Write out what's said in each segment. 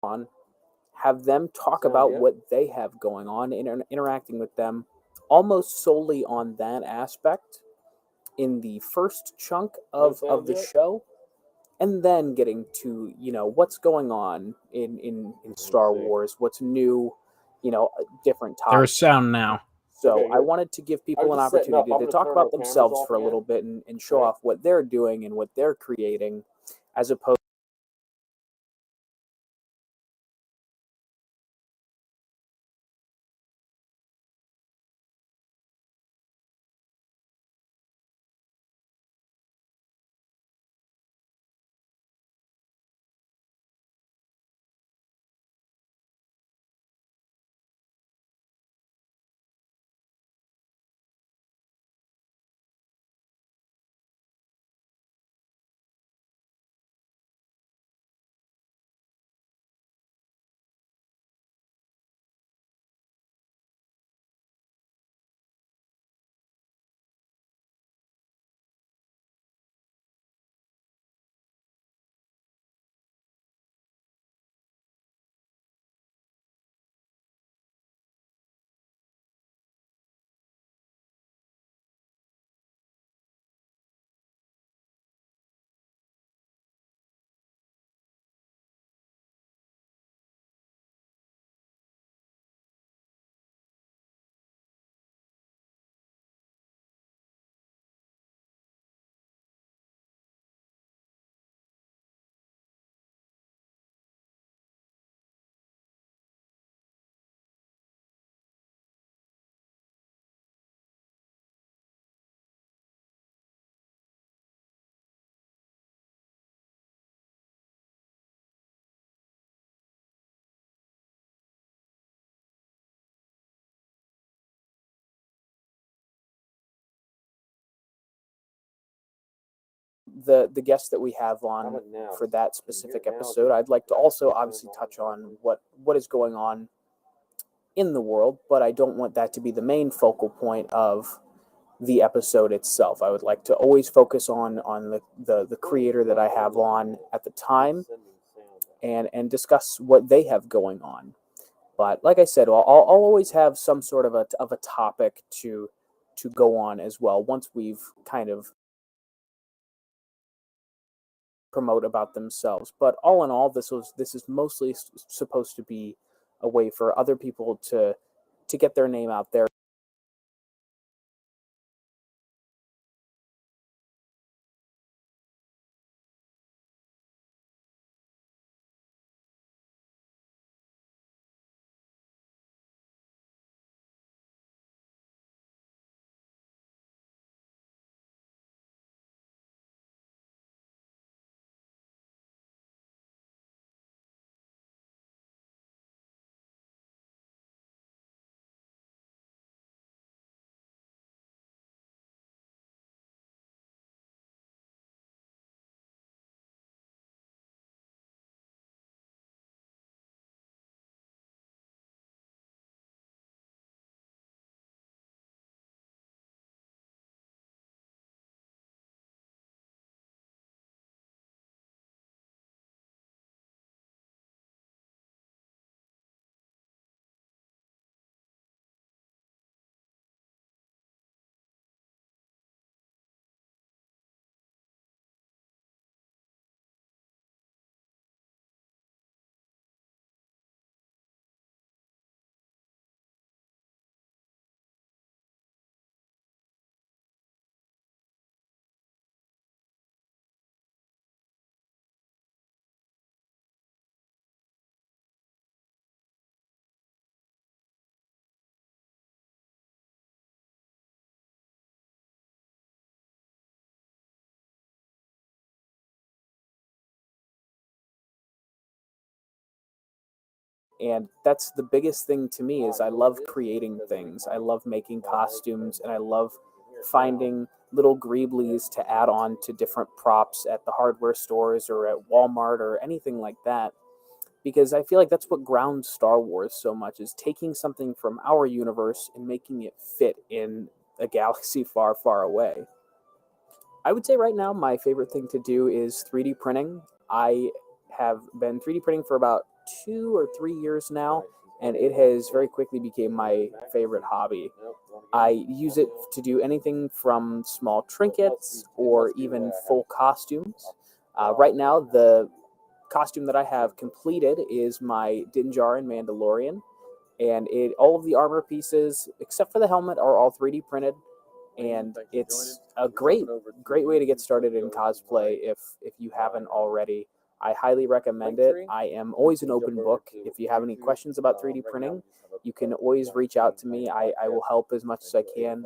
on, have them talk Sound about good? what they have going on, interacting with them almost solely on that aspect in the first chunk of the Good? show, and then getting to, what's going on in Let's Star see. Wars, what's new, different There's topics. sound now. So Okay, I good. wanted to give I'm people an just setting up. opportunity I'm to gonna talk turn our about cameras themselves off for a again. little bit and show Right. off what they're doing and what they're creating, as opposed the guests that we have How on about now? for that Can you hear specific it now? episode, I'd like to also obviously touch on what is going on in the world, but I don't want that to be the main focal point of the episode itself. I would like to always focus on the creator that I have on at the time, Sending sound out. and discuss what they have going on. But like I said, I'll always have some sort of a topic to go on as well once we've kind of promote about themselves. But all in all, this is mostly supposed to be a way for other people to get their name out there. And that's the biggest thing to me is I love creating things. I love making costumes, and I love finding little greeblies to add on to different props at the hardware stores or at Walmart or anything like that. Because I feel like that's what grounds Star Wars so much, is taking something from our universe and making it fit in a galaxy far, far away. I would say right now my favorite thing to do is 3D printing. I have been 3D printing for about 2 or 3 years now, and it has very quickly become my favorite hobby. I use it to do anything from small trinkets or even full costumes. Right now, the costume that I have completed is my Din Djarin Mandalorian, and all of the armor pieces, except for the helmet, are all 3D printed. And it's a great way to get started in cosplay if you haven't already. I highly recommend it. I am always an open book. If you have any questions about 3D printing, you can always reach out to me. I will help as much as I can.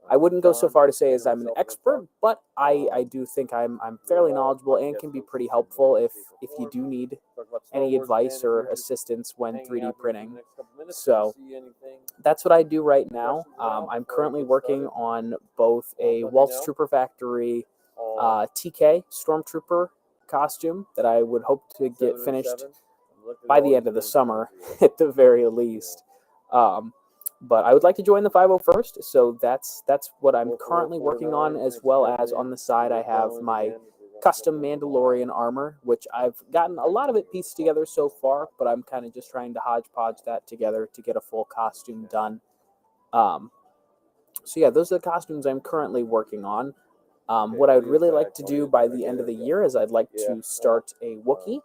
I wouldn't go so far to say as I'm an expert, but I do think I'm fairly knowledgeable and can be pretty helpful if you do need any advice or assistance when 3D printing. So that's what I do right now. I'm currently working on both a Waltz Trooper Factory TK Stormtrooper costume that I would hope to get finished by the end of the summer at the very least. But I would like to join the 501st, so that's what I'm currently working on, as well as on the side I have my custom Mandalorian armor, which I've gotten a lot of it pieced together so far, but I'm kind of just trying to hodgepodge that together to get a full costume done. So yeah, those are the costumes I'm currently working on. What I would really like to do by the end of the year is I'd like to start a Wookiee.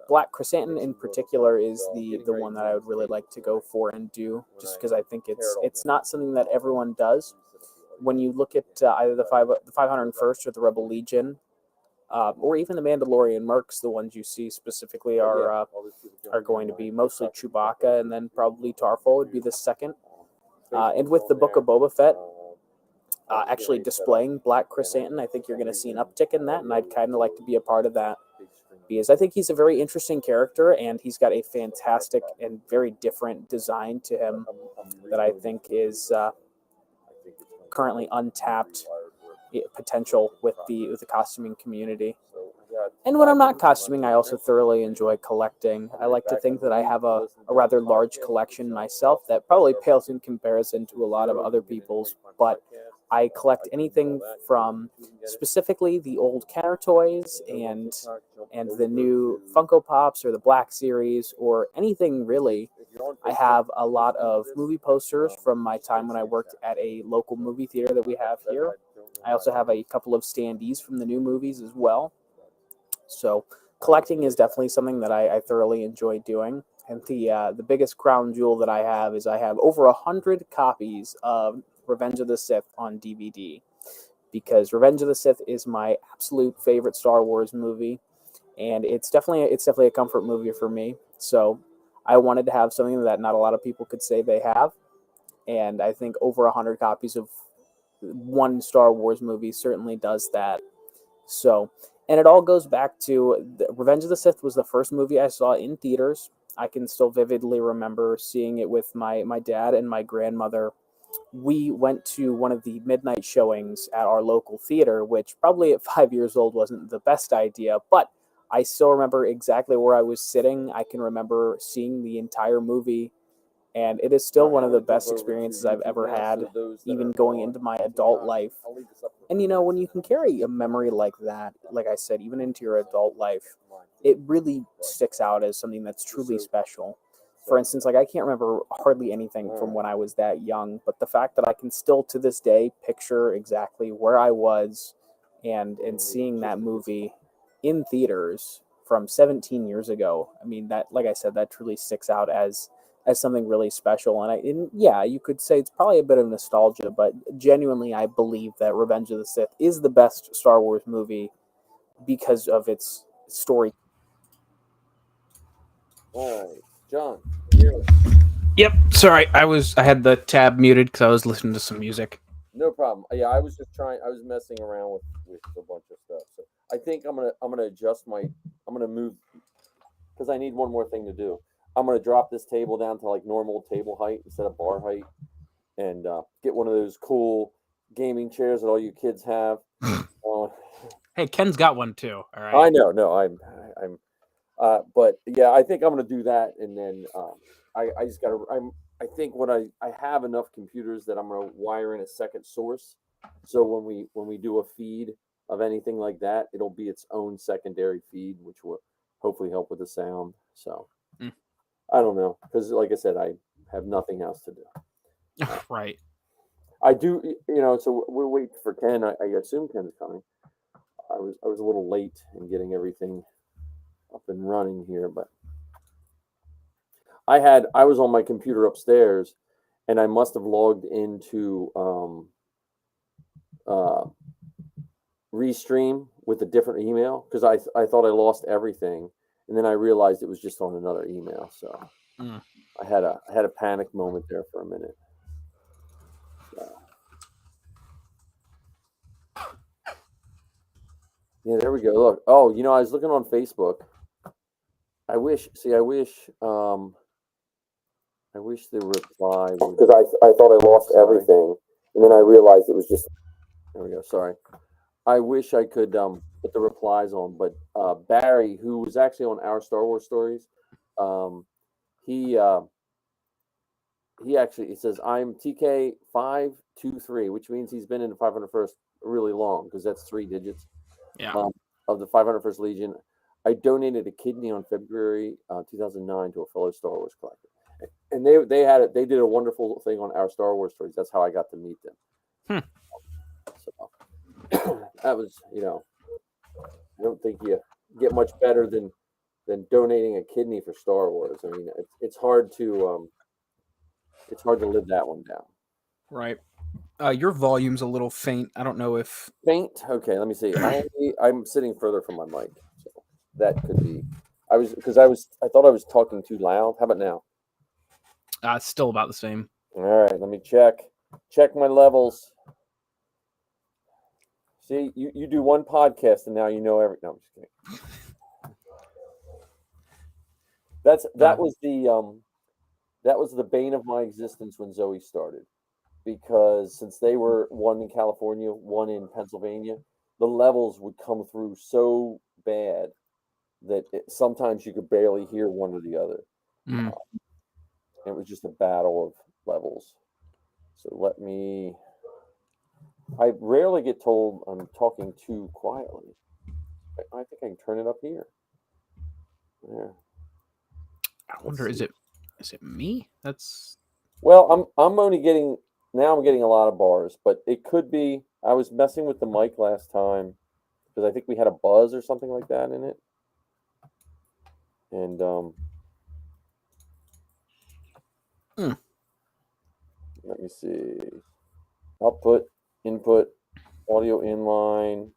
Black Chrysanthemum in particular is the one that I would really like to go for and do, just because I think it's not something that everyone does. When you look at either the 501st or the Rebel Legion, or even the Mandalorian Mercs, the ones you see specifically are going to be mostly Chewbacca, and then probably Tarful would be the second. And with the Book of Boba Fett actually displaying Black Chrysanthemum, I think you're going to see an uptick in that, and I'd kind of like to be a part of that, because I think he's a very interesting character, and he's got a fantastic and very different design to him that I think is currently untapped potential with the costuming community. And when I'm not costuming, I also thoroughly enjoy collecting. I like to think that I have a rather large collection myself that probably pales in comparison to a lot of other people's, but I collect anything from specifically the old Kenner toys and the new Funko Pops or the Black Series or anything really. I have a lot of movie posters from my time when I worked at a local movie theater that we have here. I also have a couple of standees from the new movies as well. So collecting is definitely something that I thoroughly enjoy doing. And the biggest crown jewel that I have is I have over 100 copies of Revenge of the Sith on DVD, because Revenge of the Sith is my absolute favorite Star Wars movie, and it's definitely a comfort movie for me. So I wanted to have something that not a lot of people could say they have, and I think over 100 copies of one Star Wars movie certainly does that. So, and it all goes back to Revenge of the Sith was the first movie I saw in theaters. I can still vividly remember seeing it with my dad and my grandmother. We went to one of the midnight showings at our local theater, which probably at 5 years old wasn't the best idea, but I still remember exactly where I was sitting. I can remember seeing the entire movie, and it is still one of the best experiences I've ever had, even going into my adult life. And when you can carry a memory like that, like I said, even into your adult life, it really sticks out as something that's truly special. For instance, like I can't remember hardly anything from when I was that young, but the fact that I can still to this day picture exactly where I was and seeing that movie in theaters from 17 years ago, I mean, that, like I said, that truly sticks out as something really special. And yeah, you could say it's probably a bit of nostalgia, but genuinely I believe that Revenge of the Sith is the best Star Wars movie because of its story. All right, John. Yep. Sorry, I had the tab muted because I was listening to some music. No problem. Yeah, I was just trying. I was messing around with a bunch of stuff. So I think I'm gonna adjust my. I'm gonna move because I need one more thing to do. I'm gonna drop this table down to like normal table height instead of bar height, and get one of those cool gaming chairs that all you kids have. Hey, Ken's got one too. All right. I know. No, I'm. But yeah, I think I'm gonna do that, and then I just gotta. I think when I have enough computers that I'm gonna wire in a second source, so when we do a feed of anything like that, it'll be its own secondary feed, which hopefully help with the sound. So Mm. I don't know, because like I said, I have nothing else to do. Right. I do, so we're waiting for Ken. I assume Ken's coming. I was a little late in getting everything up and running here, but I was on my computer upstairs, and I must have logged into uh, Restream with a different email, because I thought I lost everything, and then I realized it was just on another email. So Mm. I had a panic moment there for a minute. So. Yeah, there we go. Look. Oh, I was looking on Facebook. I wish the reply would, because I thought I lost everything, and then I realized it was just. There we go. Sorry. I wish I could put the replies on, but Barry, who was actually on our Star Wars stories, um, he he says, I'm TK523, which means he's been in the 501st really long, because that's 3 digits. Yeah. Of the 501st Legion. I donated a kidney on February 2009 to a fellow Star Wars collector, and they had it. They did a wonderful thing on our Star Wars stories. That's how I got to meet them. So that was, I don't think you get much better than donating a kidney for Star Wars. I mean, it's hard to live that one down. Right. Your volume's a little faint. I don't know if Faint. Okay, let me see. I'm sitting further from my mic, so that could be. I thought I was talking too loud. How about now? it's still about the same. All right, let me check my levels. See, you do one podcast and now you know every. No, I'm just kidding. That was the bane of my existence when Zoe started, because since they were one in California, one in Pennsylvania, the levels would come through so bad that sometimes you could barely hear one or the other. Mm. It was just a battle of levels. So I rarely get told I'm talking too quietly. I think I can turn it up here. Yeah. I wonder, is it me? Well, I'm only getting now. I'm getting a lot of bars, but it could be. I was messing with the mic last time because I think we had a buzz or something like that in it, and let me see. Output, input, audio inline.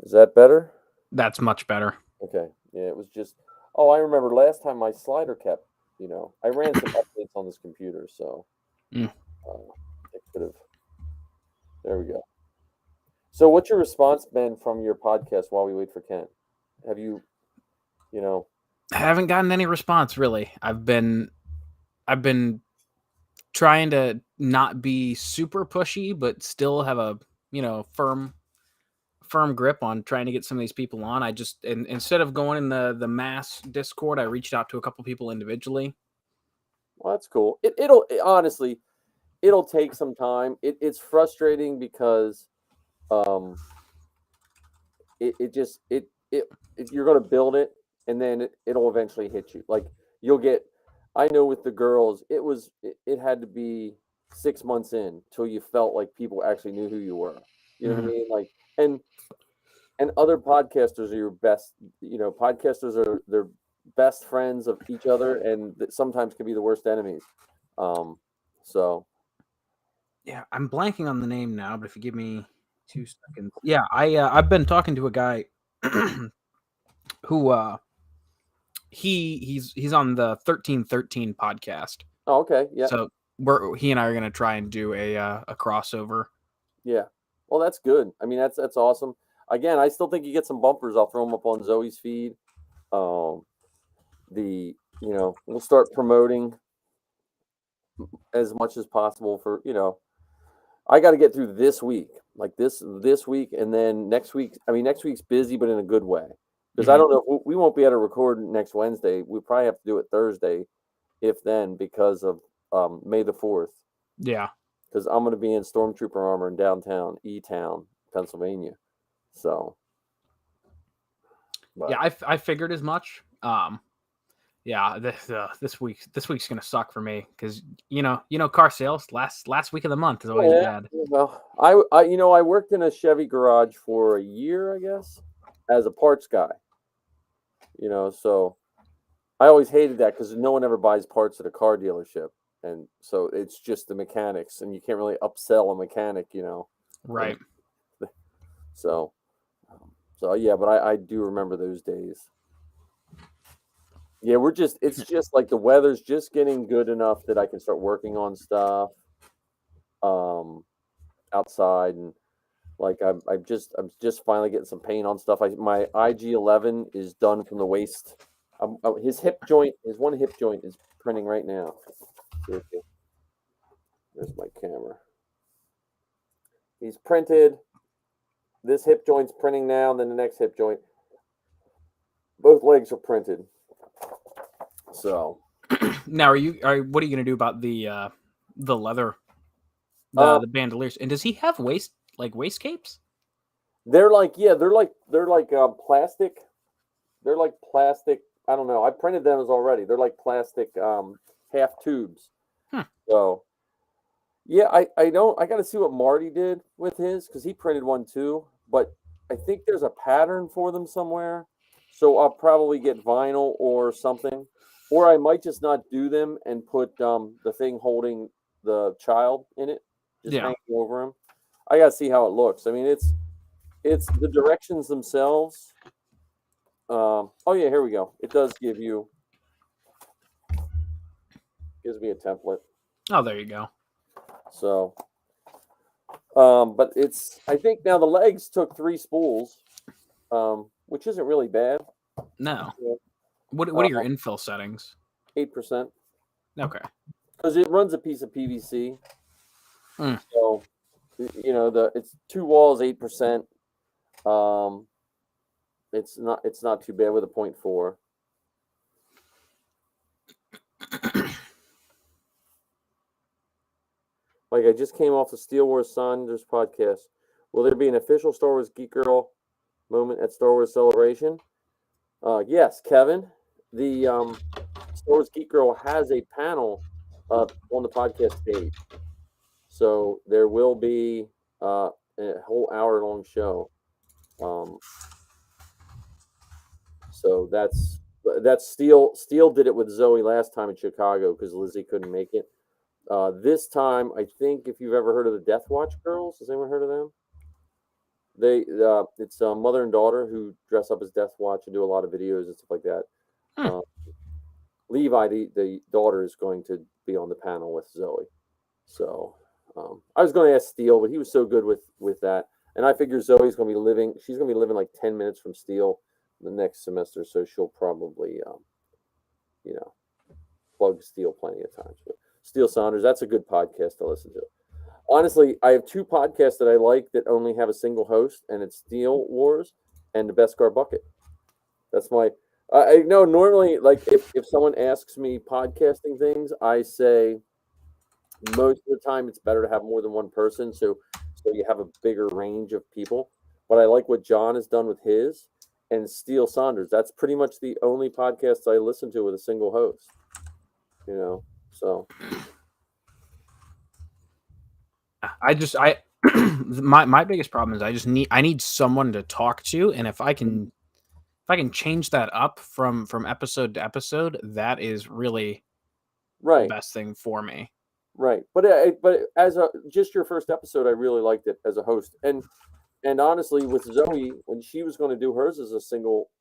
Is that better? That's much better. Okay. Yeah, it was just. Oh, I remember last time my slider kept. I ran some updates on this computer, so it could have. There we go. So, what's your response been from your podcast while we wait for Ken? Have you, I haven't gotten any response, really. I've been trying to not be super pushy, but still have a firm grip on trying to get some of these people on. I just instead of going in the mass Discord, I reached out to a couple people individually. Well, that's cool. Honestly, it'll take some time. It's frustrating because you're going to build it, and then it'll eventually hit you. Like you'll get. I know with the girls, it had to be 6 months in till you felt like people actually knew who you were. You know what I mean? Like, and other podcasters are your best. Podcasters are their best friends of each other, and sometimes can be the worst enemies. So. Yeah, I'm blanking on the name now, but if you give me 2 seconds. Yeah, I've been talking to a guy who he's on the 1313 podcast. Oh, okay. Yeah. So he and I are gonna try and do a crossover. Yeah. Well, that's good. I mean, that's awesome. Again, I still think you get some bumpers. I'll throw them up on Zoe's feed. We'll start promoting as much as possible for, I got to get through this week, like this week, and then next week. I mean, next week's busy, but in a good way, because I don't know. We won't be able to record next Wednesday. We probably have to do it Thursday, if then, because of May the 4th. Yeah. Because I'm going to be in Stormtrooper armor in downtown E-Town, Pennsylvania. So But, Yeah, I figured as much. Yeah, this week's gonna suck for me because car sales last week of the month is always yeah, bad. well, I worked in a Chevy garage for a year, I guess, as a parts guy. So I always hated that because no one ever buys parts at a car dealership, and so it's just the mechanics, and you can't really upsell a mechanic, Right. So, yeah, but I do remember those days. Yeah, it's just like the weather's just getting good enough that I can start working on stuff outside, and like I'm just finally getting some paint on stuff. My IG-11 is done from the waist. His one hip joint is printing right now. There's my camera. He's printed. This hip joint's printing now, and then the next hip joint. Both legs are printed. So Now, what are you gonna do about the leather, uh, the bandoliers? And does he have waist capes? they're like plastic. They're like plastic. I don't know. I printed them as already. They're like plastic half tubes. So yeah, I don't. I got to see what Marty did with his because he printed one too. But I think there's a pattern for them somewhere. So I'll probably get vinyl or something, or I might just not do them and put the thing holding the child in it, just hanging over him. I got to see how it looks. I mean, it's the directions themselves. Oh yeah, here we go. It does gives me a template. Oh, there you go. So, but I think now the legs took 3 spools, which isn't really bad. No. What are your infill settings? 8%. Okay. Because it runs a piece of PVC. Mm. So, it's 2 walls, 8%. It's not too bad with a 0.4. Like I just came off the Steel Wars Saunders podcast. Will there be an official Star Wars Geek Girl moment at Star Wars Celebration? Yes, Kevin. The Star Wars Geek Girl has a panel on the podcast page. So there will be a whole hour-long show. So that's Steel. Steel did it with Zoe last time in Chicago because Lizzie couldn't make it. This time, I think if you've ever heard of the Death Watch Girls, has anyone heard of them? It's a mother and daughter who dress up as Death Watch and do a lot of videos and stuff like that. Levi, the daughter, is going to be on the panel with Zoe. So I was going to ask Steele, but he was so good with that, and I figure Zoe's going to be living. She's going to be living like 10 minutes from Steele the next semester, so she'll probably plug Steele plenty of times. But Steele Saunders, that's a good podcast to listen to. Honestly, I have 2 podcasts that I like that only have a single host, and it's Steel Wars and the Beskar Bucket. That's my. I know normally, like if someone asks me podcasting things, I say most of the time it's better to have more than one person, so you have a bigger range of people. But I like what John has done with his and Steel Saunders. That's pretty much the only podcast I listen to with a single host. So. My biggest problem is I need someone to talk to, and if I can change that up from episode to episode, that is really the Right. best thing for me. Right. But as just your first episode, I really liked it as a host. And honestly, with Zoe, when she was going to do hers as a single,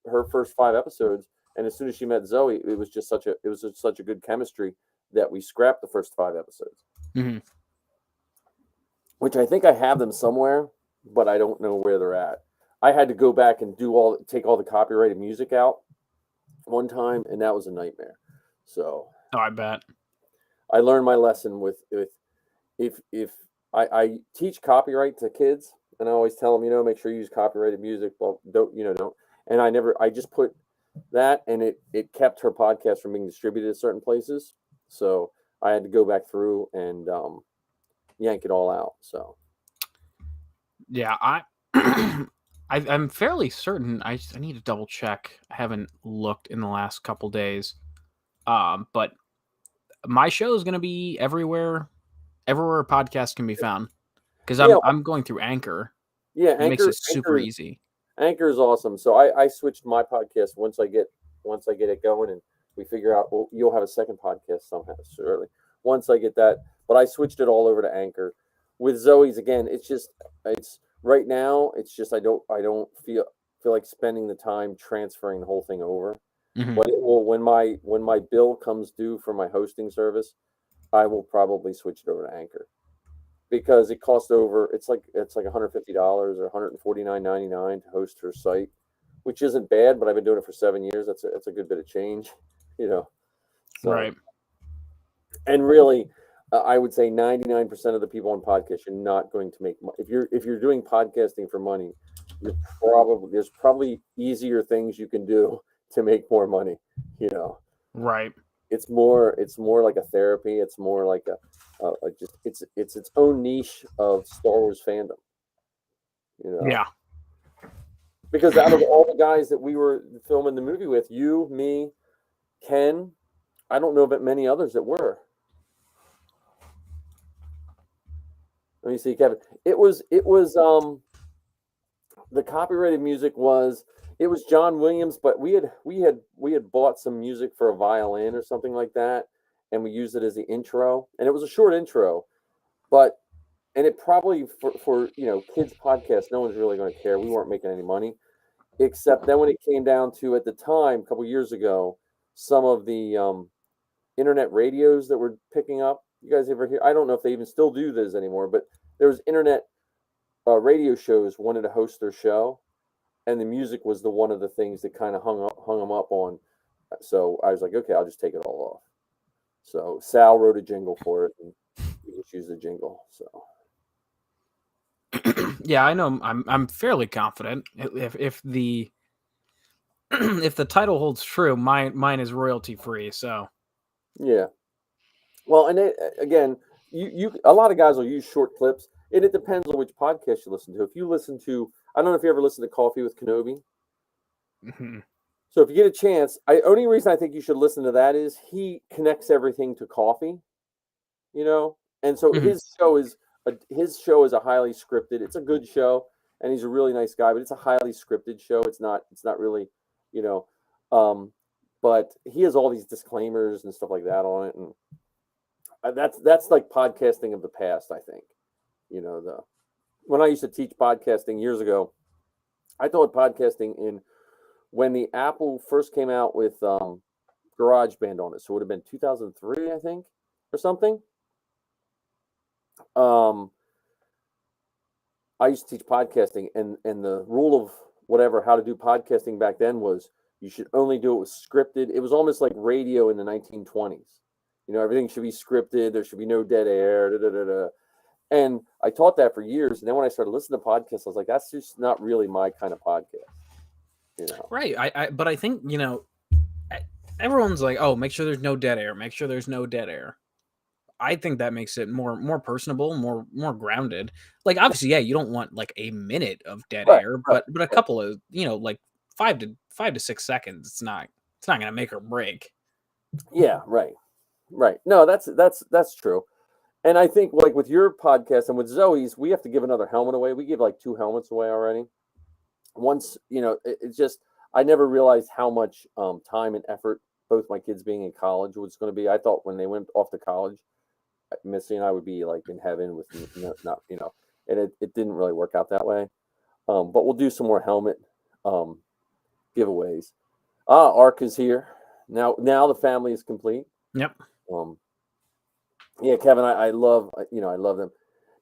her first 5 episodes, and as soon as she met Zoe, it was just such a good chemistry that we scrapped the first 5 episodes. Mm-hmm. Which I think I have them somewhere, but I don't know where they're at. I had to go back and take all the copyrighted music out one time, and that was a nightmare. So I bet. I learned my lesson with if I teach copyright to kids, and I always tell them, make sure you use copyrighted music, but don't. And I just put that, and it kept her podcast from being distributed at certain places. So I had to go back through and yank it all out. So yeah, I'm fairly certain. I need to double check. I haven't looked in the last couple days. But my show is going to be everywhere a podcast can be found. Because Yeah, I'm going through Anchor. yeah. It makes it super easy. Anchor is awesome. So I switched my podcast once I get it going, and we figure out, well, you'll have a second podcast somehow shortly. Once I get that, but I switched it all over to Anchor. With Zoe's again, it's right now. It's just I don't feel like spending the time transferring the whole thing over. Mhm. But it will when my bill comes due for my hosting service, I will probably switch it over to Anchor because it costs over it's like $150 or $149.99 to host her site, which isn't bad, but I've been doing it for 7 years. That's a good bit of change, you know. So Right. and really, I would say 99% of the people on podcasts you're not going to make money. If you're doing podcasting for money, there's probably easier things you can do to make more money, you know. Right. It's more like a therapy. It's more like a just it's its own niche of Star Wars fandom, you know. Yeah. Because out of all the guys that we were filming the movie with, you, me, Ken, I don't know about many others that were. Let me see, Kevin. It was the copyrighted music was it was John Williams, but we had bought some music for a violin or something like that, and we used it as the intro, and it was a short intro, but and it probably for kids podcast, no one's really going to care. We weren't making any money, except then when it came down to at the time, a couple years ago, some of the internet radios that were picking up. You guys ever hear? I don't know if they even still do this anymore, but there was internet radio shows wanted to host their show, and the music was the one of the things that kind of hung them up on. So I was like, okay, I'll just take it all off. So Sal wrote a jingle for it, and we just used the jingle. So Yeah, I know. I'm fairly confident if the if the title holds true, mine is royalty free. So yeah, well, and again, you a lot of guys will use short clips, and it depends on which podcast you listen to. If you listen to, I don't know if you ever listen to Coffee with Kenobi. Mhm. So if you get a chance, only reason I think you should listen to that is he connects everything to coffee, and so Mhm. his show is a highly scripted. It's a good show, and he's a really nice guy, but it's a highly scripted show. It's not really, you know, um, but he has all these disclaimers and stuff like that on it, and that's like podcasting of the past. I think, the when I used to teach podcasting years ago, I thought podcasting in when the Apple first came out with GarageBand on it, so it would have been 2003, I think, or something. Um, I used to teach podcasting, and the rule of whatever how to do podcasting back then was you should only do it with scripted. It was almost like radio in the 1920s. Everything should be scripted. There should be no dead air. Da, da, da, da. And I taught that for years. And then when I started listening to podcasts, I was like, that's just not really my kind of podcast. Right. But I think everyone's like, oh, make sure there's no dead air. Make sure there's no dead air. I think that makes it more personable, more grounded. Like obviously, yeah, you don't want like a minute of dead Right, air, right, but a couple of like 5 to 6 seconds. It's not gonna make or break. Yeah, right. No, that's true. And I think like with your podcast and with Zoe's, we have to give another helmet away. We give like 2 helmets away already. Once, it's just I never realized how much time and effort both my kids being in college was going to be. I thought when they went off to college, Missy and I would be like in heaven with not, and it didn't really work out that way. But we'll do some more helmet giveaways. Ark is here now. Now the family is complete. Yep. Yeah, Kevin, I love I love them.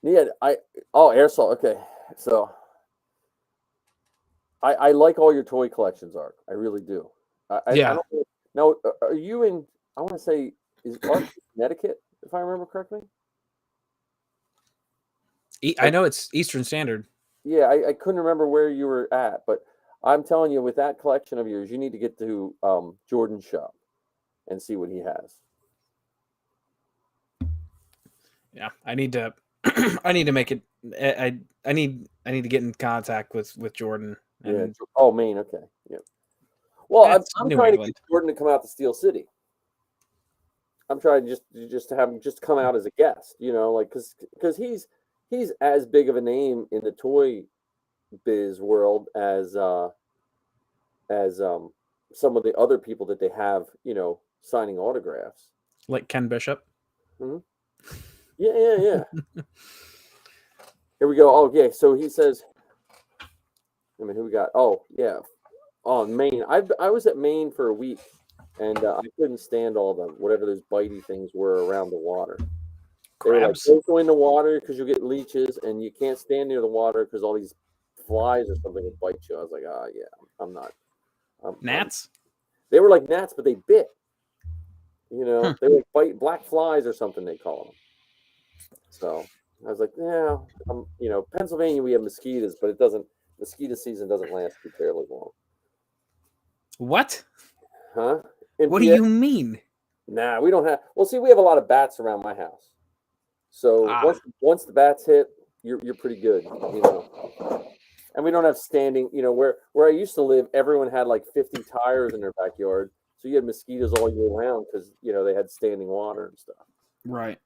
Yeah, aerosol. Okay, so I like all your toy collections, Ark. I really do. I don't know. Now, are you in? I want to say, is Ark Connecticut, if I remember correctly? I know it's Eastern Standard. Yeah, I couldn't remember where you were at, but I'm telling you, with that collection of yours, you need to get to Jordan's shop and see what he has. Yeah, I need to I need to make it I need to get in contact with Jordan. Yeah. And Oh, Maine. Okay. Yeah. Well, that's I'm New trying to England. get Jordan to come out to Steel City. I'm trying just to have him just come out as a guest, like because he's as big of a name in the toy biz world as some of the other people that they have, signing autographs. Like Ken Bishop. Mhm. Yeah. Here we go. Oh, yeah. So he says, I mean, who we got? Oh, yeah. Oh, Maine. I was at Maine for a week, and I couldn't stand all the whatever those bitey things were around the water. They were like, Crabs. don't go in the water because you'll get leeches, and you can't stand near the water because all these flies or something will bite you. I was like, yeah, I'm not. Gnats. They were like gnats, but they bit. Hmm. They were like black flies or something they call them. So I was like, yeah, Pennsylvania we have mosquitoes, but mosquito season doesn't last too terribly long. What? Huh? What do you mean? Nah, we don't have. Well, see, we have a lot of bats around my house. So Ah. once the bats hit, you're pretty good, And we don't have standing, where I used to live, everyone had like 50 tires in their backyard, so you had mosquitoes all year round because they had standing water and stuff. Right.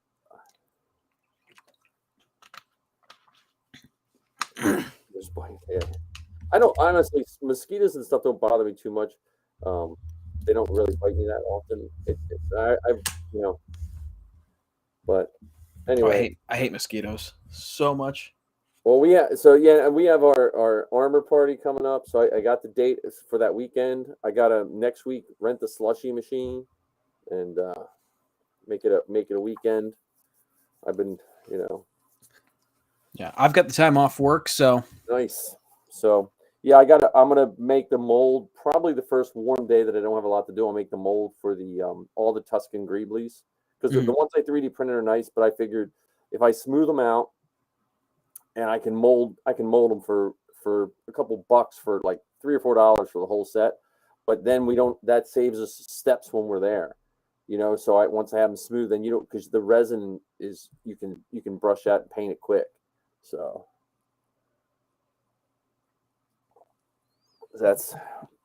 Just yeah. I don't honestly, mosquitoes and stuff don't bother me too much. They don't really bite me that often. But Oh, anyway. I hate mosquitoes so much. Well, we have our armor party coming up. So I got the date for that weekend. I got to next week rent the slushy machine and make it a weekend. I've been, Yeah, I've got the time off work, so nice. So yeah, I'm gonna make the mold probably the first warm day that I don't have a lot to do. I'll make the mold for the all the Tuscan Greeblies because the ones I 3D printed are nice, but I figured if I smooth them out and I can mold them for a couple bucks for like $3 or $4 for the whole set. But then that saves us steps when we're there, So once I have them smooth, then because the resin is you can brush that and paint it quick. So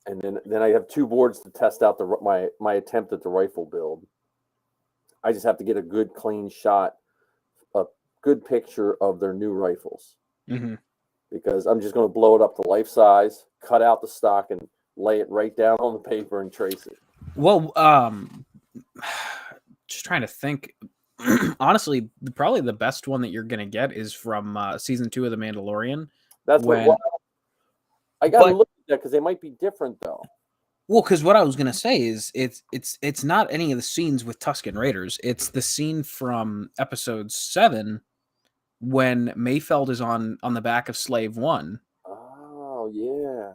and then I have 2 boards to test out my attempt at the rifle build. I just have to get a good clean shot, a good picture of their new rifles. Mm-hmm. Because I'm just going to blow it up to life size, cut out the stock, and lay it right down on the paper and trace it. Well, just trying to think. Honestly, probably the best one that you're gonna get is from season 2 of The Mandalorian. That's what I got to look at that because they might be different though. Well, because what I was gonna say is it's not any of the scenes with Tusken Raiders. It's the scene from episode 7 when Mayfeld is on the back of Slave 1. Oh yeah.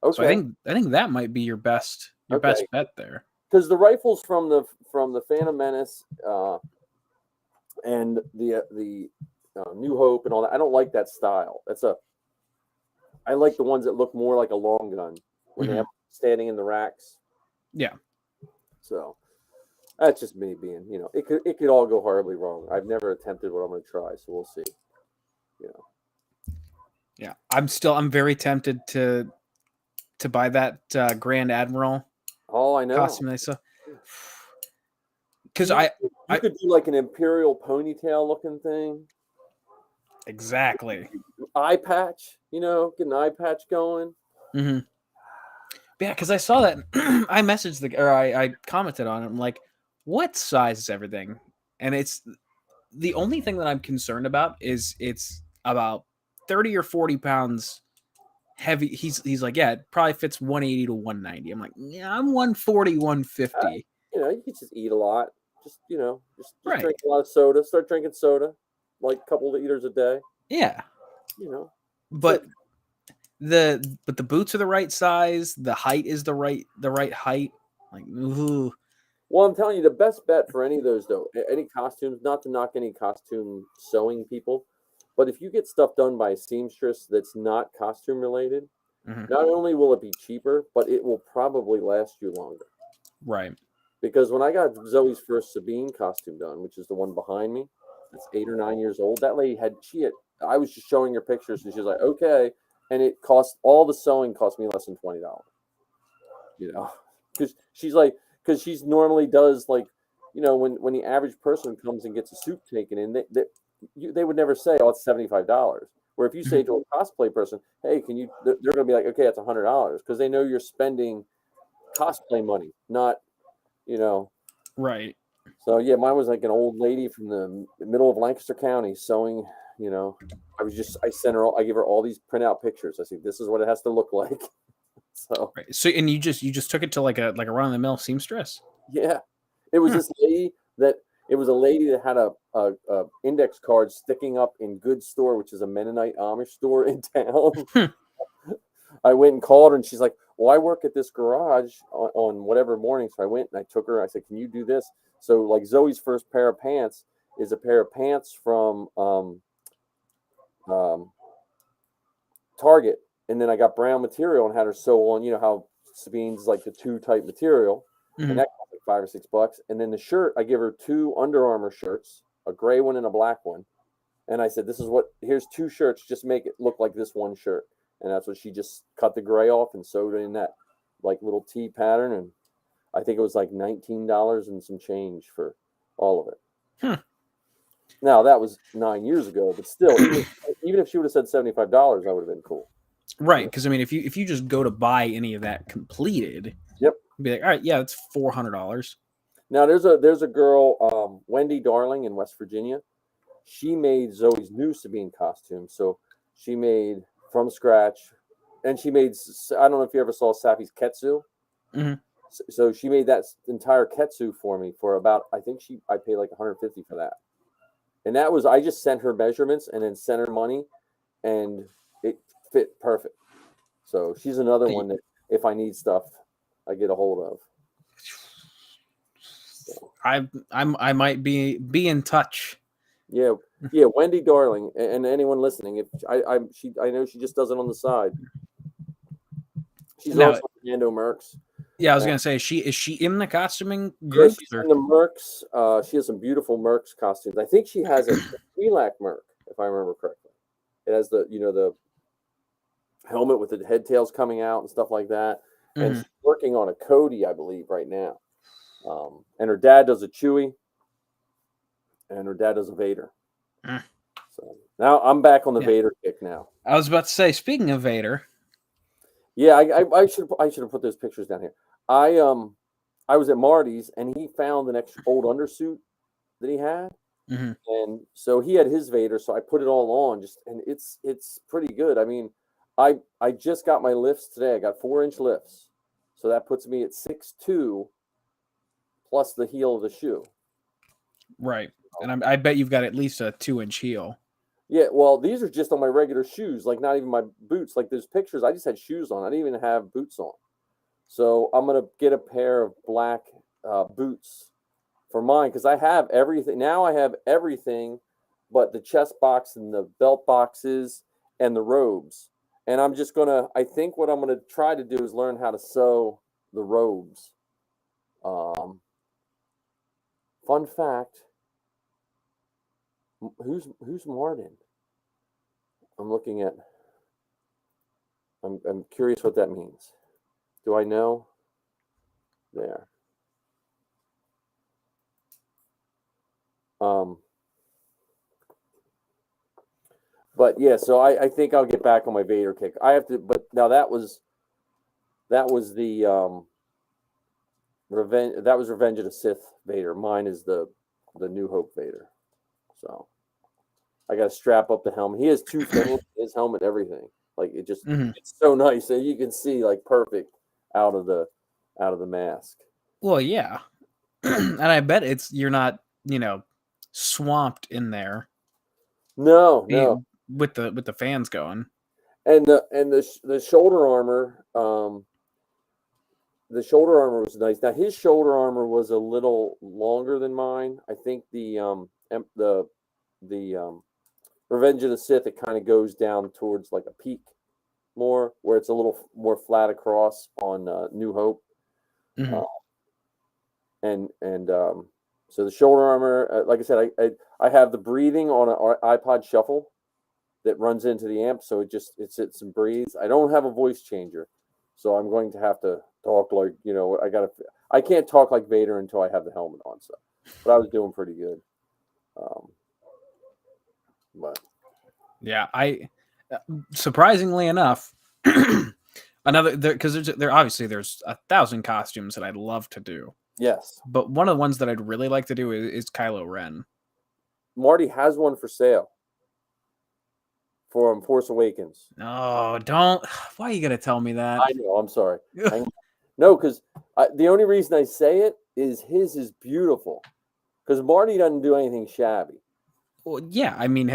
Okay. So I think that might be your best bet there. Because the rifles from the Phantom Menace and the New Hope and all that, I don't like that style. I like the ones that look more like a long gun when they have standing in the racks. Yeah. So that's just me being, it could all go horribly wrong. I've never attempted what I'm going to try, so we'll see. Yeah, I'm very tempted to buy that Grand Admiral. Oh, I know. Costume they saw. Because you could do like an Imperial ponytail looking thing. Exactly. Eye patch, get an eye patch going. Mm-hmm. Yeah, because I saw that. I messaged I commented on it. I'm like, what size is everything? And it's the only thing that I'm concerned about is it's about 30 or 40 pounds heavy. He's like, yeah, it probably fits 180 to 190. I'm like, yeah, I'm 140, 150. You could just eat a lot. Just right. Drink a lot of soda. Start drinking soda, like a couple of liters a day. Yeah. But the boots are the right size. The height is the right height. Like, ooh. Well, I'm telling you, the best bet for any of those, though, any costumes, not to knock any costume sewing people, but if you get stuff done by a seamstress that's not costume related, not only will it be cheaper, but it will probably last you longer. Right. Because when I got Zoe's first Sabine costume done, which is the one behind me, it's 8 or 9 years old. That lady I was just showing her pictures, and she's like, okay. And it cost, all the sewing cost me less than $20. You know, because she's normally does like, you know, when the average person comes and gets a suit taken in, they would never say, oh, it's $75. Where if you say to a cosplay person, hey, can you, they're going to be like, okay, it's $100, because they know you're spending cosplay money, not, you know. Right. So yeah, mine was like an old lady from the middle of Lancaster County sewing. You know, I gave her all these printout pictures. I said, this is what it has to look like. So Right. So, and you just took it to like a run of the mill seamstress. yeah, it was this lady that it was a lady that had a index card sticking up in Good Store, which is a Mennonite Amish store in town. I went and called her, and she's like, well, I work at this garage on whatever morning. So I went and I took her. I said, can you do this? So like Zoe's first pair of pants is a pair of pants from Target. And then I got brown material and had her sew on, you know how Sabine's like the 2 type material. And that cost like $5 or $6. And then the shirt, I give her 2 Under Armour shirts, a gray one and a black one. And I said, here's 2 shirts, just make it look like this one shirt. And that's what she just cut the gray off and sewed in that like little T pattern. And I think it was like $19 and some change for all of it. Now that was 9 years ago, but still, even if she would have said $75, I would have been cool. Right, because I mean, if you just go to buy any of that completed, yep, be like, all right, yeah, it's $400. Now there's a girl, Wendy Darling in West Virginia. She made Zoe's new Sabine costume, so she made from scratch, and she made, I don't know if you ever saw Sappy's Ketsu. So she made that entire Ketsu for me for about, I paid like $150 for that. And that was, I just sent her measurements and then sent her money, and it fit perfect. So she's another one that if I need stuff, I get a hold of. So. I might be in touch. Yeah, Wendy Darling, and anyone listening, if I know she just does it on the side. She's also Fernando Merckx. Yeah, I was gonna say, is she in the costuming group? Yeah, she's in the Merckx. She has some beautiful Merckx costumes. I think she has a Twi'lek Merc, if I remember correctly. It has the helmet with the head tails coming out and stuff like that. And she's working on a Cody, I believe, right now. And her dad does a Chewie, and her dad does a Vader. So now I'm back on the Vader kick now. I was about to say, speaking of Vader. Yeah, I should have put those pictures down here. I was at Marty's, and he found an extra old undersuit that he had, and so he had his Vader. So I put it all on, and it's pretty good. I mean, I just got my lifts today. I got 4-inch lifts, so that puts me at 6'2", plus the heel of the shoe. Right, and I bet you've got at least a 2-inch heel. Yeah, well, these are just on my regular shoes, like not even my boots. Like there's pictures, I just had shoes on. I didn't even have boots on. So I'm going to get a pair of black boots for mine, because I have everything. Now I have everything but the chest box and the belt boxes and the robes. And I'm just going to, I think what I'm going to try to do is learn how to sew the robes. Fun fact. Who's Martin? I'm looking at. I'm curious what that means. Do I know? There. But yeah, so I think I'll get back on my Vader kick. I have to, but now that was the Revenge. That was Revenge of the Sith Vader. Mine is the New Hope Vader. So I got to strap up the helmet. He has 2 things, his helmet, everything. Like it just, it's so nice. And you can see like perfect out of the mask. Well, yeah. And I bet you're not, swamped in there. No. With the fans going. And the shoulder armor, was nice. Now his shoulder armor was a little longer than mine. I think the Revenge of the Sith, it kind of goes down towards like a peak more, where it's a little more flat across on New Hope. So the shoulder armor, like I said, I have the breathing on an iPod Shuffle, that runs into the amp, so it sits and breathes. I don't have a voice changer, so I'm going to have to talk like, I can't talk like Vader until I have the helmet on. So, but I was doing pretty good. But yeah, surprisingly enough, because there's 1,000 costumes that I'd love to do. yes, But one of the ones that I'd really like to do is Kylo Ren. Marty has one for sale for Force Awakens. Oh, don't! Why are you gonna tell me that? I know. I'm sorry. No, because the only reason I say it is his is beautiful. Because Marty doesn't do anything shabby. Well, yeah. I mean,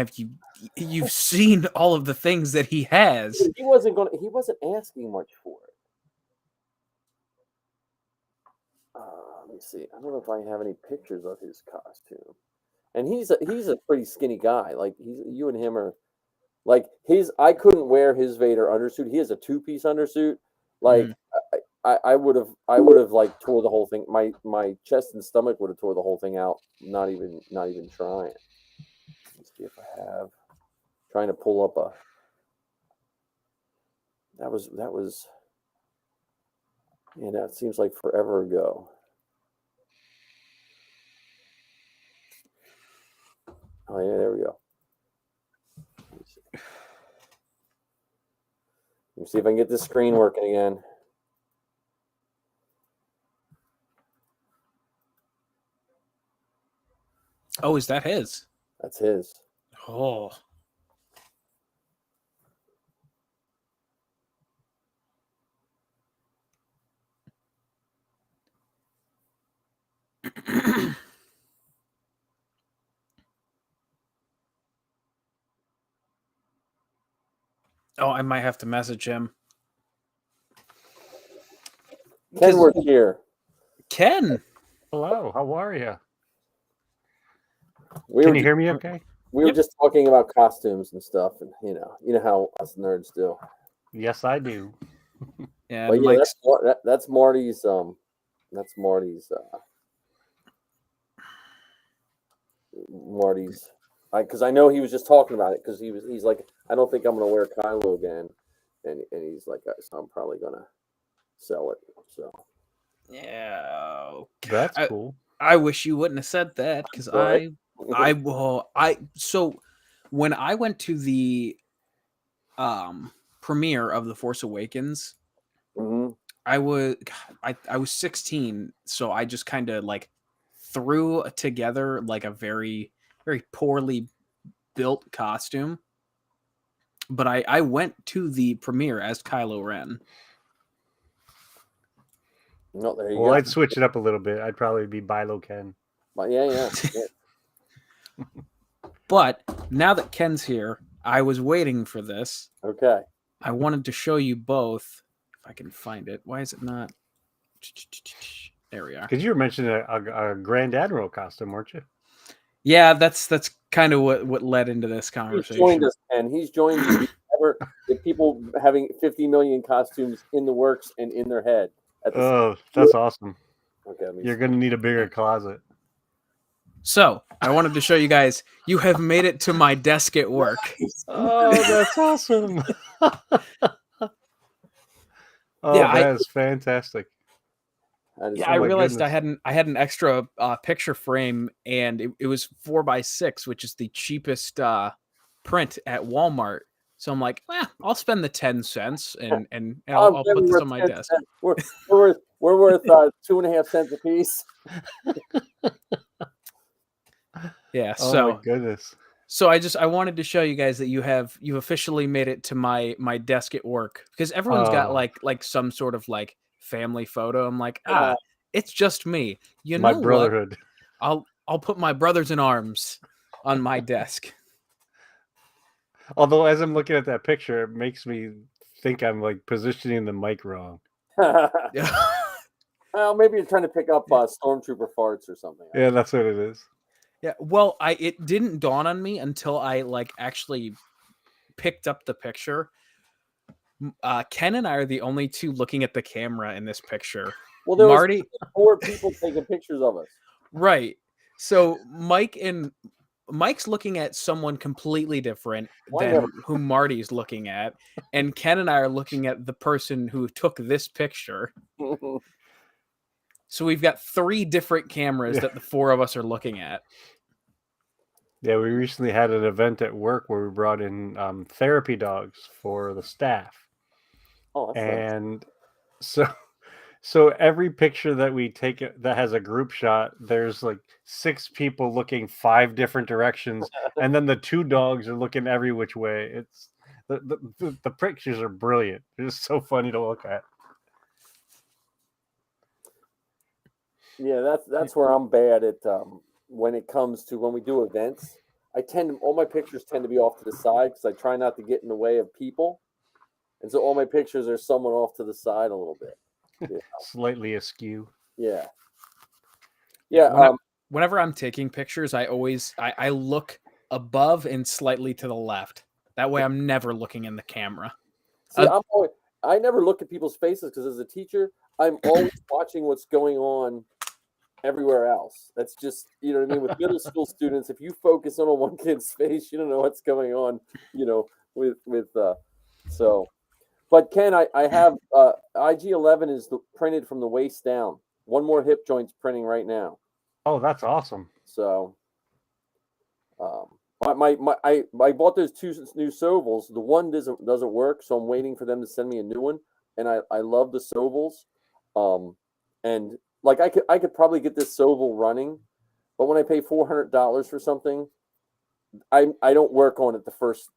you've seen all of the things that he has? He wasn't asking much for it. Let me see. I don't know if I have any pictures of his costume. And he's a pretty skinny guy. Like you and him are like I couldn't wear his Vader undersuit. He has a 2-piece undersuit. Like I would have like tore the whole thing. My chest and stomach would have tore the whole thing out. Not even trying. Let's see if I have. Trying to pull up a. That was. Yeah, that seems like forever ago. Oh yeah, there we go. Let me see if I can get this screen working again. Oh, is that his? That's his. Oh. Oh, I might have to message him. Kenworth here. Ken. Hello, how are you? Can you hear me okay? We were just talking about costumes and stuff, and you know how us nerds do. Yes, I do. Yeah, but yeah, that's Marty's. That's Marty's. Marty's. Because I know he was just talking about it because he's like, I don't think I'm gonna wear Kylo again, and he's like, so I'm probably gonna sell it. So yeah, that's cool. I wish you wouldn't have said that because so when I went to the premiere of The Force Awakens, I was 16, so I just kind of like threw together like a very, very poorly built costume. But I went to the premiere as Kylo Ren. No, there you go. I'd switch it up a little bit. I'd probably be Bilo Ken. But yeah. But now that Ken's here, I was waiting for this. Okay. I wanted to show you both. If I can find it. Why is it not? There we are. Because you were mentioning a Grand Admiral costume, weren't you? Yeah, that's kind of what led into this conversation. He's joined us, Ken. He's joined you. The people having 50 million costumes in the works and in their head. That's awesome. Okay, you're going to need a bigger closet. So, I wanted to show you guys, you have made it to my desk at work. Oh, that's awesome. That is fantastic. I realized I had an extra picture frame, and it was 4x6, which is the cheapest print at Walmart. So I'm like, I'll spend the 10 cents and I'll put this on my desk. We're worth 2.5 cents a piece. Yeah. Oh my goodness. So I wanted to show you guys that you've officially made it to my desk at work, because everyone's got like some sort of like family photo. I'm like, it's just me. You know, my brotherhood. What? I'll put my brothers in arms on my desk. Although as I'm looking at that picture, it makes me think I'm like positioning the mic wrong. Well, maybe you're trying to pick up stormtrooper farts or something. Yeah, that's what it is. Yeah, well, it didn't dawn on me until I like actually picked up the picture. Ken and I are the only two looking at the camera in this picture. Well, there Marty, was 4 people taking pictures of us. Right. So Mike and Mike's looking at someone completely different Well, I than never- who Marty's looking at, and Ken and I are looking at the person who took this picture. So we've got 3 different cameras that the 4 of us are looking at. Yeah, we recently had an event at work where we brought in therapy dogs for the staff. Oh, that's nice. And so every picture that we take that has a group shot, there's like 6 people looking 5 different directions, and then the 2 dogs are looking every which way. It's the pictures are brilliant. They're just so funny to look at. Yeah, that's where I'm bad at when it comes to when we do events. All my pictures tend to be off to the side because I try not to get in the way of people, and so all my pictures are someone off to the side a little bit. You know? Slightly askew. Yeah. Whenever I'm taking pictures, I always I look above and slightly to the left. That way, I'm never looking in the camera. See, I never look at people's faces because as a teacher, I'm always watching what's going on everywhere else. That's just, you know what I mean? With middle school students, if you focus on one kid's face, you don't know what's going on, you know, so. But Ken, I have IG-11 is printed from the waist down. One more hip joint's printing right now. Oh, that's awesome. So, I bought those 2 new Sovels. The one doesn't work, so I'm waiting for them to send me a new one. And I love the Sovels. And like I could probably get this Sovel running, but when I pay $400 for something, I don't work on it the first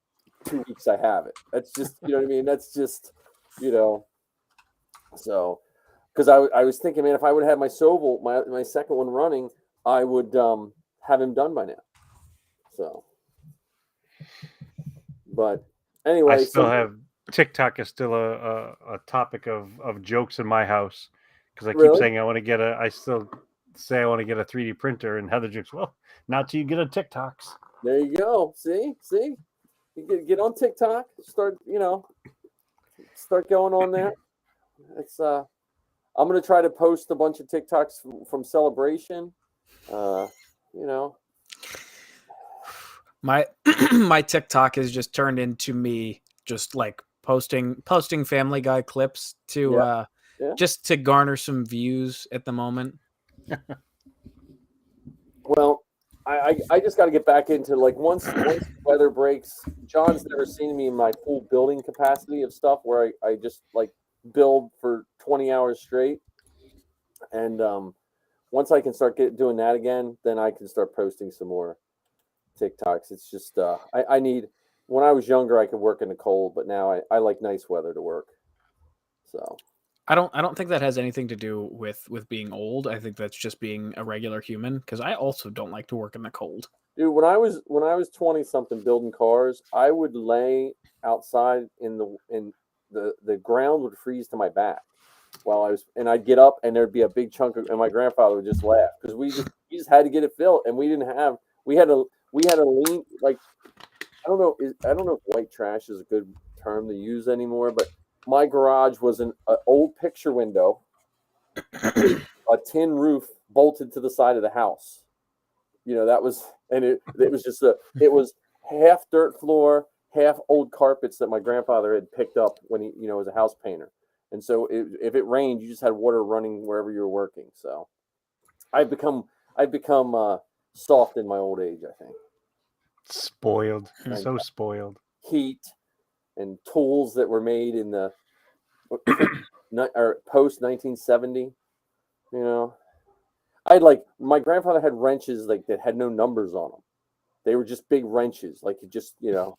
2 weeks I have it. That's just, you know what I mean? That's just, you know, so because I was thinking, man, if I would have my Sovel, my second one running, I would have him done by now. So, but anyway, I still have TikTok is still a topic of jokes in my house because I keep saying I still say I want to get a 3D printer, and Heather jokes, well, not till you get a TikToks. There you go. See, you get on TikTok, start going on there. It's I'm gonna try to post a bunch of TikToks from Celebration. You know, my my TikTok has just turned into me just like posting Family Guy clips to just to garner some views at the moment. Well, I just got to get back into like once the weather breaks. John's never seen me in my full building capacity of stuff where I just like build for 20 hours straight. And once I can start doing that again, then I can start posting some more TikToks. It's just I need. When I was younger, I could work in the cold, but now I like nice weather to work. So. I don't think that has anything to do with being old. I think that's just being a regular human, because I also don't like to work in the cold. Dude, when I was 20 something building cars, I would lay outside in the ground would freeze to my back and I'd get up and there'd be a big chunk and my grandfather would just laugh because we just had to get it filled, and we had to lean, like I don't know if white trash is a good term to use anymore, but my garage was an old picture window, a tin roof bolted to the side of the house. You know, that was, and it was half dirt floor, half old carpets that my grandfather had picked up when he, you know, was a house painter. And so if it rained, you just had water running wherever you were working. So I've become soft in my old age, I think. Spoiled. So spoiled. Heat and tools that were made in the or post 1970, you know. My grandfather had wrenches like that had no numbers on them. They were just big wrenches, like you just, you know.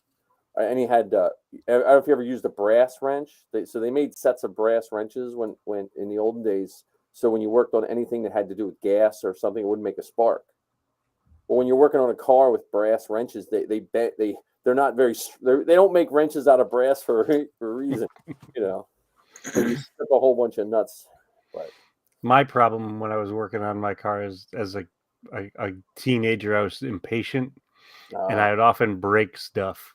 And he had I don't know if you ever used a brass wrench. So they made sets of brass wrenches when in the olden days. So when you worked on anything that had to do with gas or something, it wouldn't make a spark. But when you're working on a car with brass wrenches, they're not very. They don't make wrenches out of brass for a reason, you know. So you strip a whole bunch of nuts. But my problem when I was working on my car is as a teenager, I was impatient, and I would often break stuff.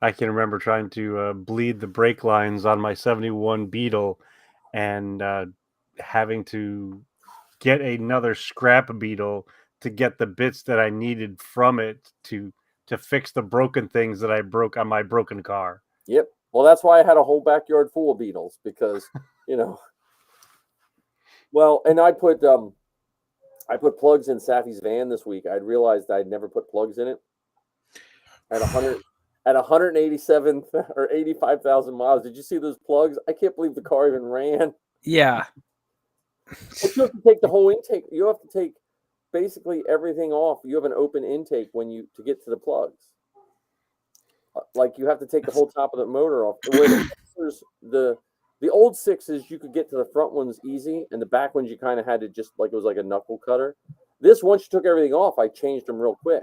I can remember trying to bleed the brake lines on my 71 Beetle, and having to get another scrap Beetle to get the bits that I needed from it to fix the broken things that I broke on my broken car. Yep. Well, that's why I had a whole backyard full of beetles because, well, and I put plugs in Safi's van this week. I'd realized I'd never put plugs in it. At 187 or 85,000 miles. Did you see those plugs? I can't believe the car even ran. Yeah. But you have to take the whole intake. You have to take basically everything off. You have an open intake to get to the plugs. Like you have to take the whole top of the motor off. The old 6s you could get to the front ones easy, and the back ones you kind of had to just like it was like a knuckle cutter. This once you took everything off, I changed them real quick.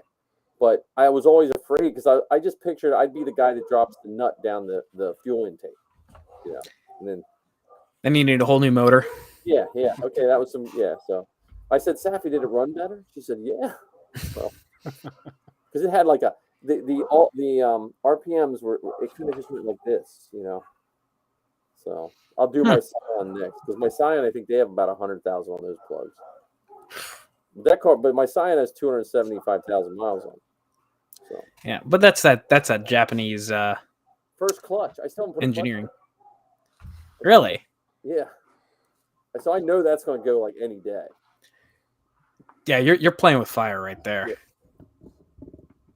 But I was always afraid because I just pictured I'd be the guy that drops the nut down the fuel intake. And then you need a whole new motor. Yeah. Okay, that was so I said, Safi, did it run better? She said, yeah. Well, because it had like the RPMs it kind of just went like this, So I'll do my Scion next because my Scion, I think they have about 100,000 on those plugs. That car, but my Scion has 275,000 miles on it. So yeah, but that's that Japanese first clutch. I still haven't put engineering. Really? Yeah. So I know that's going to go like any day. Yeah, you're playing with fire right there. Yeah.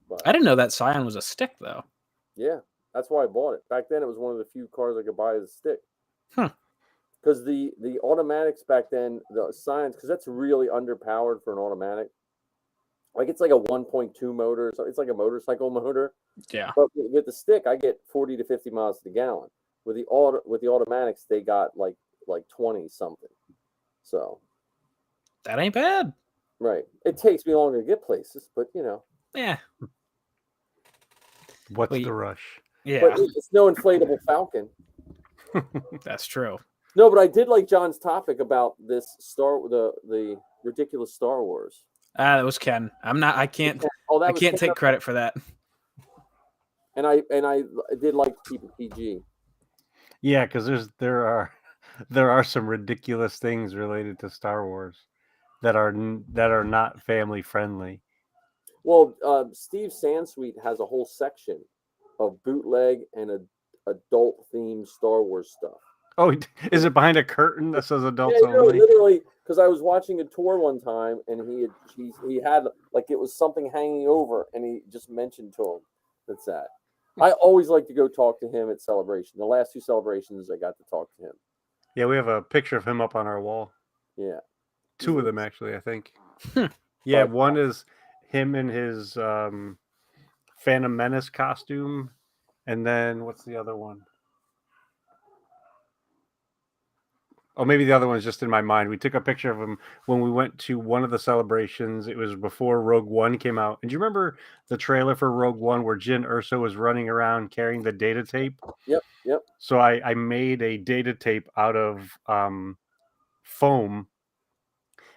But, I didn't know that Scion was a stick though. Yeah, that's why I bought it. Back then, it was one of the few cars I could buy as a stick. Because the automatics back then, the Scions, because that's really underpowered for an automatic. Like it's like a 1.2 motor, so it's like a motorcycle motor. Yeah. But with the stick, I get 40 to 50 miles to the gallon. With the automatics, they got like 20 something. So that ain't bad. Right. It takes me longer to get places, but Yeah. What's the rush? Yeah. But it's no inflatable Falcon. That's true. No, but I did like John's topic about this the ridiculous Star Wars. That was Ken. I can't take credit for that. And I did like to keep it PG. Yeah, because there are some ridiculous things related to Star Wars that are not family friendly. Well, Steve Sansweet has a whole section of bootleg and adult themed Star Wars stuff. Oh, is it behind a curtain that says adults only? Literally, because I was watching a tour one time, and he had like it was something hanging over, and he just mentioned to him that's that. I always like to go talk to him at Celebration. The last 2 celebrations, I got to talk to him. Yeah, we have a picture of him up on our wall. Yeah. 2 of them, actually, I think. Yeah, one is him in his Phantom Menace costume. And then, what's the other one? Oh, maybe the other one is just in my mind. We took a picture of him when we went to one of the celebrations. It was before Rogue One came out. And do you remember the trailer for Rogue One where Jyn Erso was running around carrying the data tape? Yep. So I made a data tape out of foam,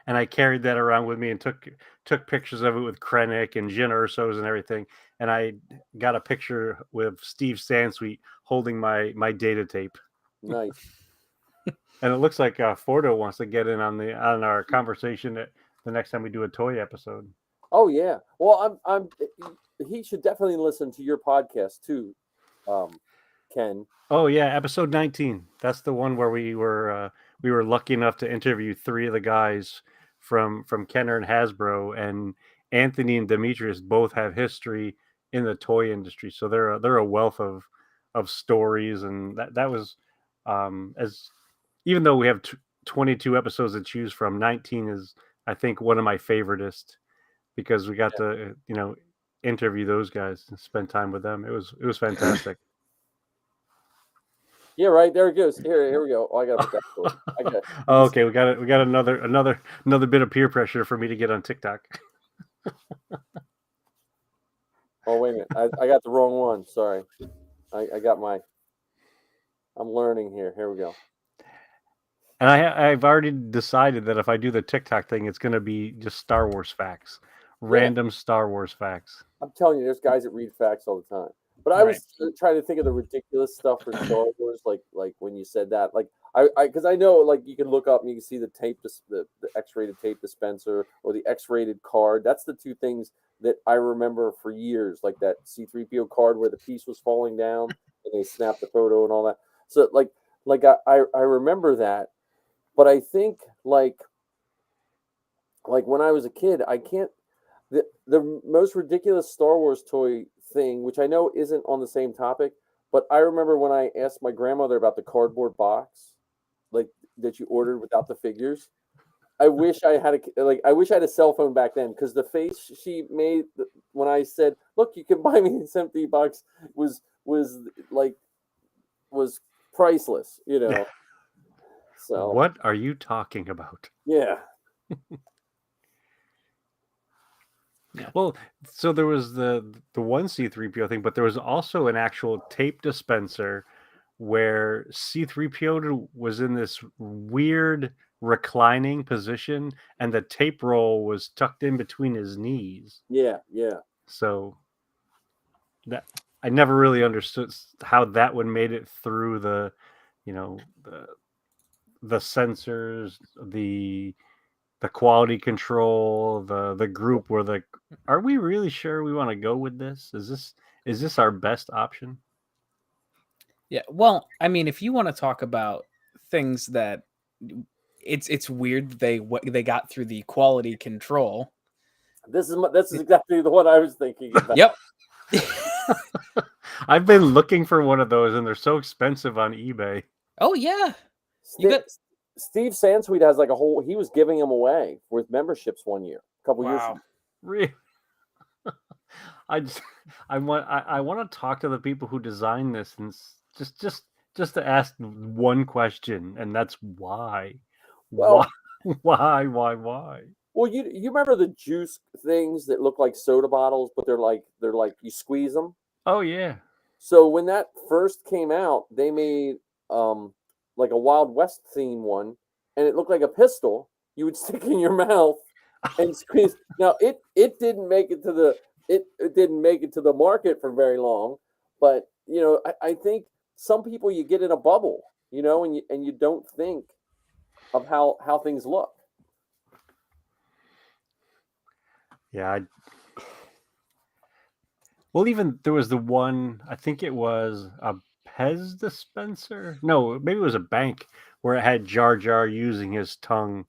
and I carried that around with me and took pictures of it with Krennic and Jyn Erso's and everything. And I got a picture with Steve Sansweet holding my data tape. Nice. And it looks like Fordo wants to get in on our conversation the next time we do a toy episode. Oh yeah. Well, he should definitely listen to your podcast too, Ken. Oh yeah, episode 19. That's the one where we were lucky enough to interview 3 of the guys from Kenner and Hasbro, and Anthony and Demetrius both have history in the toy industry, so they're a wealth of stories, and that was as even though we have 22 episodes to choose from, 19 is I think one of my favoriteest because we got to interview those guys and spend time with them. It was fantastic. Yeah, right. There it goes. Here we go. Oh, I gotta put that. Okay, we got another bit of peer pressure for me to get on TikTok. Oh wait a minute, I got the wrong one. Sorry, I got I'm learning here. Here we go. And I've already decided that if I do the TikTok thing, it's going to be just Star Wars facts, random Star Wars facts. I'm telling you, there's guys that read facts all the time. But I was trying to think of the ridiculous stuff for Star Wars, like when you said that. Like because I know like you can look up and you can see the the X-rated tape dispenser or the X-rated card. That's the two things that I remember for years, like that C3PO card where the piece was falling down and they snapped the photo and all that. So I remember that, but I think like when I was a kid, I can't. The most ridiculous Star Wars toy thing, which I know isn't on the same topic, but I remember when I asked my grandmother about the cardboard box, like that you ordered without the figures. I wish I had I wish I had a cell phone back then, because the face she made when I said, "Look, you can buy me this empty box," was priceless, you know. So What are you talking about? yeah. Yeah. Well, so there was the one C3PO thing, but there was also an actual tape dispenser where C3PO was in this weird reclining position and the tape roll was tucked in between his knees. Yeah. So that I never really understood how that one made it through the, you know, the sensors, the quality control, the group where are we really sure we want to go with this? Is this our best option? Yeah. Well, I mean, if you want to talk about things that it's weird they got through the quality control. This is exactly the one I was thinking about. Yep. I've been looking for one of those, and they're so expensive on eBay. Oh yeah. Steve Sansweet has like he was giving them away with memberships one year, a couple years ago. Really? I want to talk to the people who designed this and just to ask one question, and that's why. Well, why? Well, you remember the juice things that look like soda bottles, but they're like you squeeze them. Oh yeah. So when that first came out, they made like a Wild West theme one, and it looked like a pistol you would stick in your mouth and squeeze. Now it didn't make it to the it didn't make it to the market for very long, but you know I think some people you get in a bubble, you know, and you don't think of how things look. Yeah. Well, even there was the one, I think it was a Pez dispenser. No, maybe it was a bank where it had Jar Jar using his tongue.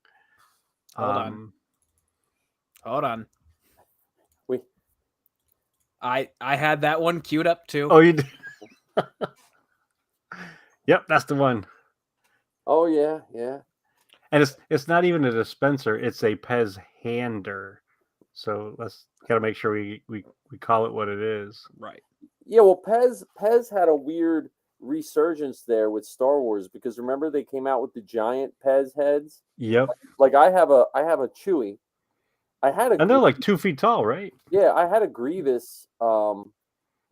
Hold on. I had that one queued up too. Oh, you did? Yep, that's the one. Oh yeah. And it's not even a dispenser; it's a Pez hander. So let's gotta make sure we call it what it is. Right. Yeah, well, Pez had a weird resurgence there with Star Wars, because remember they came out with the giant Pez heads. Yep. Like I have a Chewie. And they're like 2 feet tall, right? Yeah, I had a Grievous, and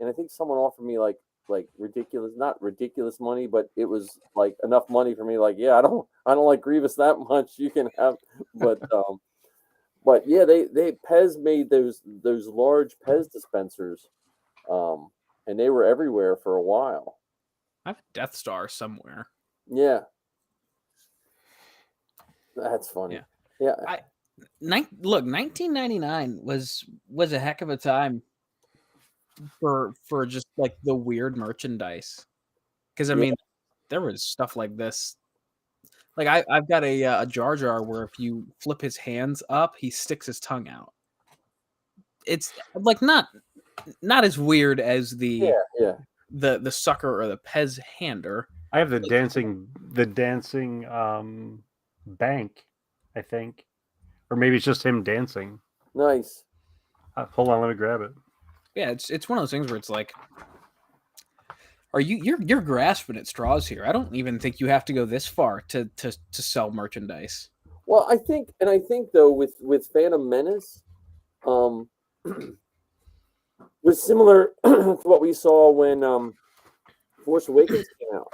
I think someone offered me like not ridiculous money, but it was like enough money for me. Like, yeah, I don't like Grievous that much. You can have, but yeah, they Pez made those large Pez dispensers, and they were everywhere for a while. I have a Death Star somewhere. Yeah, that's funny. Yeah. Look, 1999 was a heck of a time for just like the weird merchandise, because I mean there was stuff like this. Like I've got a Jar Jar where if you flip his hands up, he sticks his tongue out. It's like not as weird as the sucker or the Pez hander. I have the dancing bank, I think, or maybe it's just him dancing. Nice. Hold on, let me grab it. Yeah, it's one of those things where it's like, are you're grasping at straws here. I don't even think you have to go this far to sell merchandise. Well, I think though with Phantom Menace, was similar to what we saw when Force Awakens came out.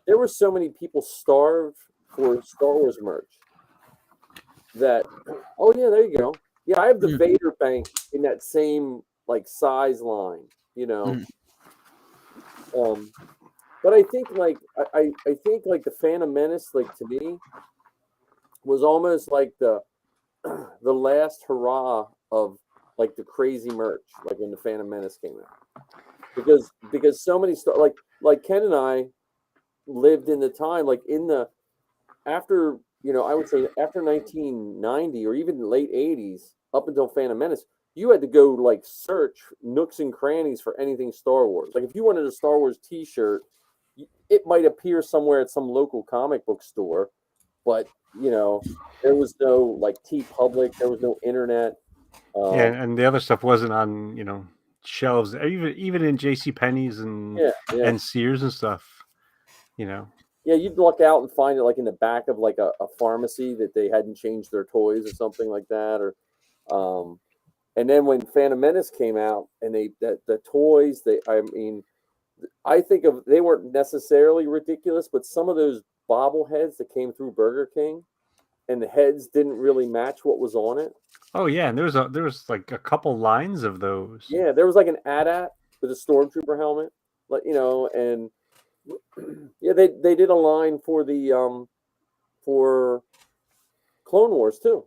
There were so many people starved for Star Wars merch that, oh yeah, there you go. Yeah, I have the Vader bank in that same like size line, you know. But I think like I think like the Phantom Menace, like to me, was almost like the last hurrah of like the crazy merch, like when the Phantom Menace came out, because so many stuff like Ken and I lived in the time like in the after I would say after 1990 or even late 80s up until Phantom Menace, you had to go like search nooks and crannies for anything Star Wars. Like if you wanted a Star Wars T-shirt, it might appear somewhere at some local comic book store, but there was no like T Public, there was no internet. Yeah, and the other stuff wasn't on, shelves. Even in J.C. Penney's Yeah, and Sears and stuff. Yeah, you'd look out and find it like in the back of like a pharmacy that they hadn't changed their toys or something like that, or and then when Phantom Menace came out and the toys, I think they weren't necessarily ridiculous, but some of those bobbleheads that came through Burger King and the heads didn't really match what was on it. Oh yeah, and there was like a couple lines of those. Yeah, there was like an AT-AT with a stormtrooper helmet, like and yeah, they did a line for the for Clone Wars too.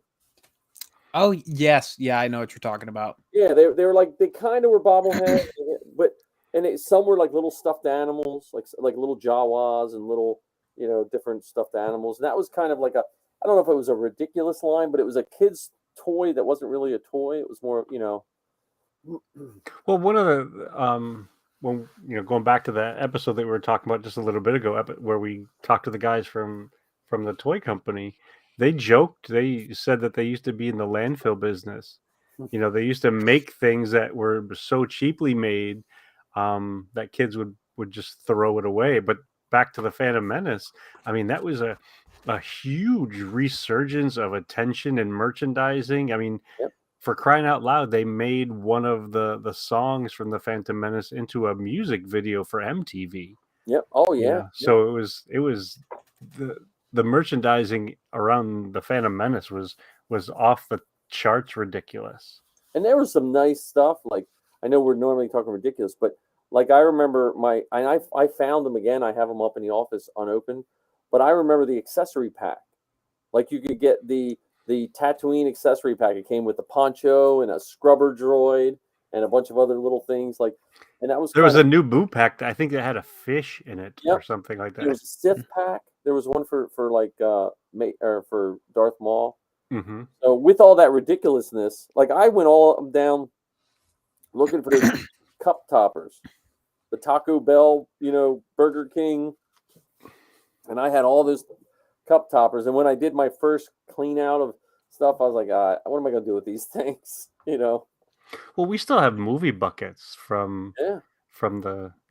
Oh yes, yeah, I know what you're talking about. Yeah, they were like they kind of were bobbleheads, but some were like little stuffed animals, like little Jawas and little different stuffed animals. And that was kind of like I don't know if it was a ridiculous line, but it was a kid's toy that wasn't really a toy. It was more Well, one of the when going back to that episode that we were talking about just a little bit ago, where we talked to the guys from the toy company, they joked. They said that they used to be in the landfill business. They used to make things that were so cheaply made that kids would just throw it away. But back to the Phantom Menace, I mean, that was a huge resurgence of attention and merchandising. I mean, Yep. For crying out loud, they made one of the songs from the Phantom Menace into a music video for MTV. Yep. Oh yeah. So it was the merchandising around the Phantom Menace was off the charts ridiculous. And there was some nice stuff. Like I know we're normally talking ridiculous, but like I remember I found them again. I have them up in the office unopened, but I remember the accessory pack. Like you could get the Tatooine accessory pack. It came with the poncho and a scrubber droid and a bunch of other little things and that was there was a new boot pack. I think it had a fish in it or something like that. There was a Sith pack. There was one for like for Darth Maul. Mm-hmm. So with all that ridiculousness, like I went all down looking for those cup toppers, the Taco Bell, Burger King, and I had all those cup toppers. And when I did my first clean out of stuff, I was like, what am I going to do with these things? Well, we still have movie buckets from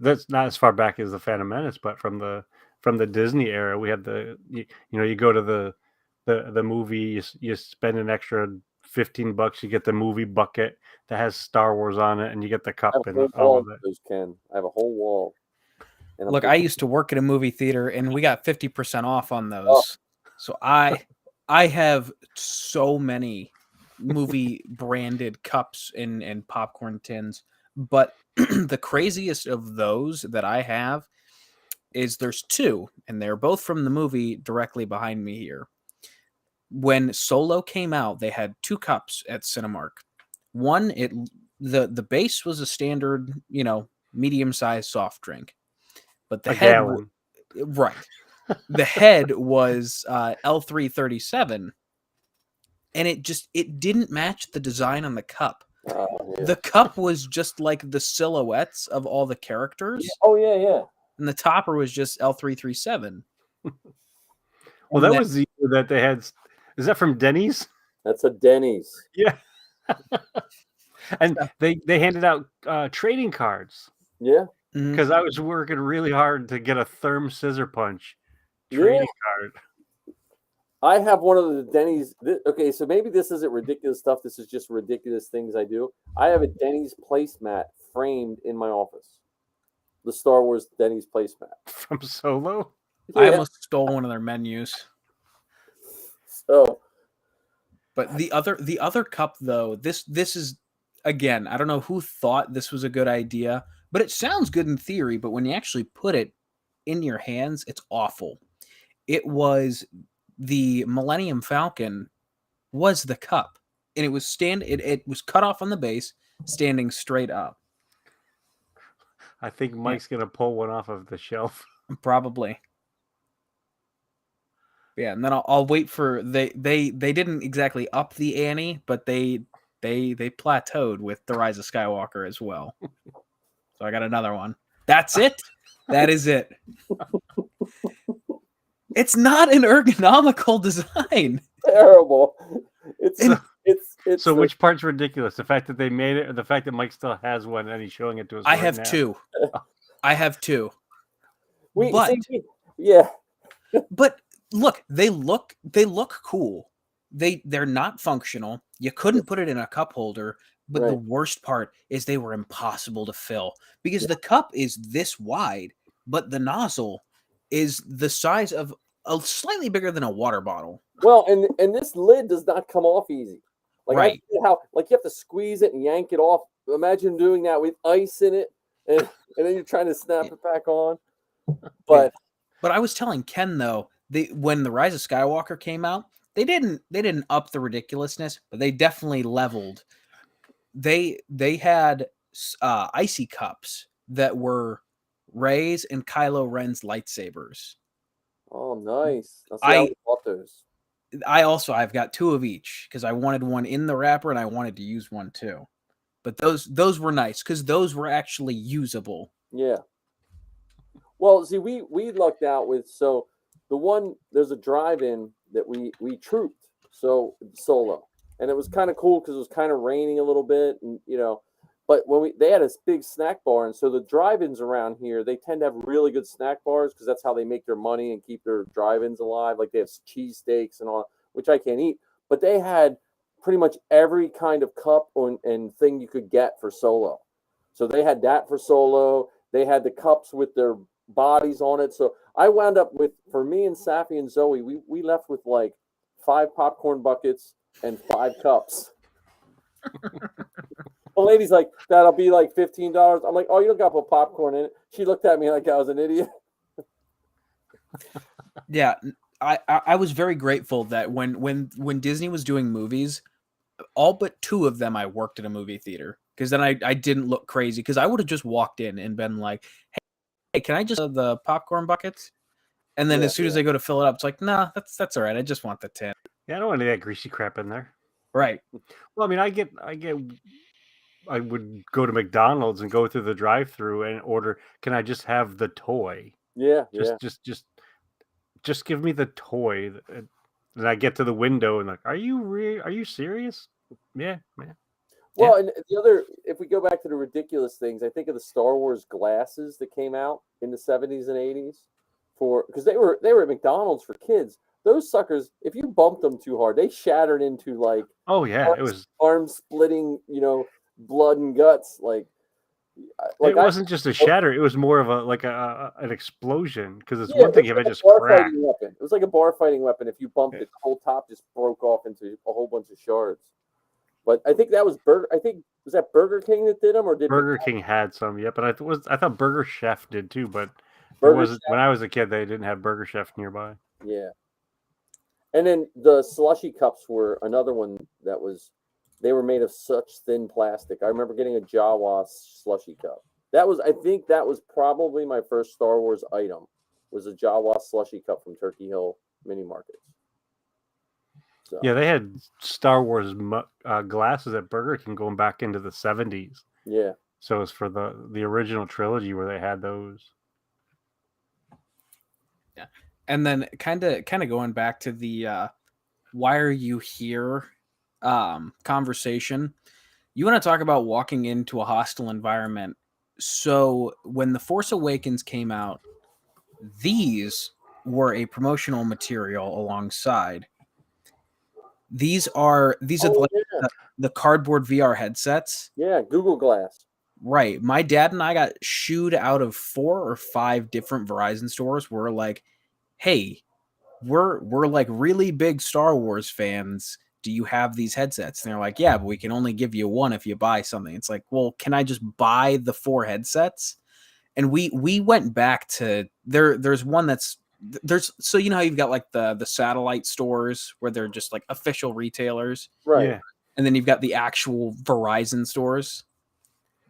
that's not as far back as the Phantom Menace, but from the Disney era. We have you go to the movie, you spend an extra $15, you get the movie bucket that has Star Wars on it, and you get the cup and all of it. Those, Ken. I have a whole wall. Look, I used to work at a movie theater, and we got 50% off on those. So I have so many movie branded cups and popcorn tins. But the craziest of those that I have is there's two, and they're both from the movie directly behind me here. When Solo came out, they had two cups at Cinemark. One, the base was a standard, medium-sized soft drink. But the head, right? The head was L337, and it didn't match the design on the cup. Yeah. The cup was just like the silhouettes of all the characters. Yeah. Oh yeah. And the topper was just L337. Well, that was the year that they had. Is that from Denny's? That's a Denny's. Yeah. And they handed out trading cards. Yeah. Because I was working really hard to get a Therm Scissor Punch trading card. I have one of the Denny's. Okay, so maybe this isn't ridiculous stuff. This is just ridiculous things I do. I have a Denny's placemat framed in my office. The Star Wars Denny's placemat. From Solo? I almost stole one of their menus. So, but the other cup though, this is, again, I don't know who thought this was a good idea, but it sounds good in theory, but when you actually put it in your hands, it's awful. It was the Millennium Falcon was the cup, and it was it was cut off on the base, standing straight up. I think Mike's gonna pull one off of the shelf. Probably. Yeah, and then I'll wait for they didn't exactly up the ante, but they plateaued with The Rise of Skywalker as well. So I got another one. That's it. That is it. It's not an ergonomical design. Terrible. It's So which part's ridiculous? The fact that they made it, or the fact that Mike still has one and he's showing it to us? I right have now? two. I have two. Yeah. But look, they look cool. They're not functional. You couldn't put it in a cup holder, but the worst part is they were impossible to fill because the cup is this wide, but the nozzle is the size of a slightly bigger than a water bottle. Well, and this lid does not come off easy. Like I Right. see how like you have to squeeze it and yank it off. Imagine doing that with ice in it, and then you're trying to snap it back on. But I was telling Ken though, when The Rise of Skywalker came out, they didn't up the ridiculousness, but they definitely leveled. They had icy cups that were Rey's and Kylo Ren's lightsabers. oh, nice. I bought those. I've got two of each because I wanted one in the wrapper and I wanted to use one too. But those were nice because those were actually usable. Yeah. Well, see, we lucked out with there's a drive-in that we trooped solo, and it was kind of cool because it was kind of raining a little bit, and but they had a big snack bar, and so the drive-ins around here they tend to have really good snack bars because that's how they make their money and keep their drive-ins alive. Like they have cheesesteaks and all, which I can't eat, but they had pretty much every kind of cup and thing you could get for solo. So they had that for solo. They had the cups with their bodies on it. So I wound up with, for me and Safi and Zoe, we left with like 5 popcorn buckets and 5 cups. The lady's like, that'll be like $15. I'm like, oh, you don't got to put popcorn in it. She looked at me like I was an idiot. Yeah, I was very grateful that when Disney was doing movies, all but 2 of them I worked at a movie theater because then I didn't look crazy because I would have just walked in and been like, hey, can I just have the popcorn buckets? And then as soon as I go to fill it up, it's like, nah, that's all right. I just want the tin. Yeah, I don't want any of that greasy crap in there. Right. Well, I mean, I would go to McDonald's and go through the drive-through and order, can I just have the toy? Yeah. Just give me the toy. And I get to the window and like, are you serious? Yeah. Well, and the other, if we go back to the ridiculous things, I think of the Star Wars glasses that came out in the 70s and 80s because they were at McDonald's for kids. Those suckers, if you bumped them too hard, they shattered into like it was arm splitting, blood and guts. Like it wasn't just a shatter; it was more of an explosion. Because it's one thing if it just cracked. It was like a bar fighting weapon. If you bumped it, the whole top just broke off into a whole bunch of shards. But I think that was was that Burger King that did them, or did Burger King had some? Yeah, but I thought Burger Chef did too. But when I was a kid, they didn't have Burger Chef nearby. Yeah. And then the slushy cups were another one they were made of such thin plastic. I remember getting a Jawa slushy cup. I think that was probably my first Star Wars item, was a Jawa slushy cup from Turkey Hill Mini Market. So. Yeah, they had Star Wars glasses at Burger King going back into the 70s. Yeah. So it's for the original trilogy where they had those. Yeah. And then kind of going back to the why are you here conversation. You want to talk about walking into a hostile environment. So when The Force Awakens came out, these were a promotional material alongside. These are the cardboard VR headsets. Yeah, Google Glass. Right. My dad and I got shooed out of 4 or 5 different Verizon stores. We're like, hey, we're like really big Star Wars fans. Do you have these headsets? And they're like, yeah, but we can only give you one if you buy something. It's like, well, can I just buy the 4 headsets? and we went back to there's one that's there's so you know how you've got like the satellite stores where they're just like official retailers, Right. Yeah. and then you've got the actual Verizon stores.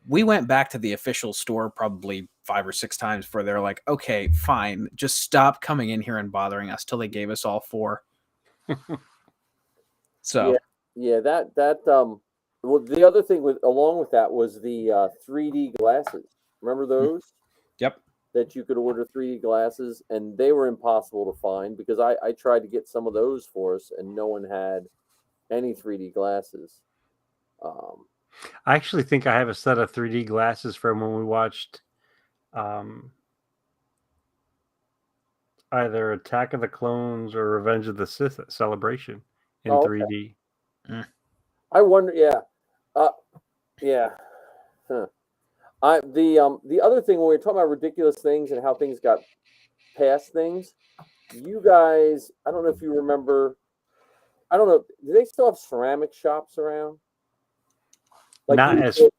We went back to the official store probably 5 or 6 times before they're like, okay, fine, just stop coming in here and bothering us, till they gave us all 4. So Yeah, well, the other thing with along with that was the 3D glasses. Remember those? yep. That you could order 3D glasses, and they were impossible to find because I tried to get some of those for us, and no one had any 3D glasses. I actually think I have a set of 3D glasses from when we watched either Attack of the Clones or Revenge of the Sith Celebration in Oh, 3D. I wonder, yeah. Huh. The other thing when we were talking about ridiculous things and how things got past things, you guys, I don't know if you remember. I don't know. Do they still have ceramic shops around? Like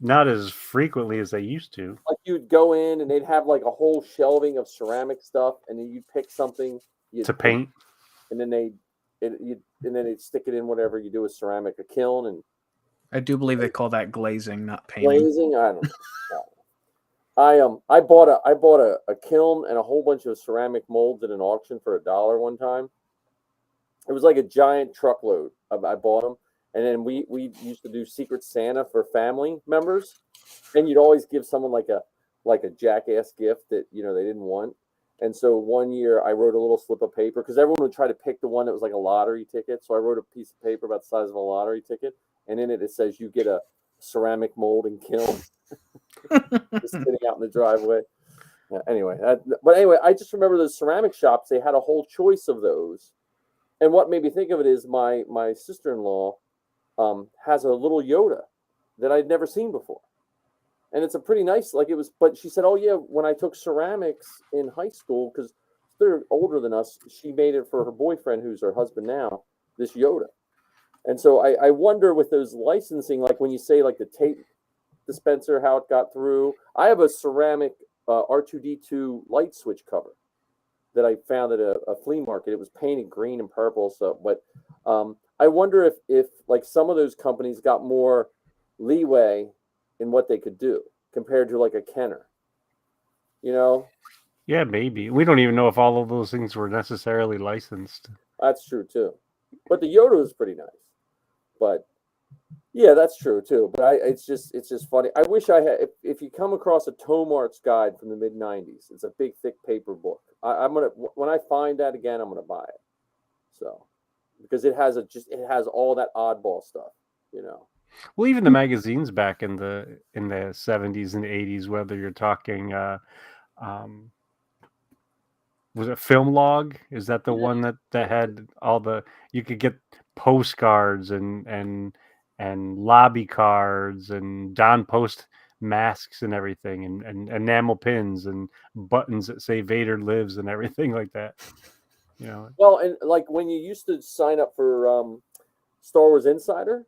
Not as frequently as they used to. like you'd go in and they'd have like a whole shelving of ceramic stuff, and then you'd pick something To paint. and then they'd stick it in whatever you do with ceramic, a kiln and I do believe they call that glazing, not painting. glazing. I don't know. I bought a kiln and a whole bunch of ceramic molds at an auction for $1 one time. It was like a giant truckload. I bought them, and then we used to do Secret Santa for family members, and you'd always give someone like a jackass gift that they didn't want. And so one year I wrote a little slip of paper because everyone would try to pick the one that was like a lottery ticket. So I wrote a piece of paper about the size of a lottery ticket, and in it says you get a ceramic mold and kiln just sitting out in the driveway. Yeah, anyway, I just remember those ceramic shops. They had a whole choice of those. And what made me think of it is my sister-in-law has a little Yoda that I'd never seen before. And it's a pretty nice, but she said, oh yeah, when I took ceramics in high school, because they're older than us, she made it for her boyfriend, who's her husband now, this Yoda. And so I wonder with those licensing, like when you say like the tape dispenser, how it got through. I have a ceramic R2D2 light switch cover that I found at a flea market. It was painted green and purple. So, but I wonder if like some of those companies got more leeway in what they could do compared to like a Kenner. Yeah, maybe. We don't even know if all of those things were necessarily licensed. That's true too. But the Yoda was pretty nice. But yeah, that's true too. But it's just funny. I wish I had. If you come across a Tomart's guide from the mid '90s, it's a big thick paper book. I'm gonna when I find that again, I'm gonna buy it. So because it has all that oddball stuff. Well, even the magazines back in the 70s and 80s, whether you're talking was it Film Log? Is that the one that had all you could get postcards and lobby cards and Don Post masks and everything and enamel pins and buttons that say Vader lives and everything like that. Well, and like when you used to sign up for Star Wars Insider,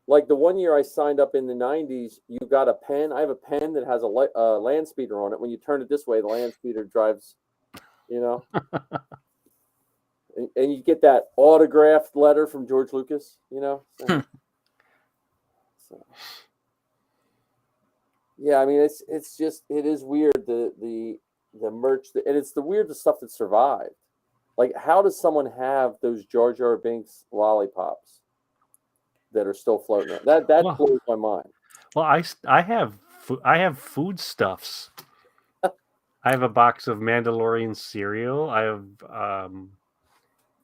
like the one year I signed up in the '90s, you got a pen. I have a pen that has a land speeder on it. When you turn it this way, the land speeder drives. And you get that autographed letter from George Lucas. So, yeah, I mean it is weird the merch and it's the weirdest stuff that survived. Like, how does someone have those Jar Jar Binks lollipops that are still floating out? That blows my mind. Well, I have foodstuffs. I have a box of Mandalorian cereal. I have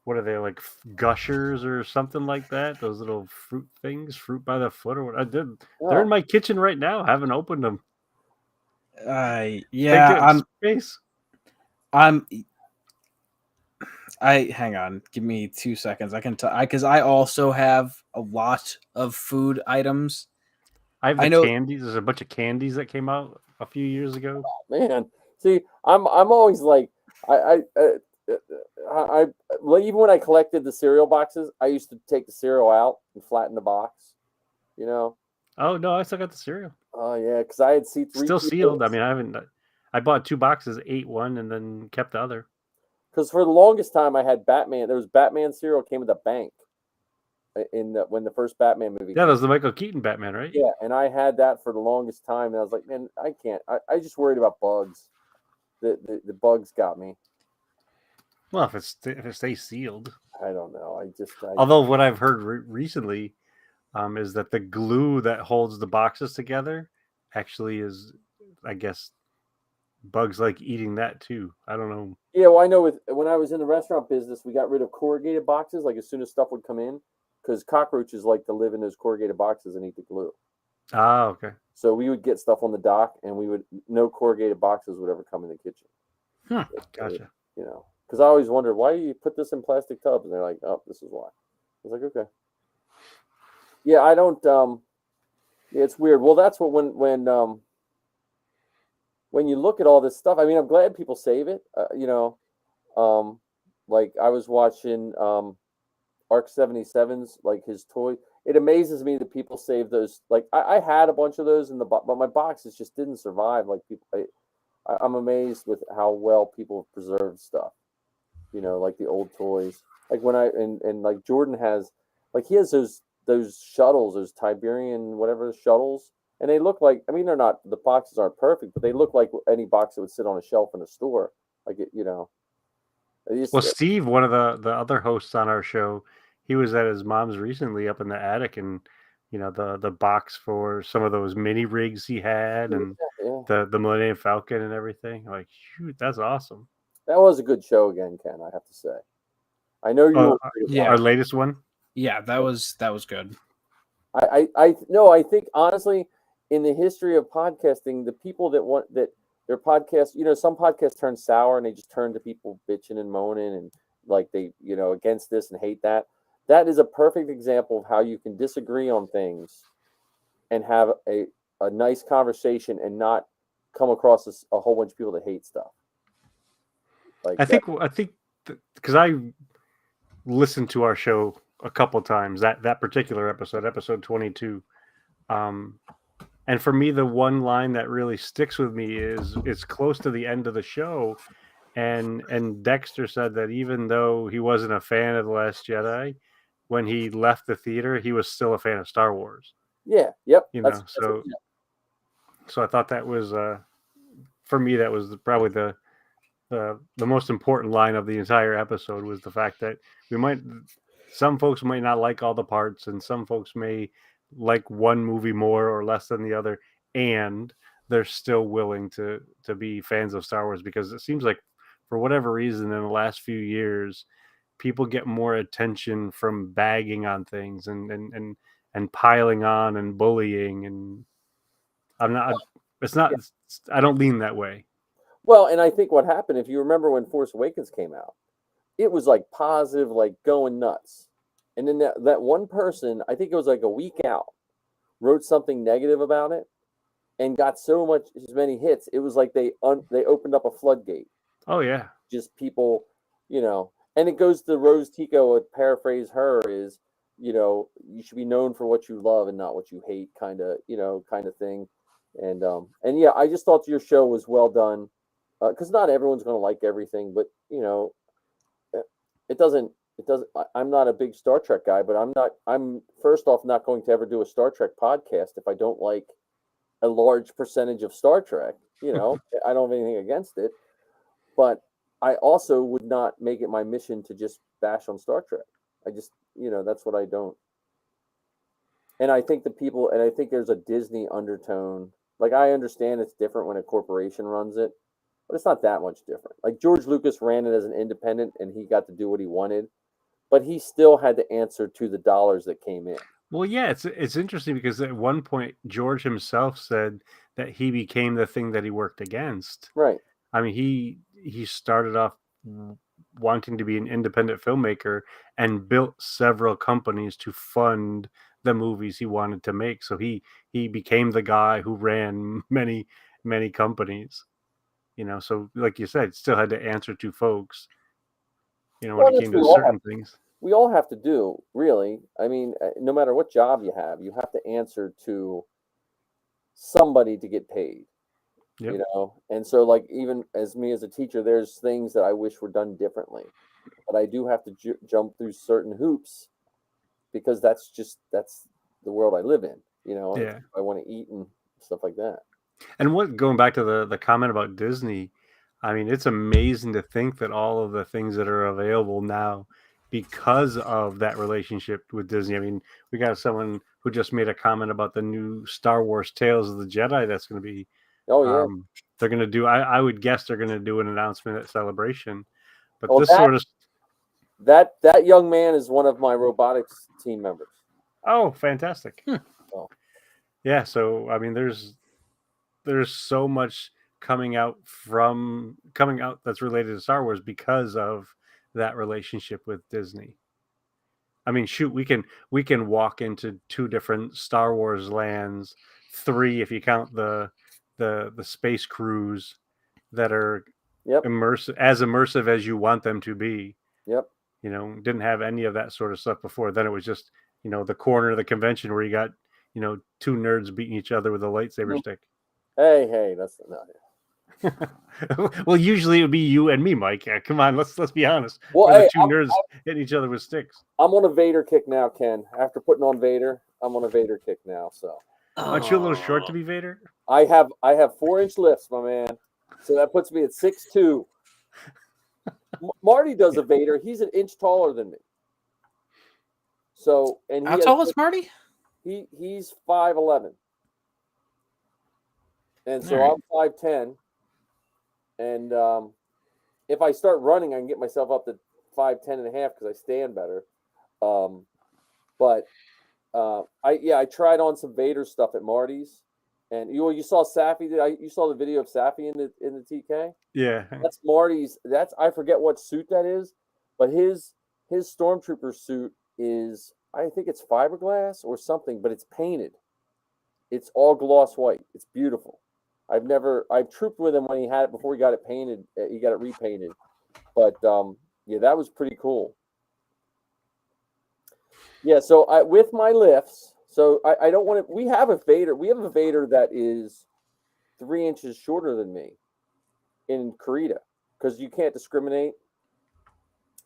what are they, like Gushers or something like that? Those little fruit things, fruit by the foot or what? I did. Oh. They're in my kitchen right now. I haven't opened them. Yeah, hang on. Give me 2 seconds. I can tell because I also have a lot of food items. I know candies. There's a bunch of candies that came out a few years ago. Oh, man, see, I'm always like I even when I collected the cereal boxes, I used to take the cereal out and flatten the box. Oh no, I still got the cereal. Oh yeah, because I had C3. Still sealed. I mean, I bought 2 boxes, ate one, and then kept the other. Because for the longest time, I had Batman. There was Batman cereal came with a bank when the first Batman movie. Yeah, that was the Michael Keaton Batman, right? Yeah, and I had that for the longest time, and I was like, man, I can't. I just worried about bugs. The bugs got me. Well, if it stays sealed. I don't know. Although what I've heard recently is that the glue that holds the boxes together actually is, I guess, bugs like eating that too. I don't know. Yeah, well, I know when I was in the restaurant business, we got rid of corrugated boxes like as soon as stuff would come in, because cockroaches like to live in those corrugated boxes and eat the glue. Ah, okay. So we would get stuff on the dock, and no corrugated boxes would ever come in the kitchen. Gotcha. You know, because I always wondered, why do you put this in plastic tubs? And they're like, oh, this is why. I was like, okay. Yeah, I don't. Yeah, it's weird. Well, that's what when you look at all this stuff. I mean, I'm glad people save it. You know, like I was watching Arc 77's, like his toy. It amazes me that people save those. Like I had a bunch of those in the box, but my boxes just didn't survive. Like people, I'm amazed with how well people preserve stuff. You know, like the old toys. Like when and like Jordan has, like he has those shuttles, those Tiberian whatever shuttles, and they look like. I mean, they're not. The boxes aren't perfect, but they look like any box that would sit on a shelf in a store. Like it, you know. Well, Steve, one of the other hosts on our show, he was at his mom's recently up in the attic, and the box for some of those mini rigs he had, and the Millennium Falcon and everything. Like, shoot, that's awesome. That was a good show again, Ken. I have to say. I know you. Our latest one. Yeah, that was good. I think honestly, in the history of podcasting, the people that want that their podcast, some podcasts turn sour and they just turn to people bitching and moaning and like they, against this and hate that. That is a perfect example of how you can disagree on things and have a nice conversation and not come across a whole bunch of people that hate stuff. Like I think because I listened to our show a couple times, that particular episode 22. And for me, the one line that really sticks with me is it's close to the end of the show. And Dexter said that even though he wasn't a fan of The Last Jedi, when he left the theater, he was still a fan of Star Wars. Yeah. Yep. So I thought that was, for me, that was probably the most important line of the entire episode, was the fact that some folks might not like all the parts, and some folks may like one movie more or less than the other, and they're still willing to be fans of Star Wars, because it seems like for whatever reason in the last few years, people get more attention from bagging on things and piling on and bullying, and I don't lean that way. Well, and I think what happened, if you remember when Force Awakens came out, it was like positive, like going nuts. And then that one person, I think it was like a week out, wrote something negative about it and got as many hits. It was like they opened up a floodgate. Oh, yeah. Just people, and it goes to Rose Tico, paraphrase her is, you should be known for what you love and not what you hate, kind of thing. And yeah, I just thought your show was well done. Because not everyone's going to like everything, but it doesn't. I'm not a big Star Trek guy, but I'm first off not going to ever do a Star Trek podcast if I don't like a large percentage of Star Trek. I don't have anything against it, but I also would not make it my mission to just bash on Star Trek. I just, that's what I don't. And I think I think there's a Disney undertone. Like, I understand it's different when a corporation runs it, but it's not that much different. Like, George Lucas ran it as an independent and he got to do what he wanted, but he still had to answer to the dollars that came in. Well, yeah, it's interesting because at one point George himself said that he became the thing that he worked against. Right. I mean, he started off wanting to be an independent filmmaker and built several companies to fund the movies he wanted to make. So he became the guy who ran many, many companies. So like you said, still had to answer to folks, when it came to certain things. We all have to do, really. I mean, no matter what job you have to answer to somebody to get paid. you know. And so, like, even as me as a teacher, there's things that I wish were done differently, but I do have to jump through certain hoops because that's the world I live in, you know. Yeah. I want to eat and stuff like that. And going back to the comment about Disney, I mean, it's amazing to think that all of the things that are available now because of that relationship with Disney. I mean, we got someone who just made a comment about the new Star Wars Tales of the Jedi that's going to be. Oh yeah, they're going to do. I would guess they're going to do an announcement at Celebration. But well, this sort of that young man is one of my robotics team members. Oh, fantastic! Oh. Yeah, so I mean, there's so much coming out that's related to Star Wars because of that relationship with Disney. I mean, shoot, we can walk into 2 different Star Wars lands, 3 if you count the space cruise that are immersive as you want them to be. Yep. You know, didn't have any of that sort of stuff before. Then it was just, you know, the corner of the convention where you got, you know, 2 nerds beating each other with a lightsaber stick. Hey, that's not. Well, usually it would be you and me, Mike. Come on, let's be honest. Well, the 2 nerds hitting each other with sticks. I'm on a Vader kick now, Ken. After putting on Vader, I'm on a Vader kick now. So, aren't you a little short to be Vader? I have 4-inch lifts, my man. So that puts me at 6'2". Marty does a Vader. He's an inch taller than me. So, and how tall is Marty? He's 5'11". And so right. I'm 5'10". And if I start running, I can get myself up to 5'10" and a half because I stand better. But I tried on some Vader stuff at Marty's, and you saw Safi. You saw the video of Safi in the TK. Yeah, that's Marty's. I forget what suit that is, but his stormtrooper suit is, I think it's fiberglass or something, but it's painted. It's all gloss white. It's beautiful. I've trooped with him when he had it before he got it painted. He got it repainted, but yeah, that was pretty cool. Yeah, so with my lifts, so I don't want to. We have a Vader that is 3 inches shorter than me in Karita, because you can't discriminate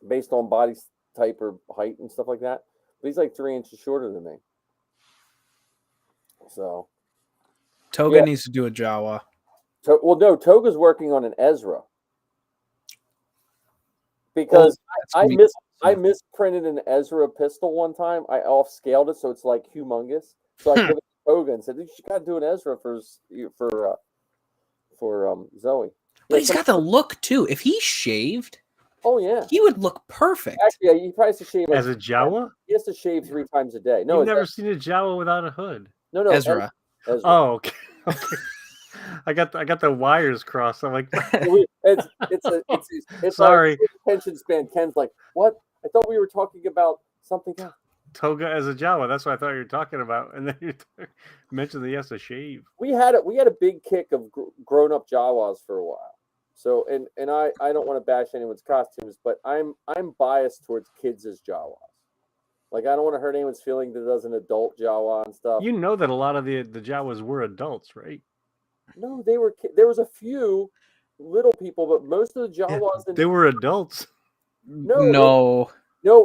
based on body type or height and stuff like that. But he's like 3 inches shorter than me. So Toga needs to do a Jawa. Well, no, Toga's working on an Ezra because I misprinted an Ezra pistol one time. I off scaled it so it's like humongous. So I put it to Toga and said, "You got to do an Ezra for Zoe." But he's got the look too. If he shaved, oh yeah, he would look perfect. Actually, yeah, he probably has to shave as a Jawa. He has to shave 3 times a day. No, I've never seen a Jawa without a hood. No, Ezra. Oh, okay. I got the wires crossed. I'm like, it's sorry. Like attention span. Ken's like, what? I thought we were talking about something else. Toga as a Jawa. That's what I thought you were talking about. And then you mentioned that he has to shave. We had a big kick of grown up Jawas for a while. So and I don't want to bash anyone's costumes, but I'm biased towards kids as Jawas. Like, I don't want to hurt anyone's feeling that does an adult Jawa and stuff. You know that a lot of the Jawas were adults, right? No, they were. There was a few little people, but most of the Jawas they were adults. No.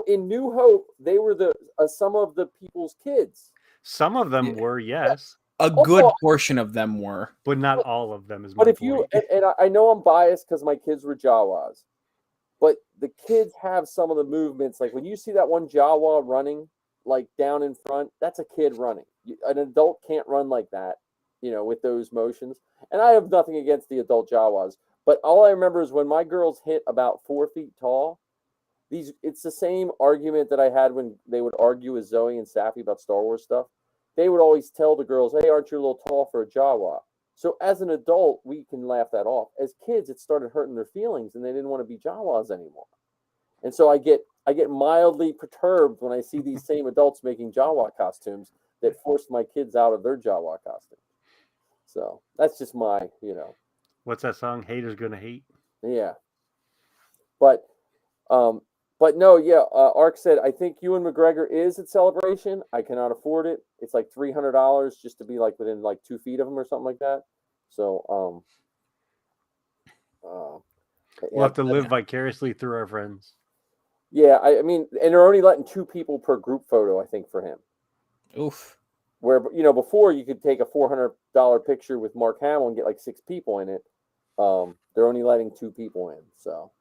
In New Hope, they were some of the people's kids. Some of them were, yes. A good portion of them were, but not all of them. But if you and I know I'm biased because my kids were Jawas, but the kids have some of the movements. Like when you see that one Jawa running, like down in front, that's a kid running. An adult can't run like that, with those motions. And I have nothing against the adult Jawas, but all I remember is when my girls hit about 4 feet tall. It's the same argument that I had when they would argue with Zoe and Safi about Star Wars stuff. They would always tell the girls, "Hey, aren't you a little tall for a Jawa?" So as an adult, we can laugh that off. As kids, it started hurting their feelings, and they didn't want to be Jawas anymore. And so I get mildly perturbed when I see these same adults making Jawa costumes that forced my kids out of their Jawa costume. So that's just my, What's that song? Haters Gonna Hate. Yeah. But no, yeah. Ark said, I think Ewan McGregor is at Celebration. I cannot afford it. It's like $300 just to be like within like 2 feet of him or something like that. So We'll have to live vicariously through our friends. yeah, I mean, and they're only letting 2 people per group photo, I think, for him. Oof. Where before you could take a $400 picture with Mark Hamill and get like 6 people in it. They're only letting 2 people in. So,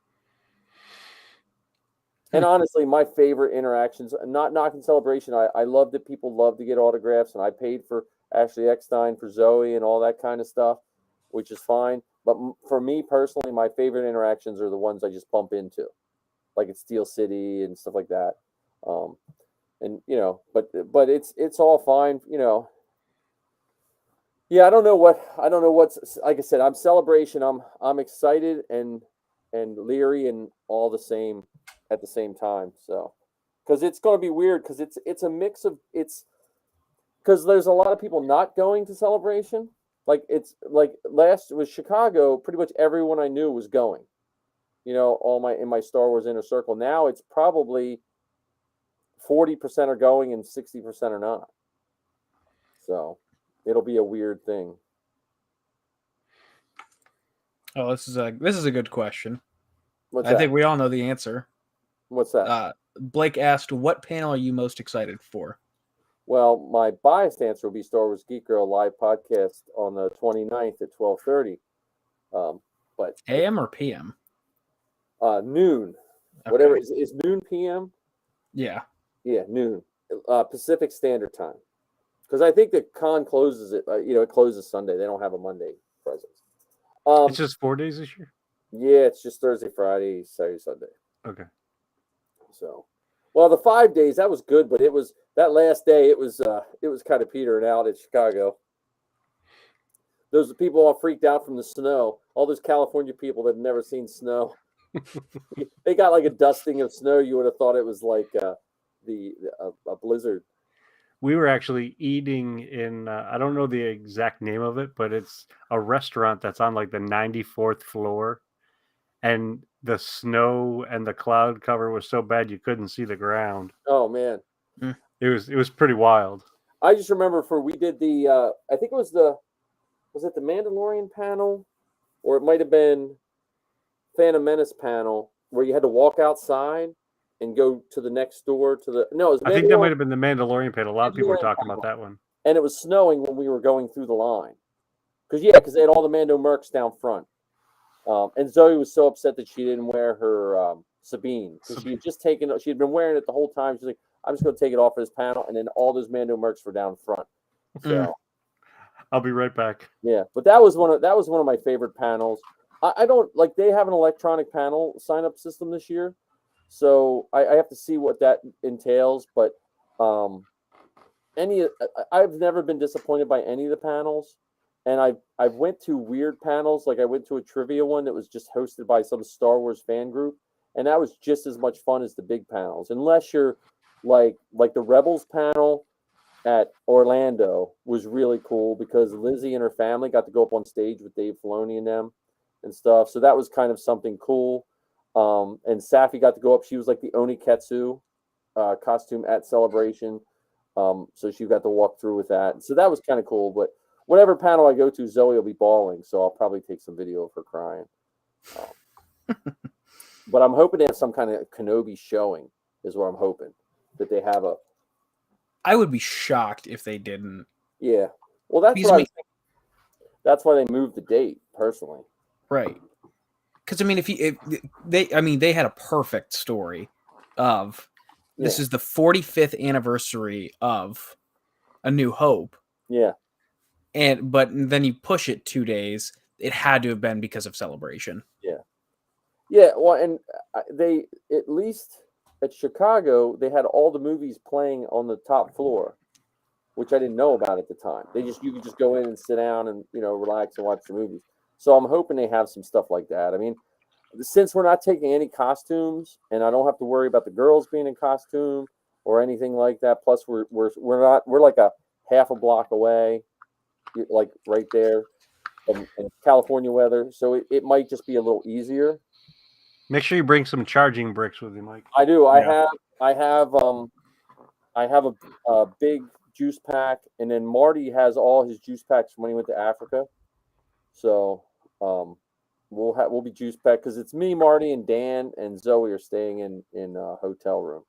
and honestly, my favorite interactions, not knocking Celebration. I love that people love to get autographs, and I paid for Ashley Eckstein for Zoe and all that kind of stuff, which is fine. But for me personally, my favorite interactions are the ones I just bump into, like at Steel City and stuff like that. And but it's all fine. Yeah, I don't know what's, like I said, I'm Celebration. I'm excited and leery and all the same at the same time. So, because it's going to be weird because it's a mix of because there's a lot of people not going to Celebration. Like it's like last was Chicago. Pretty much everyone I knew was going. All in my Star Wars inner circle. Now it's probably 40% are going and 60% are not. So it'll be a weird thing. Oh, this is a good question. What's I that? think we all know the answer. What's that? Blake asked, "What panel are you most excited for?" Well, my biased answer will be Star Wars Geek Girl live podcast on the 29th at 12:30. But AM or PM? Noon. Okay. Whatever is noon PM? Yeah. Yeah, noon. Pacific Standard Time. Because I think the con closes it. It closes Sunday. They don't have a Monday presence. It's just 4 days this year? Yeah, it's just Thursday, Friday, Saturday, Sunday. Okay. So, well, the 5 days that was good, but it was that last day. It was kind of petering out at Chicago. Those people all freaked out from the snow. All those California people that had never seen snow. They got like a dusting of snow. You would have thought it was like a blizzard. We were actually eating in, I don't know the exact name of it, but it's a restaurant that's on like the 94th floor. And the snow and the cloud cover was so bad you couldn't see the ground. Oh, man. It was pretty wild. I just remember we did the, I think it was it the Mandalorian panel? Or it might have been Phantom Menace panel where you had to walk outside and go to the next door no, it was I think that might have been the Mandalorian panel. A lot of people were talking about that one. And it was snowing when we were going through the line. Because they had all the Mando mercs down front. And Zoe was so upset that she didn't wear her Sabine. Because she had been wearing it the whole time. She's like, I'm just going to take it off for this panel. And then all those Mando mercs were down front. So I'll be right back. Yeah, but that was one of my favorite panels. I don't like they have an electronic panel sign up system this year, so I have to see what that entails. But I've never been disappointed by any of the panels, and I've went to weird panels. Like I went to a trivia one that was just hosted by some Star Wars fan group, and that was just as much fun as the big panels. Unless you're like the Rebels panel at Orlando was really cool because Lizzie and her family got to go up on stage with Dave Filoni and them and stuff. So that was kind of something cool. And Safi got to go up. She was like the Oniketsu costume at Celebration. So she got to walk through with that. So that was kind of cool. But whatever panel I go to, Zoe will be bawling. So I'll probably take some video of her crying. But I'm hoping to have some kind of Kenobi showing is what I'm hoping. That they have a... I would be shocked if they didn't. Yeah. Well, that's what I was thinking. That's why they moved the date, personally. Right. Because I mean, they had a perfect story of this is the 45th anniversary of A New Hope. Yeah. But then you push it 2 days. It had to have been because of Celebration. Yeah. Yeah. Well, and they at least at Chicago they had all the movies playing on the top floor, which I didn't know about at the time. You could just go in and sit down and relax and watch the movies. So I'm hoping they have some stuff like that. I mean, since we're not taking any costumes, and I don't have to worry about the girls being in costume or anything like that. Plus, we're like a half a block away, like right there, in California weather. So it might just be a little easier. Make sure you bring some charging bricks with you, Mike. I do. Yeah. I have a big juice pack, and then Marty has all his juice packs from when he went to Africa. So we'll be juice packed because it's me, Marty, and Dan and Zoe are staying in a hotel room.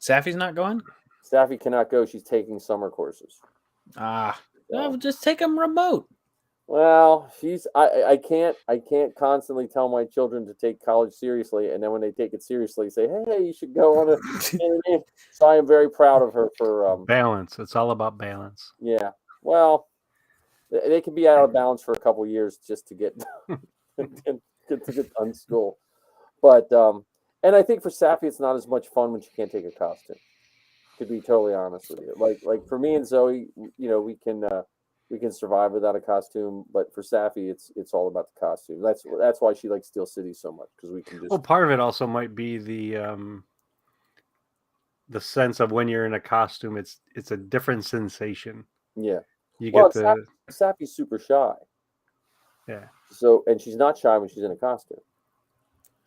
Safi's not going. Safi cannot go; she's taking summer courses. No, just take them remote. Well, I can't constantly tell my children to take college seriously, and then when they take it seriously, say, hey, you should go on a. You know what I mean? So I am very proud of her for balance. It's all about balance. Yeah. Well, they can be out of balance for a couple years just to get to get done school, but and I think for Safi it's not as much fun when she can't take a costume. To be totally honest with you, like for me and Zoe, we can survive without a costume, but for Safi, it's all about the costume. That's why she likes Steel City so much, because we can just. Well, part of it also might be the sense of when you're in a costume. It's a different sensation. Yeah, you get Safi's super shy. Yeah. So, and she's not shy when she's in a costume.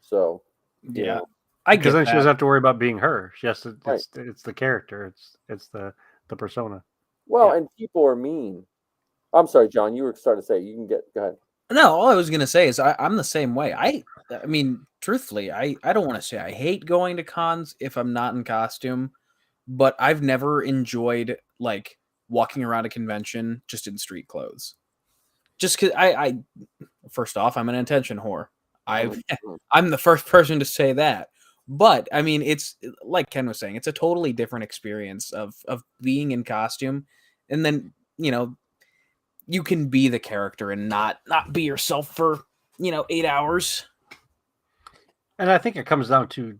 So. Yeah. Because then she doesn't have to worry about being her. She has to. Right. It's the character. It's the persona. Well, and people are mean. I'm sorry, John. You were starting to say. You can go ahead. No, all I was gonna say is I'm the same way. I mean, truthfully, I don't want to say I hate going to cons if I'm not in costume, but I've never enjoyed like walking around a convention just in street clothes. Just because I first off, I'm an attention whore. I'm the first person to say that. But I mean, it's like Ken was saying, it's a totally different experience of being in costume, and then you can be the character and not be yourself for 8 hours. And I think it comes down to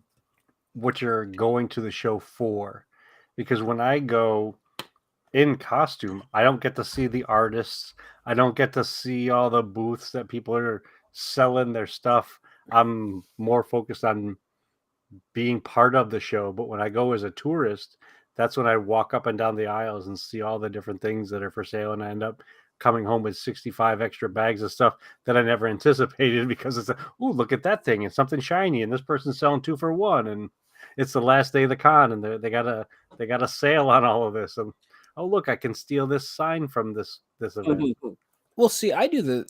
what you're going to the show for, because when I go in costume, I don't get to see the artists. I don't get to see all the booths that people are selling their stuff. I'm more focused on being part of the show. But when I go as a tourist, that's when I walk up and down the aisles and see all the different things that are for sale, and I end up coming home with 65 extra bags of stuff that I never anticipated, because it's look at that thing, it's something shiny, and this person's selling 2 for 1, and it's the last day of the con, and they got a sale on all of this, and look, I can steal this sign from this event. Well, see, I do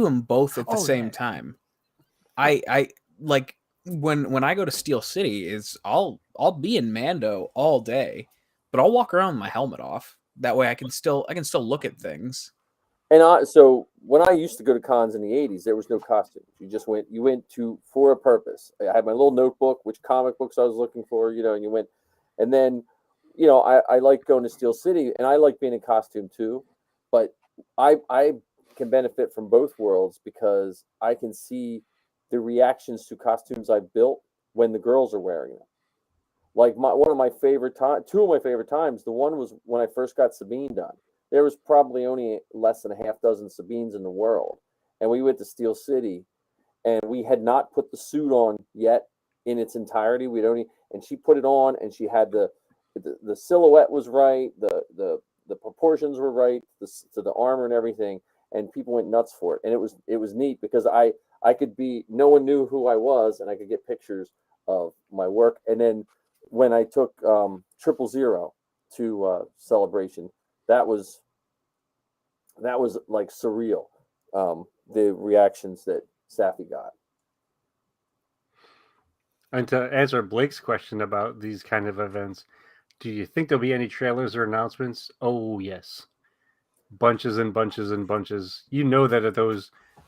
them both at the same time. I like when I go to Steel City, is I'll be in Mando all day, but I'll walk around with my helmet off. That way I can still look at things. And so when I used to go to cons in the 80s, there was no costumes. You went for a purpose. I had my little notebook, which comic books I was looking for, and you went, and then, I like going to Steel City, and I like being in costume too, but I can benefit from both worlds, because I can see the reactions to costumes I built when the girls are wearing them. Like two of my favorite times. The one was when I first got Sabine done. There was probably only less than a half dozen Sabines in the world, and we went to Steel City, and we had not put the suit on yet in its entirety. And she put it on, and she had the silhouette was right, the proportions were right, to the armor and everything, and people went nuts for it. And it was neat, because I could be, no one knew who I was, and I could get pictures of my work. And then when I took 000 to Celebration, that was like surreal. The reactions that Safi got. And to answer Blake's question about these kind of events, do you think there'll be any trailers or announcements? Oh yes, bunches and bunches and bunches. That at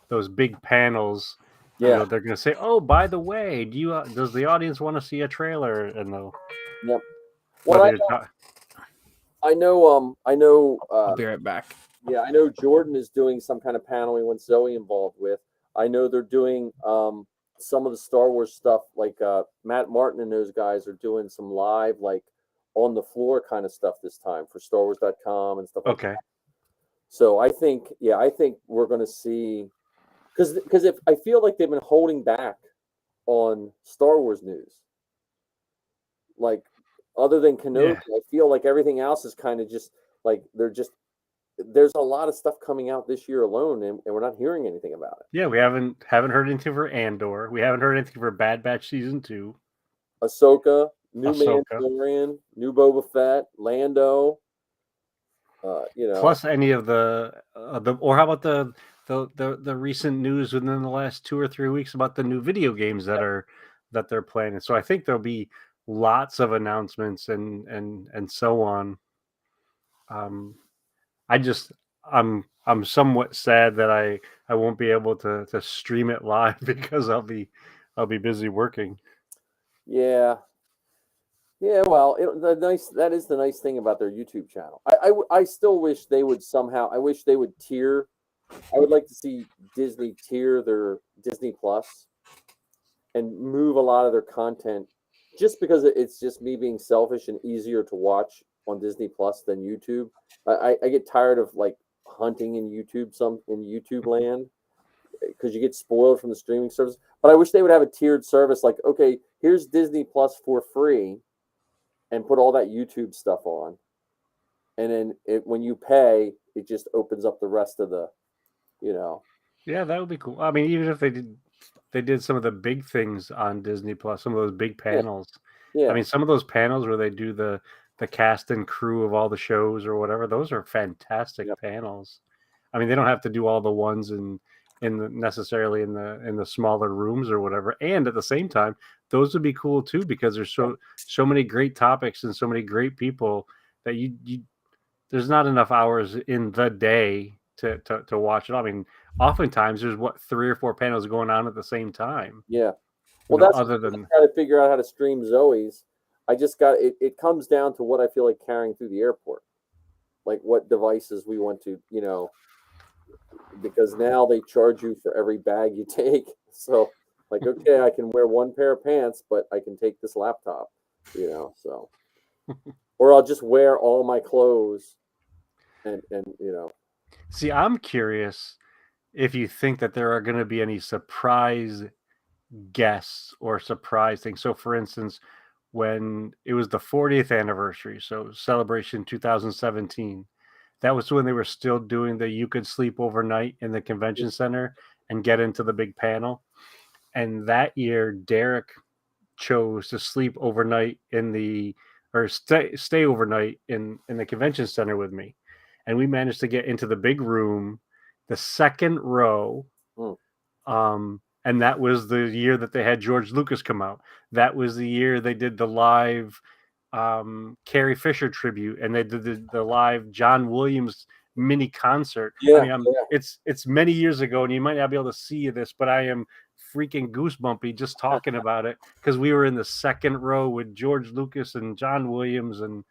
those big panels, they're going to say, "Oh, by the way, does the audience want to see a trailer?" And they'll. Yep. Well, I know. I'll be right back. Yeah, I know Jordan is doing some kind of panel he wants Zoe involved with. I know they're doing some of the Star Wars stuff, like Matt Martin and those guys are doing some live, like on the floor kind of stuff this time for StarWars.com and stuff like that. So I think we're going to see, because if I feel like they've been holding back on Star Wars news, like other than Kenobi, I feel like everything else is kind of just like there's a lot of stuff coming out this year alone, and we're not hearing anything about it. Yeah, we haven't heard anything for Andor. We haven't heard anything for Bad Batch Season 2. Ahsoka, new Mandalorian, new Boba Fett, Lando. You know, Plus any of the or how about the recent news within the last 2 or 3 weeks about the new video games that they're planning. So I think there'll be lots of announcements and so on. I just I'm somewhat sad that I won't be able to stream it live because I'll be busy working. yeah. Yeah, well, that is the nice thing about their YouTube channel. I still wish they would somehow. I wish they would tier. I would like to see Disney tier their Disney Plus and move a lot of their content, just because it's just me being selfish and easier to watch on Disney Plus than YouTube. I get tired of like hunting in YouTube land because you get spoiled from the streaming service. But I wish they would have a tiered service. Like, okay, here's Disney Plus for free, and put all that YouTube stuff on, and then when you pay, it just opens up the rest of the, you know. Yeah, that would be cool. I mean, even if they did some of the big things on Disney Plus, some of those big panels. Yeah. I mean, some of those panels where they do the cast and crew of all the shows or whatever, those are fantastic panels. I mean, they don't have to do all the ones necessarily in the smaller rooms or whatever. And at the same time, those would be cool too, because there's so many great topics and so many great people that you there's not enough hours in the day to watch it. I mean, oftentimes there's 3 or 4 panels going on at the same time. Yeah. Well, that's other than trying to figure out how to stream Zoe's. I just got it. It comes down to what I feel like carrying through the airport, like what devices we want to, because now they charge you for every bag you take. So, like, okay, I can wear one pair of pants, but I can take this laptop, so, or I'll just wear all my clothes and. See, I'm curious if you think that there are going to be any surprise guests or surprise things. So, for instance, when it was the 40th anniversary, so Celebration 2017, that was when they were still doing you could sleep overnight in the convention center and get into the big panel. And that year, Derek chose to sleep overnight stay overnight in the convention center with me. And we managed to get into the big room, the second row. And that was the year that they had George Lucas come out. That was the year they did the live Carrie Fisher tribute, and they did the live John Williams mini concert. Yeah, I mean, it's many years ago, and you might not be able to see this, but I am freaking goosebumpy just talking about it, because we were in the second row with George Lucas and John Williams. And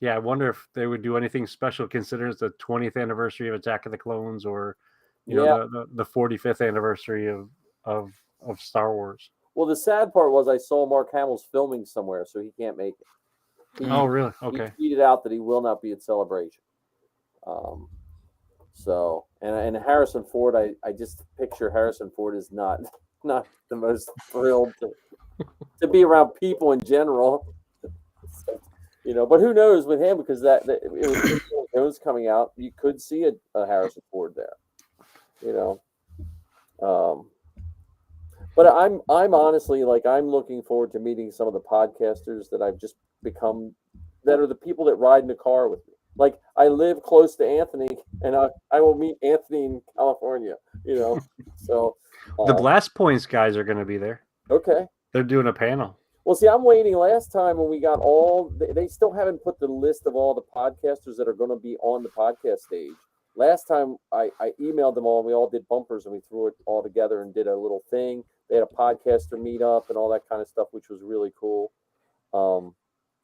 yeah, I wonder if they would do anything special considering it's the 20th anniversary of Attack of the Clones, or the 45th anniversary of Star Wars. Well, the sad part was I saw Mark Hamill's filming somewhere, so he can't make it. Oh, really? Okay. He tweeted out that he will not be at Celebration. So, and Harrison Ford, I just picture Harrison Ford is not the most thrilled to be around people in general. So, but who knows with him, because it was coming out, you could see a Harrison Ford there. But I'm honestly, like, I'm looking forward to meeting some of the podcasters that I've just become, that are the people that ride in the car with me. Like, I live close to Anthony, and I will meet Anthony in California, So the Blast Points guys are going to be there. Okay. They're doing a panel. Well, see, I'm waiting. Last time when we got they still haven't put the list of all the podcasters that are going to be on the podcast stage. Last time I emailed them all, and we all did bumpers, and we threw it all together and did a little thing. They had a podcaster meetup and all that kind of stuff, which was really cool.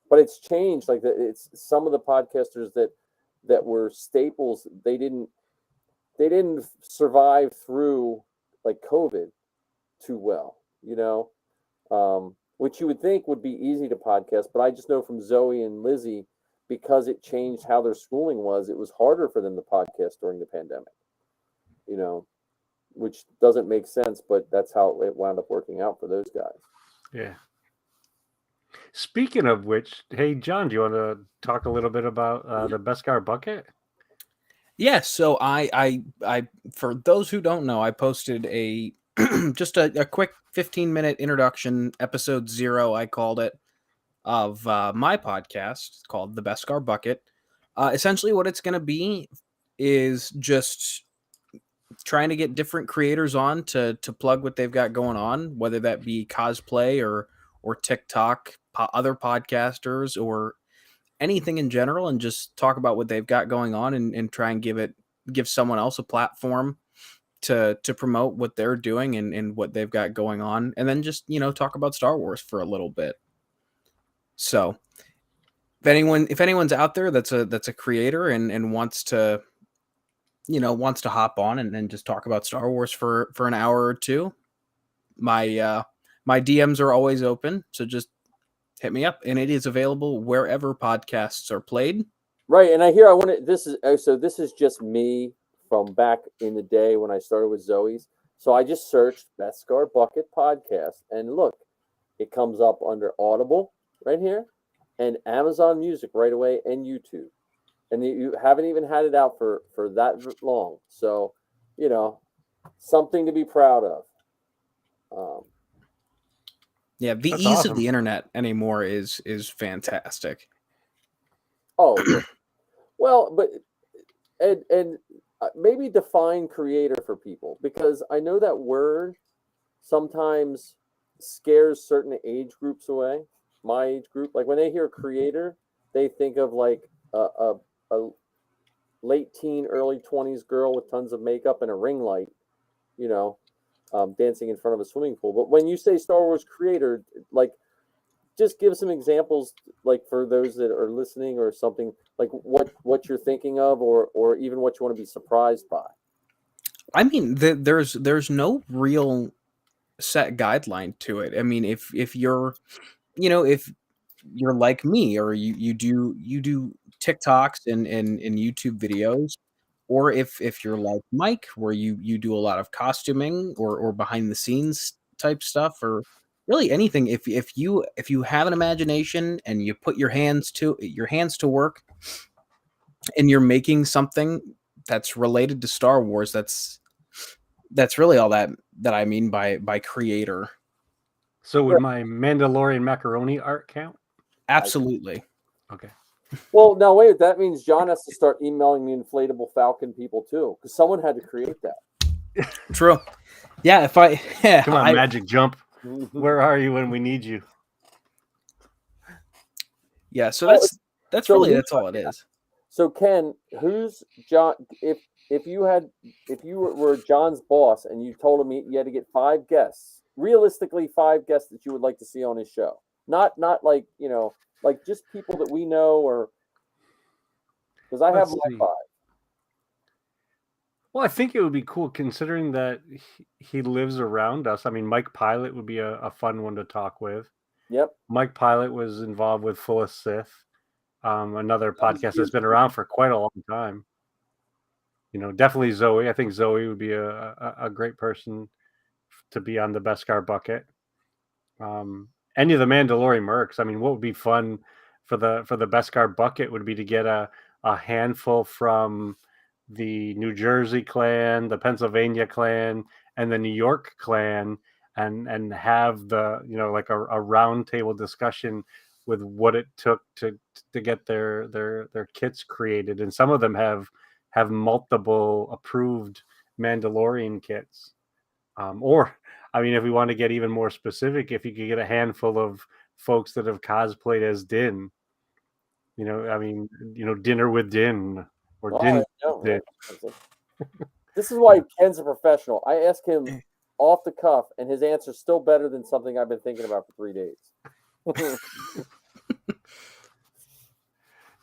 But it's changed. Like, it's some of the podcasters that were staples. They didn't survive through, like, COVID too well, which you would think would be easy to podcast. But I just know from Zoe and Lizzie, because it changed how their schooling was, it was harder for them to podcast during the pandemic, which doesn't make sense, but that's how it wound up working out for those guys. Yeah. Speaking of which, hey, John, do you want to talk a little bit about the Beskar bucket? Yeah, so I for those who don't know, I posted a just a quick 15-minute introduction, episode 0, I called it, of my podcast called The Beskar Bucket. Essentially, what it's going to be is just trying to get different creators on to plug what they've got going on, whether that be cosplay or TikTok, other podcasters, or anything in general, and just talk about what they've got going on and try and give someone else a platform to promote what they're doing and what they've got going on, and then just talk about Star Wars for a little bit. So if anyone's out there that's a creator and wants to hop on and just talk about Star Wars for an hour or two, my DMs are always open, so just hit me up, and it is available wherever podcasts are played. Right, and I want to. This is just me from back in the day when I started with Zoe's. So I just searched Beskar Bucket Podcast, and look, it comes up under Audible right here, and Amazon Music right away, and YouTube. And you haven't even had it out for that long, so something to be proud of. Yeah, the That's ease awesome. of the internet anymore is fantastic. Oh, yeah. Well, but and maybe define creator for people, because I know that word sometimes scares certain age groups away. My age group, like when they hear creator, they think of like a late teen, early 20s girl with tons of makeup and a ring light, dancing in front of a swimming pool. But when you say Star Wars creator, like, just give some examples, like for those that are listening, or something like what you're thinking of, or even what you want to be surprised by. I mean, there's no real set guideline to it. I mean, if you're if you're like me, or you do TikToks and YouTube videos, or if you're like Mike, where you do a lot of costuming or behind the scenes type stuff, or really anything, if you have an imagination and you put your hands to work and you're making something that's related to Star Wars, that's really all that I mean by creator. So would my Mandalorian macaroni art count? Absolutely. Okay. Well, now wait, that means John has to start emailing me inflatable falcon people too, because someone had to create that. True. Yeah, Come on, Magic Jump. Where are you when we need you? Yeah, so that's all it is. So Ken, who's John? If you were John's boss and you told him you had to get 5 guests, realistically 5 guests that you would like to see on his show, not like like just people that we know, or because I have my 5. Well, I think it would be cool considering that he lives around us. I mean, Mike Pilot would be a fun one to talk with. Yep. Mike Pilot was involved with Fullest Sith, another podcast that's been around for quite a long time. Definitely Zoe. I think Zoe would be a great person to be on the Beskar Bucket. Any of the Mandalorian mercs. I mean, what would be fun for the Beskar Bucket would be to get a handful from the New Jersey clan, the Pennsylvania clan, and the New York clan, and have the like a round table discussion with what it took to get their kits created. And some of them have multiple approved Mandalorian kits. Or I mean, if we want to get even more specific, if you could get a handful of folks that have cosplayed as Din, I mean, Dinner with Din, or Din. This is why Ken's a professional. I ask him off the cuff, and his answer's still better than something I've been thinking about for 3 days.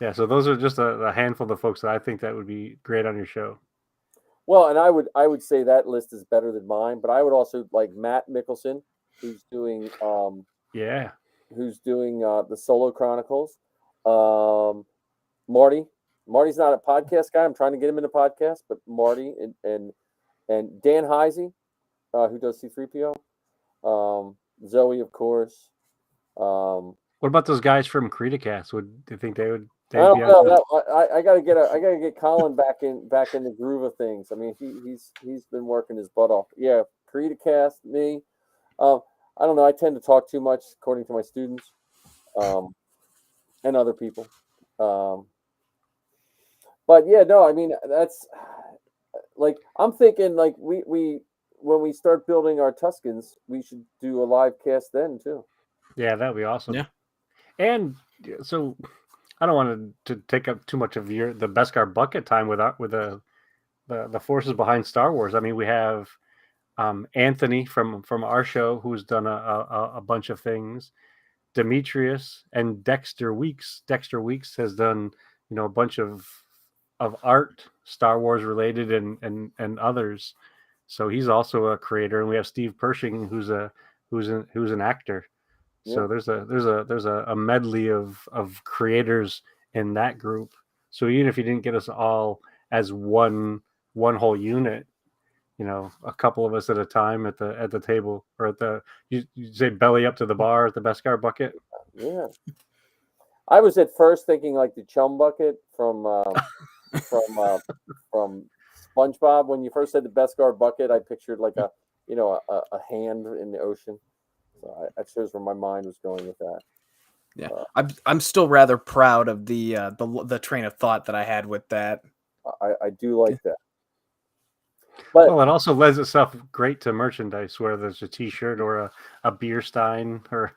Yeah, so those are just a handful of folks that I think that would be great on your show. Well, and I would say that list is better than mine, but I would also like Matt Mickelson, who's doing the Solo Chronicles. Marty's not a podcast guy. I'm trying to get him into podcast, but Marty and Dan Heisey, who does C3PO. Zoe, of course. What about those guys from Creedicast? Do you think they would? I don't know. I gotta get Colin back in the groove of things. I mean, he's been working his butt off. Yeah, Creedicast, me. I don't know. I tend to talk too much, according to my students, and other people. But yeah, no, I mean that's like I'm thinking like we when we start building our Tuscans, we should do a live cast then too. Yeah, that'd be awesome. Yeah. And so I don't want to take up too much of the Beskar bucket time with the forces behind Star Wars. I mean, we have Anthony from our show who's done a bunch of things. Demetrius and Dexter Weeks. Dexter Weeks has done a bunch of art, Star Wars related, and others. So he's also a creator, and we have Steve Pershing who's an actor. So Yeah. there's a medley of creators in that group. So even if you didn't get us all as one whole unit, a couple of us at a time at the table, or at you say belly up to the bar at the Beskar bucket. Yeah. I was at first thinking like the chum bucket from SpongeBob. When you first said the Beskar bucket, I pictured like a hand in the ocean. So that shows where my mind was going with that. Yeah, I'm still rather proud of the train of thought that I had with that. I do like that. But well, it also lends itself great to merchandise, whether there's a T-shirt or a beer stein or.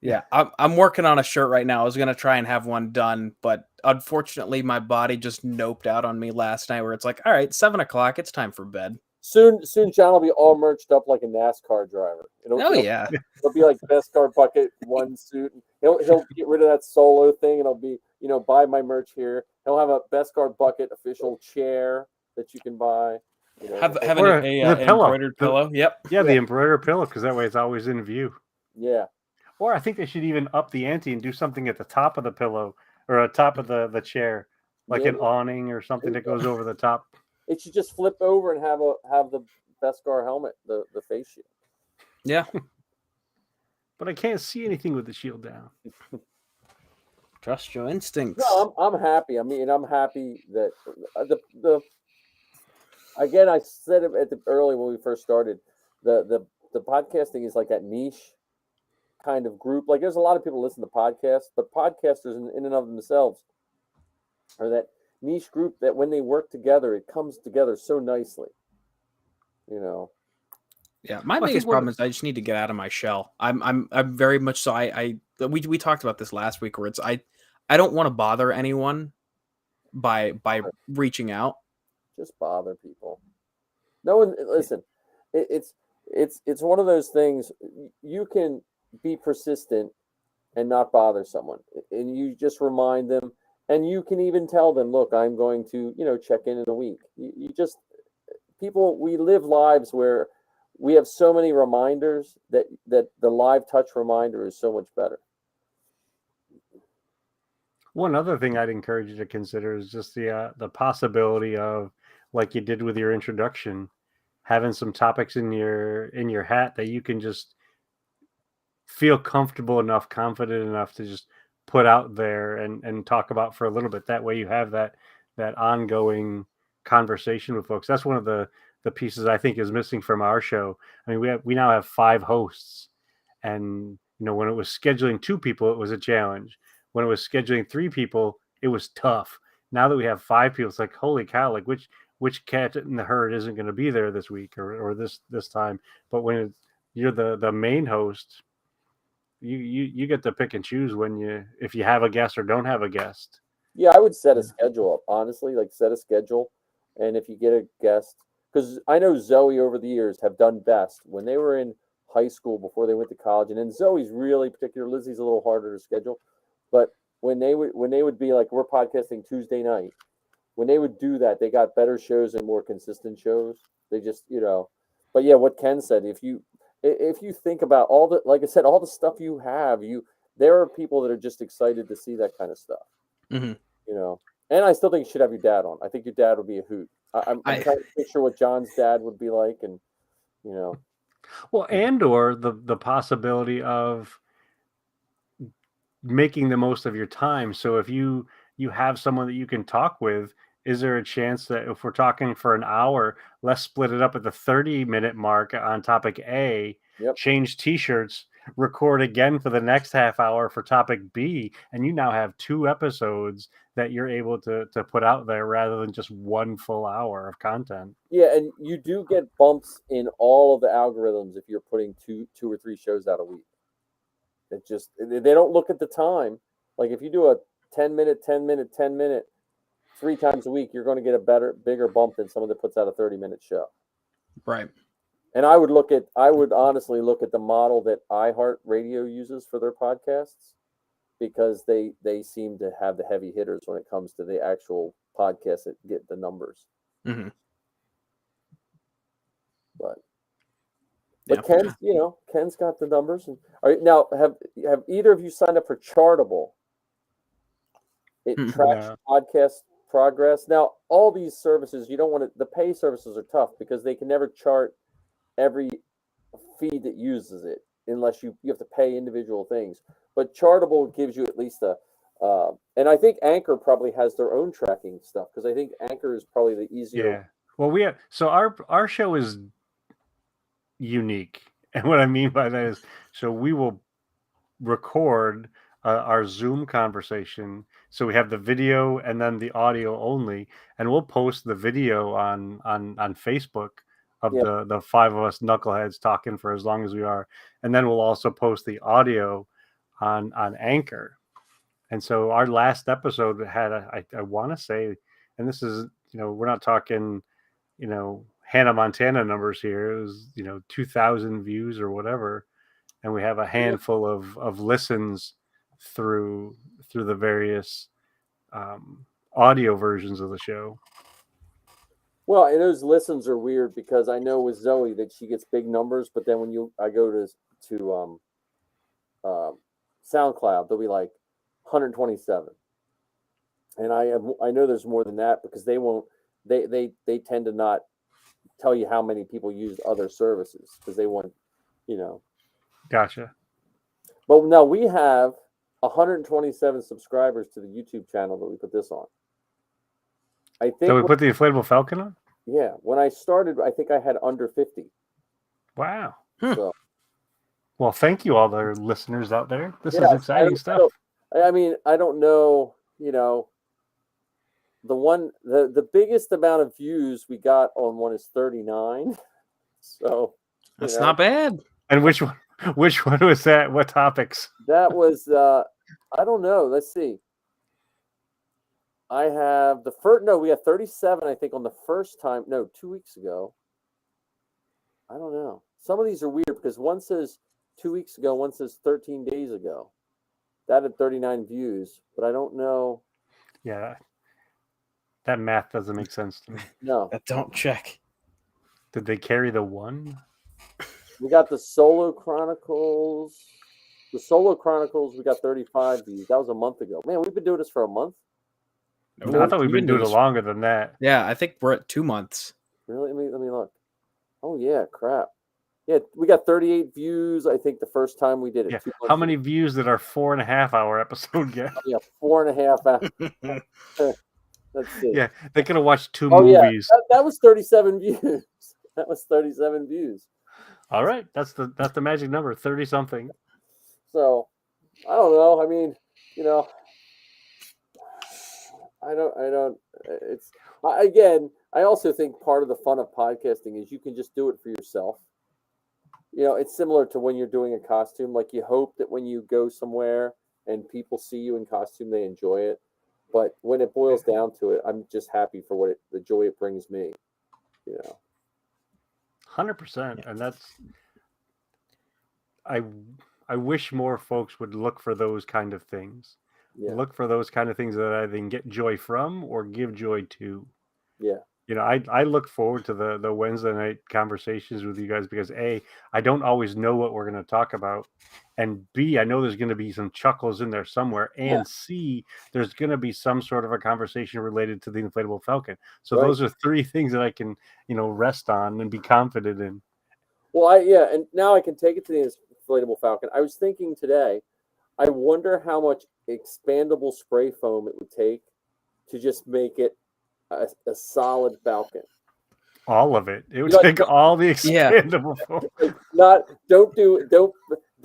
Yeah, I'm working on a shirt right now. I was gonna try and have one done, but unfortunately, my body just noped out on me last night. Where it's like, all right, 7:00, it's time for bed. soon John will be all merched up like a NASCAR driver. Yeah, It'll be like Beskar bucket, one suit. He'll get rid of that solo thing, and it'll be buy my merch here. He'll have a Beskar bucket official chair that you can buy. have an pillow. embroidered pillow. Yep. Yeah, the embroidered pillow, because that way it's always in view. Yeah. Or I think they should even up the ante and do something at the top of the pillow or at top of the chair, like an awning or something that goes over the top. It should just flip over and have the Beskar helmet, the face shield. Yeah. But I can't see anything with the shield down. Trust your instincts. No, I'm happy. I mean, I'm happy that the again, I said it early when we first started. The podcasting is like that niche kind of group. Like, there's a lot of people listen to podcasts, but podcasters in and of themselves are that niche group that when they work together, it comes together so nicely. Yeah, my biggest problem is I just need to get out of my shell. I'm very much so. We talked about this last week, where it's I don't want to bother anyone by reaching out. Just bother people. No one listen. It's one of those things. You can be persistent and not bother someone, and you just remind them, and you can even tell them, look, I'm going to check in a week. You just people. We live lives where we have so many reminders that the live touch reminder is so much better. One other thing I'd encourage you to consider is just the possibility of, like you did with your introduction, having some topics in your hat that you can just feel comfortable enough, confident enough to just put out there and talk about for a little bit. That way you have that ongoing conversation with folks. That's one of the pieces I think is missing from our show. I mean, we now have 5 hosts, and when it was scheduling 2 people, it was a challenge. When it was scheduling 3 people, it was tough. Now that we have 5 people, it's like, holy cow, like which cat in the herd isn't going to be there this week or this time. But when you're the main host, you get to pick and choose if you have a guest or don't have a guest. Yeah, I would set a schedule up, honestly, like set a schedule. And if you get a guest, because I know Zoe over the years have done best when they were in high school before they went to college. And then Zoe's really particular. Lizzie's a little harder to schedule. But when they would be like, we're podcasting Tuesday night, when they would do that, they got better shows and more consistent shows. They just, but yeah, what Ken said, if you think about all the, like I said, all the stuff you have, there are people that are just excited to see that kind of stuff. Mm-hmm. And I still think you should have your dad on. I think your dad would be a hoot. I'm trying to picture what John's dad would be like, and well, or the possibility of making the most of your time. So if you have someone that you can talk with, is there a chance that if we're talking for an hour, let's split it up at the 30-minute mark on topic A, change T-shirts, record again for the next half hour for topic B, and you now have 2 episodes that you're able to put out there rather than just 1 full hour of content. Yeah, and you do get bumps in all of the algorithms if you're putting two or three shows out a week. It just, they don't look at the time. Like if you do a 10-minute, 10-minute, 10-minute 3 times a week, you're going to get a bigger bump than someone that puts out a 30-minute show. Right. And I would honestly look at the model that iHeartRadio uses for their podcasts, because they seem to have the heavy hitters when it comes to the actual podcasts that get the numbers. Mm-hmm. But Yeah. Ken's got the numbers. Now, have either of you signed up for Chartable? It tracks podcast progress. Now, all these services, you don't want to. The pay services are tough because they can never chart every feed that uses it unless you have to pay individual things. But Chartable gives you at least and I think Anchor probably has their own tracking stuff, because I think Anchor is probably the easier. Yeah. Well, so our show is unique, and what I mean by that is, so we will record our Zoom conversation, so we have the video and then the audio only, and we'll post the video on Facebook of the 5 of us knuckleheads talking for as long as we are, and then we'll also post the audio on Anchor. And so our last episode had I want to say, and this is, we're not talking Hannah Montana numbers here, it was 2,000 views or whatever, and we have a handful of listens through the various audio versions of the show. Well, and those listens are weird, because I know with Zoe that she gets big numbers, but then when I go to SoundCloud, they'll be like 127, and I know there's more than that, because they won't. They tend to not tell you how many people use other services, because they want, Gotcha. But now we have 127 subscribers to the YouTube channel that we put this on. I think. So we put the Inflatable Falcon on? Yeah. When I started, I think I had under 50. Wow. So, well, thank you, all the listeners out there. This is exciting stuff. I mean, I don't know, the biggest amount of views we got on one is 39. So that's not bad. And which one was that? What topics? That was I don't know. Let's see. I have we had 37, I think, on the first time. No, 2 weeks ago. I don't know. Some of these are weird, because one says 2 weeks ago, one says 13 days ago. That had 39 views, but I don't know. Yeah, that math doesn't make sense to me. No. Don't check. Did they carry the 1? We got the Solo Chronicles. The Solo Chronicles, we got 35 views. That was a month ago. Man, we've been doing this for a month. No, I thought we've been doing it longer than that. Yeah, I think we're at 2 months. Really? Let me look. Oh, yeah, crap. Yeah, we got 38 views, I think, the first time we did it. Yeah. How many views did our 4.5 hour episode get? Yeah, 4.5 hours. Let's see. Yeah, they could have watched 2 movies. Yeah, that was 37 views. That was 37 views. All right, that's the magic number, 30 something. So, I don't know. I mean, I don't. I also think part of the fun of podcasting is you can just do it for yourself. It's similar to when you're doing a costume. Like, you hope that when you go somewhere and people see you in costume, they enjoy it. But when it boils down to it, I'm just happy for the joy it brings me. 100%, and that's. I wish more folks would look for those kind of things. Yeah. Look for those kind of things that I either get joy from or give joy to. Yeah. I look forward to the Wednesday night conversations with you guys, because A, I don't always know what we're going to talk about, and B, I know there's going to be some chuckles in there somewhere, and C, there's going to be some sort of a conversation related to the Inflatable Falcon. So those are 3 things that I can, rest on and be confident in. Well, and now I can take it to the Inflatable Falcon. I was thinking today, I wonder how much expandable spray foam it would take to just make it a solid Falcon. All of it. It would take all the expandable foam.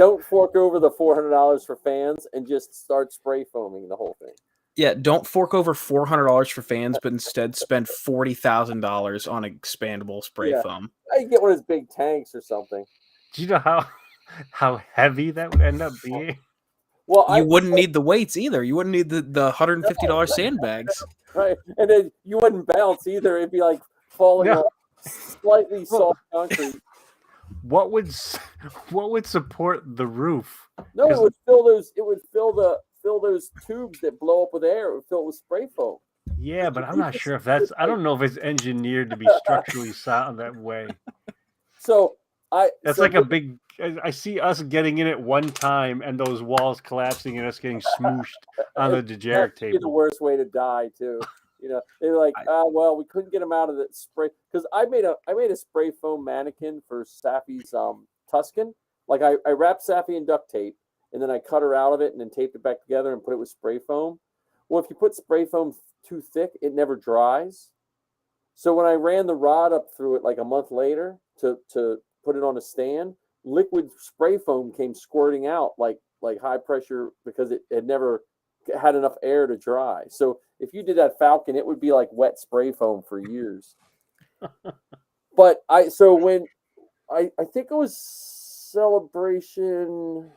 don't fork over the $400 for fans and just start spray foaming the whole thing. Yeah, don't fork over $400 for fans, but instead spend $40,000 on expandable spray foam. I get one of those big tanks or something. Do you know how heavy that would end up being? Well, You wouldn't need the weights either. You wouldn't need the $150 sandbags. Right, and then you wouldn't bounce either. It'd be like falling off slightly soft concrete. What would support the roof? No, it would fill those. It would fill those tubes that blow up with air. It would fill with spray foam. Yeah, but I'm not sure if that's. I don't know if it's engineered to be structurally sound that way. So that's like a big. I see us getting in it one time and those walls collapsing and us getting smooshed on the dejeric table. The worst way to die too. They're like, well, we couldn't get them out of the spray because I made a spray foam mannequin for Safi's Tuscan. Like I wrapped Safi in duct tape and then I cut her out of it and then taped it back together and put it with spray foam. Well, if you put spray foam too thick, it never dries. So when I ran the rod up through it like a month later to put it on a stand, liquid spray foam came squirting out like high pressure because it had never had enough air to dry. So if you did that Falcon, it would be like wet spray foam for years. But when I think it was Celebration.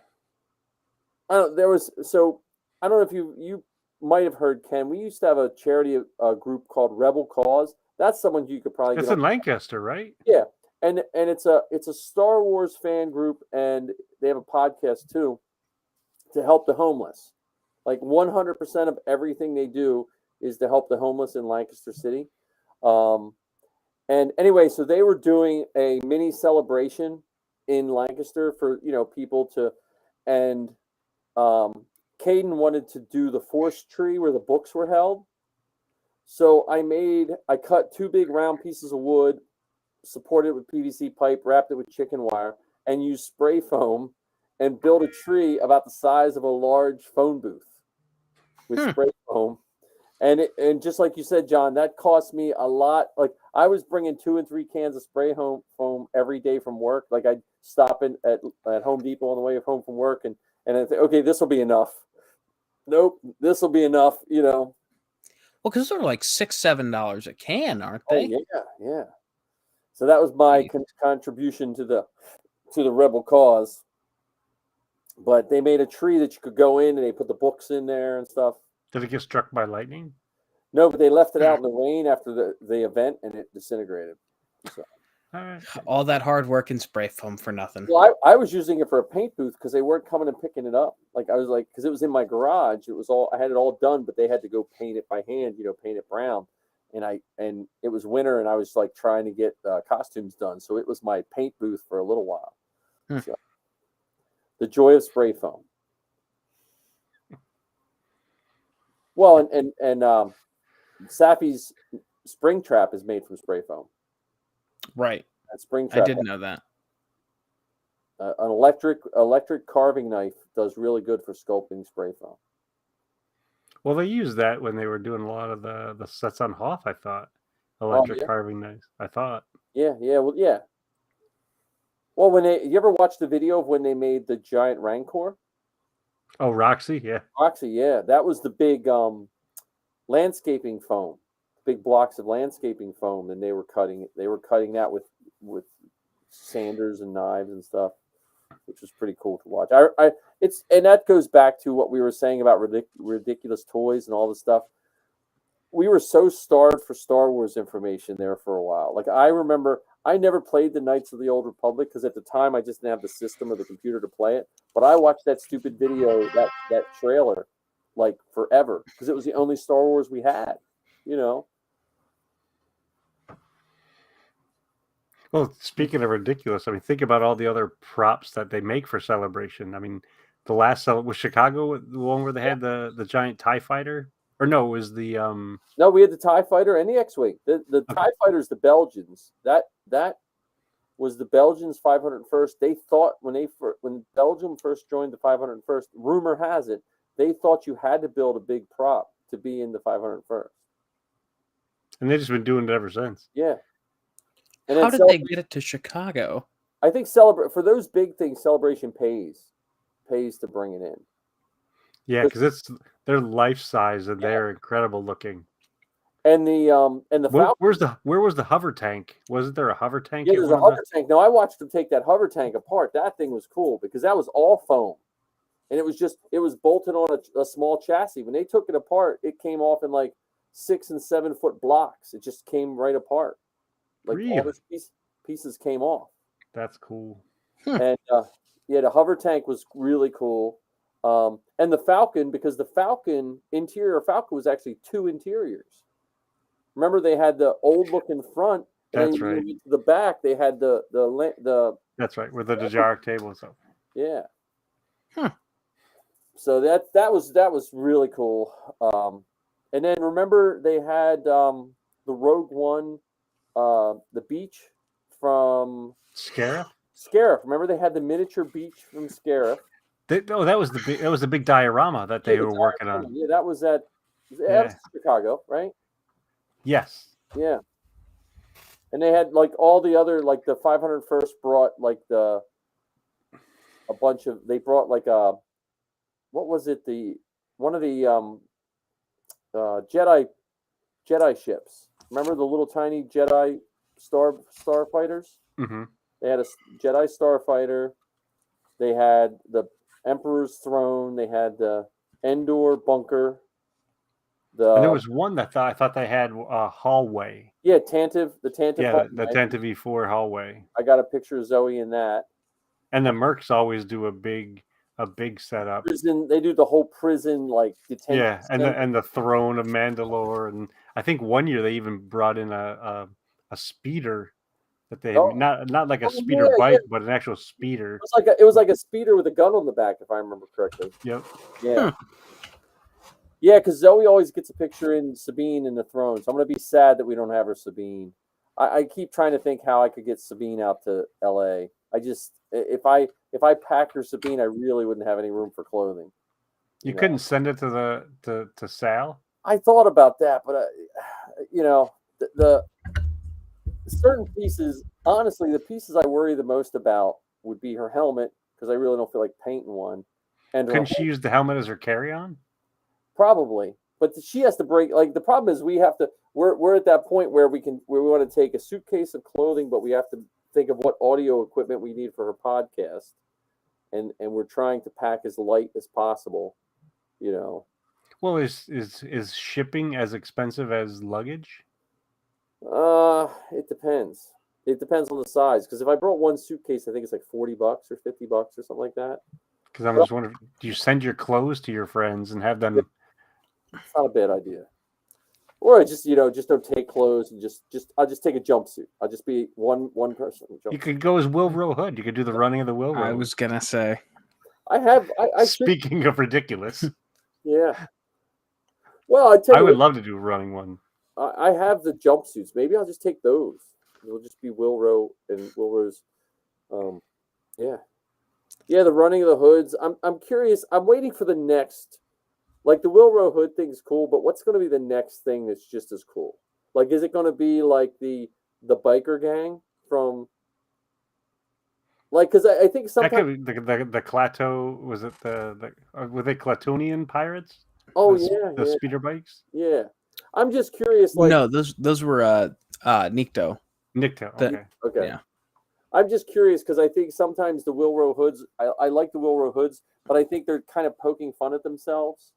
I don't know if you might have heard, Ken. We used to have a charity group called Rebel Cause. That's someone you could probably. It's in Lancaster, right? Yeah, and it's a Star Wars fan group, and they have a podcast too to help the homeless. Like 100% of everything they do is to help the homeless in Lancaster City. And anyway, so they were doing a mini celebration in Lancaster for people to, and Caden wanted to do the forest tree where the books were held. So I cut 2 big round pieces of wood, supported it with PVC pipe, wrapped it with chicken wire, and used spray foam and built a tree about the size of a large phone booth with spray foam. And just like you said, John, that cost me a lot. Like I was bringing 2 and 3 cans of spray foam every day from work. Like I'd stop in at Home Depot on the way home from work and I'd think, okay, this will be enough. Nope, this will be enough, Well, because they're like $6-7 a can, aren't they? Oh, yeah. So that was my contribution to the Rebel Cause. But they made a tree that you could go in and they put the books in there and stuff. Did it get struck by lightning? No, but they left it out in the rain after the event and it disintegrated. So. All that hard work and spray foam for nothing. Well, I was using it for a paint booth because they weren't coming and picking it up. Like I was like, because it was in my garage. I had it all done, but they had to go paint it by hand, paint it brown. And it was winter and I was like trying to get costumes done. So it was my paint booth for a little while. So, the joy of spray foam. Well, and Safi's spring trap is made from spray foam. Right. That spring trap. I didn't know that. An electric carving knife does really good for sculpting spray foam. Well, they used that when they were doing a lot of the sets on Hoth, I thought. Electric carving knives, I thought. Yeah. Well, you ever watch the video of when they made the giant Rancor? Oh, Roxy, yeah. Roxy, yeah. That was the big landscaping foam, big blocks of landscaping foam, and they were cutting that with sanders and knives and stuff, which was pretty cool to watch. And that goes back to what we were saying about ridiculous toys and all this stuff. We were so starved for Star Wars information there for a while. Like I remember, I never played the Knights of the Old Republic because at the time I just didn't have the system or the computer to play it. But I watched that stupid video, that trailer, like forever because it was the only Star Wars we had. Well, speaking of ridiculous, I mean, think about all the other props that they make for Celebration. I mean, the last was Chicago, the one where they had the giant TIE fighter, or no, it was the No, we had the TIE fighter and the X-wing. The TIE fighter's the Belgians. That was the Belgians 501st. They thought when Belgium first joined the 501st, rumor has it, they thought you had to build a big prop to be in the 501st. And they've just been doing it ever since. Yeah. And how did they get it to Chicago? I think for those big things, Celebration pays. pays to bring it in. Yeah, because they're life size and they're incredible looking. And the Falcon. Where was the hover tank? Wasn't there a hover tank? Yeah, there's a hover tank. Now I watched them take that hover tank apart. That thing was cool because that was all foam, and it was bolted on a small chassis. When they took it apart, it came off in like 6 and 7 foot blocks. It just came right apart. Like Really? all the pieces came off. That's cool. And the hover tank was really cool. And the Falcon, because the interior Falcon was actually 2 interiors. Remember, they had the old looking front. And That's then right. when you went to the back, they had the That's right, with the Dejaric table and stuff. yeah. Huh. So that was really cool. And then remember they had the Rogue One, the beach from Scarif? Scarif. Remember they had the miniature beach from Scarif. That was the big diorama that they were working on. Yeah, that was that was Chicago, right? Yes. Yeah. And they had like all the other, like the 501st brought like they brought like what was it? One of the Jedi ships. Remember the little tiny Jedi starfighters? Mm-hmm. They had a Jedi starfighter. They had the Emperor's throne. They had the Endor bunker. And there was one that I thought they had a hallway. Yeah, Tantive. The Tantive. Yeah, the Tantive E4 hallway. I got a picture of Zoe in that. And the Mercs always do a big setup. Prison. They do the whole prison like detention. Yeah, and the throne of Mandalore, and I think one year they even brought in a speeder that they not like a speeder bike, but an actual speeder. It was like a speeder with a gun on the back, if I remember correctly. Yep. Yeah. Yeah, because Zoe always gets a picture in Sabine in the throne, so I'm gonna be sad that we don't have her Sabine. I keep trying to think how I could get Sabine out to LA. I just if I packed her Sabine, I really wouldn't have any room for clothing. You couldn't send it to Sal? I thought about that, but the certain pieces, honestly, the pieces I worry the most about would be her helmet, because I really don't feel like painting one. And couldn't she use the helmet as her carry-on? Probably, but she has to break. Like the problem is, we're at that point where we want to take a suitcase of clothing, but we have to think of what audio equipment we need for her podcast, and we're trying to pack as light as possible. Well, is shipping as expensive as luggage? It depends. It depends on the size. Because if I brought one suitcase, I think it's like $40 or $50 or something like that. Because I'm just wondering, do you send your clothes to your friends and have them? It's not a bad idea. Or I just don't take clothes and I'll just take a jumpsuit. I'll just be one person. You could go as Wilro Hood. You could do the running of the Wilro. I was gonna say. Speaking of ridiculous. Yeah. Well, I would love to do a running one. I have the jumpsuits. Maybe I'll just take those. It'll just be Wilro and Wilro's. Yeah, the running of the hoods. I'm curious. I'm waiting for the next. Like the Wilro hood thing's cool, but what's going to be the next thing that's just as cool? Like, is it going to be like the biker gang from? Like, because I think sometimes the Clato, was it were they Clatonian pirates? Oh, the speeder bikes. Yeah, I'm just curious. Like, no, those were Nikto. Nikto. Okay. Okay. Yeah. I'm just curious because I think sometimes the Wilro hoods. I like the Wilro hoods, but I think they're kind of poking fun at themselves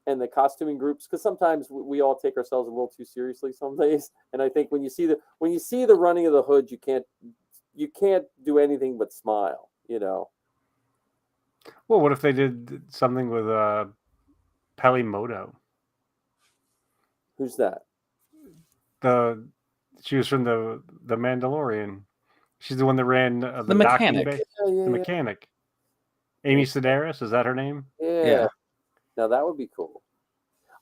and the costuming groups, because sometimes we all take ourselves a little too seriously some days. And I think when you see the running of the hood, you can't do anything but smile. Well, what if they did something with Pelimoto? Who's that? She was from the Mandalorian. She's the one that ran the mechanic. Bay. The mechanic. Amy Sedaris, is that her name? Yeah. Now that would be cool.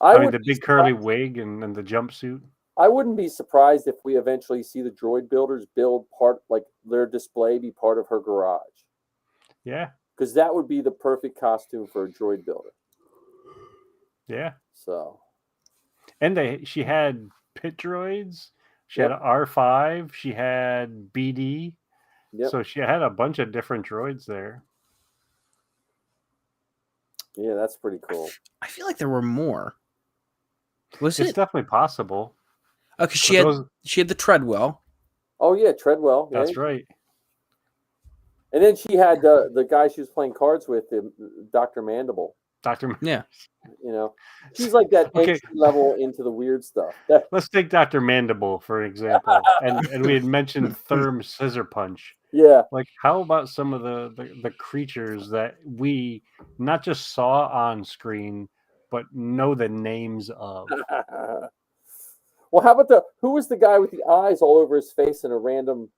I mean, the big curly wig and the jumpsuit. I wouldn't be surprised if we eventually see the droid builders build like their display be part of her garage. Yeah. Because that would be the perfect costume for a droid builder. Yeah. So. And she had pit droids. She had R5. She had BD. Yep. So she had a bunch of different droids there. Yeah, that's pretty cool. I feel like there were more. Was It's it? definitely possible. Okay, she But had those- she had the Treadwell. Oh yeah, Treadwell. Yeah. That's right. And then she had the guy she was playing cards with, Dr. Mandible. Dr. Yeah. You know, she's like that Okay. entry level into the weird stuff. Let's take Dr. Mandible for example. And we had mentioned Therm Scissor Punch. Yeah. Like, how about some of the creatures that we not just saw on screen, but know the names of? Well, how about who was the guy with the eyes all over his face in a random?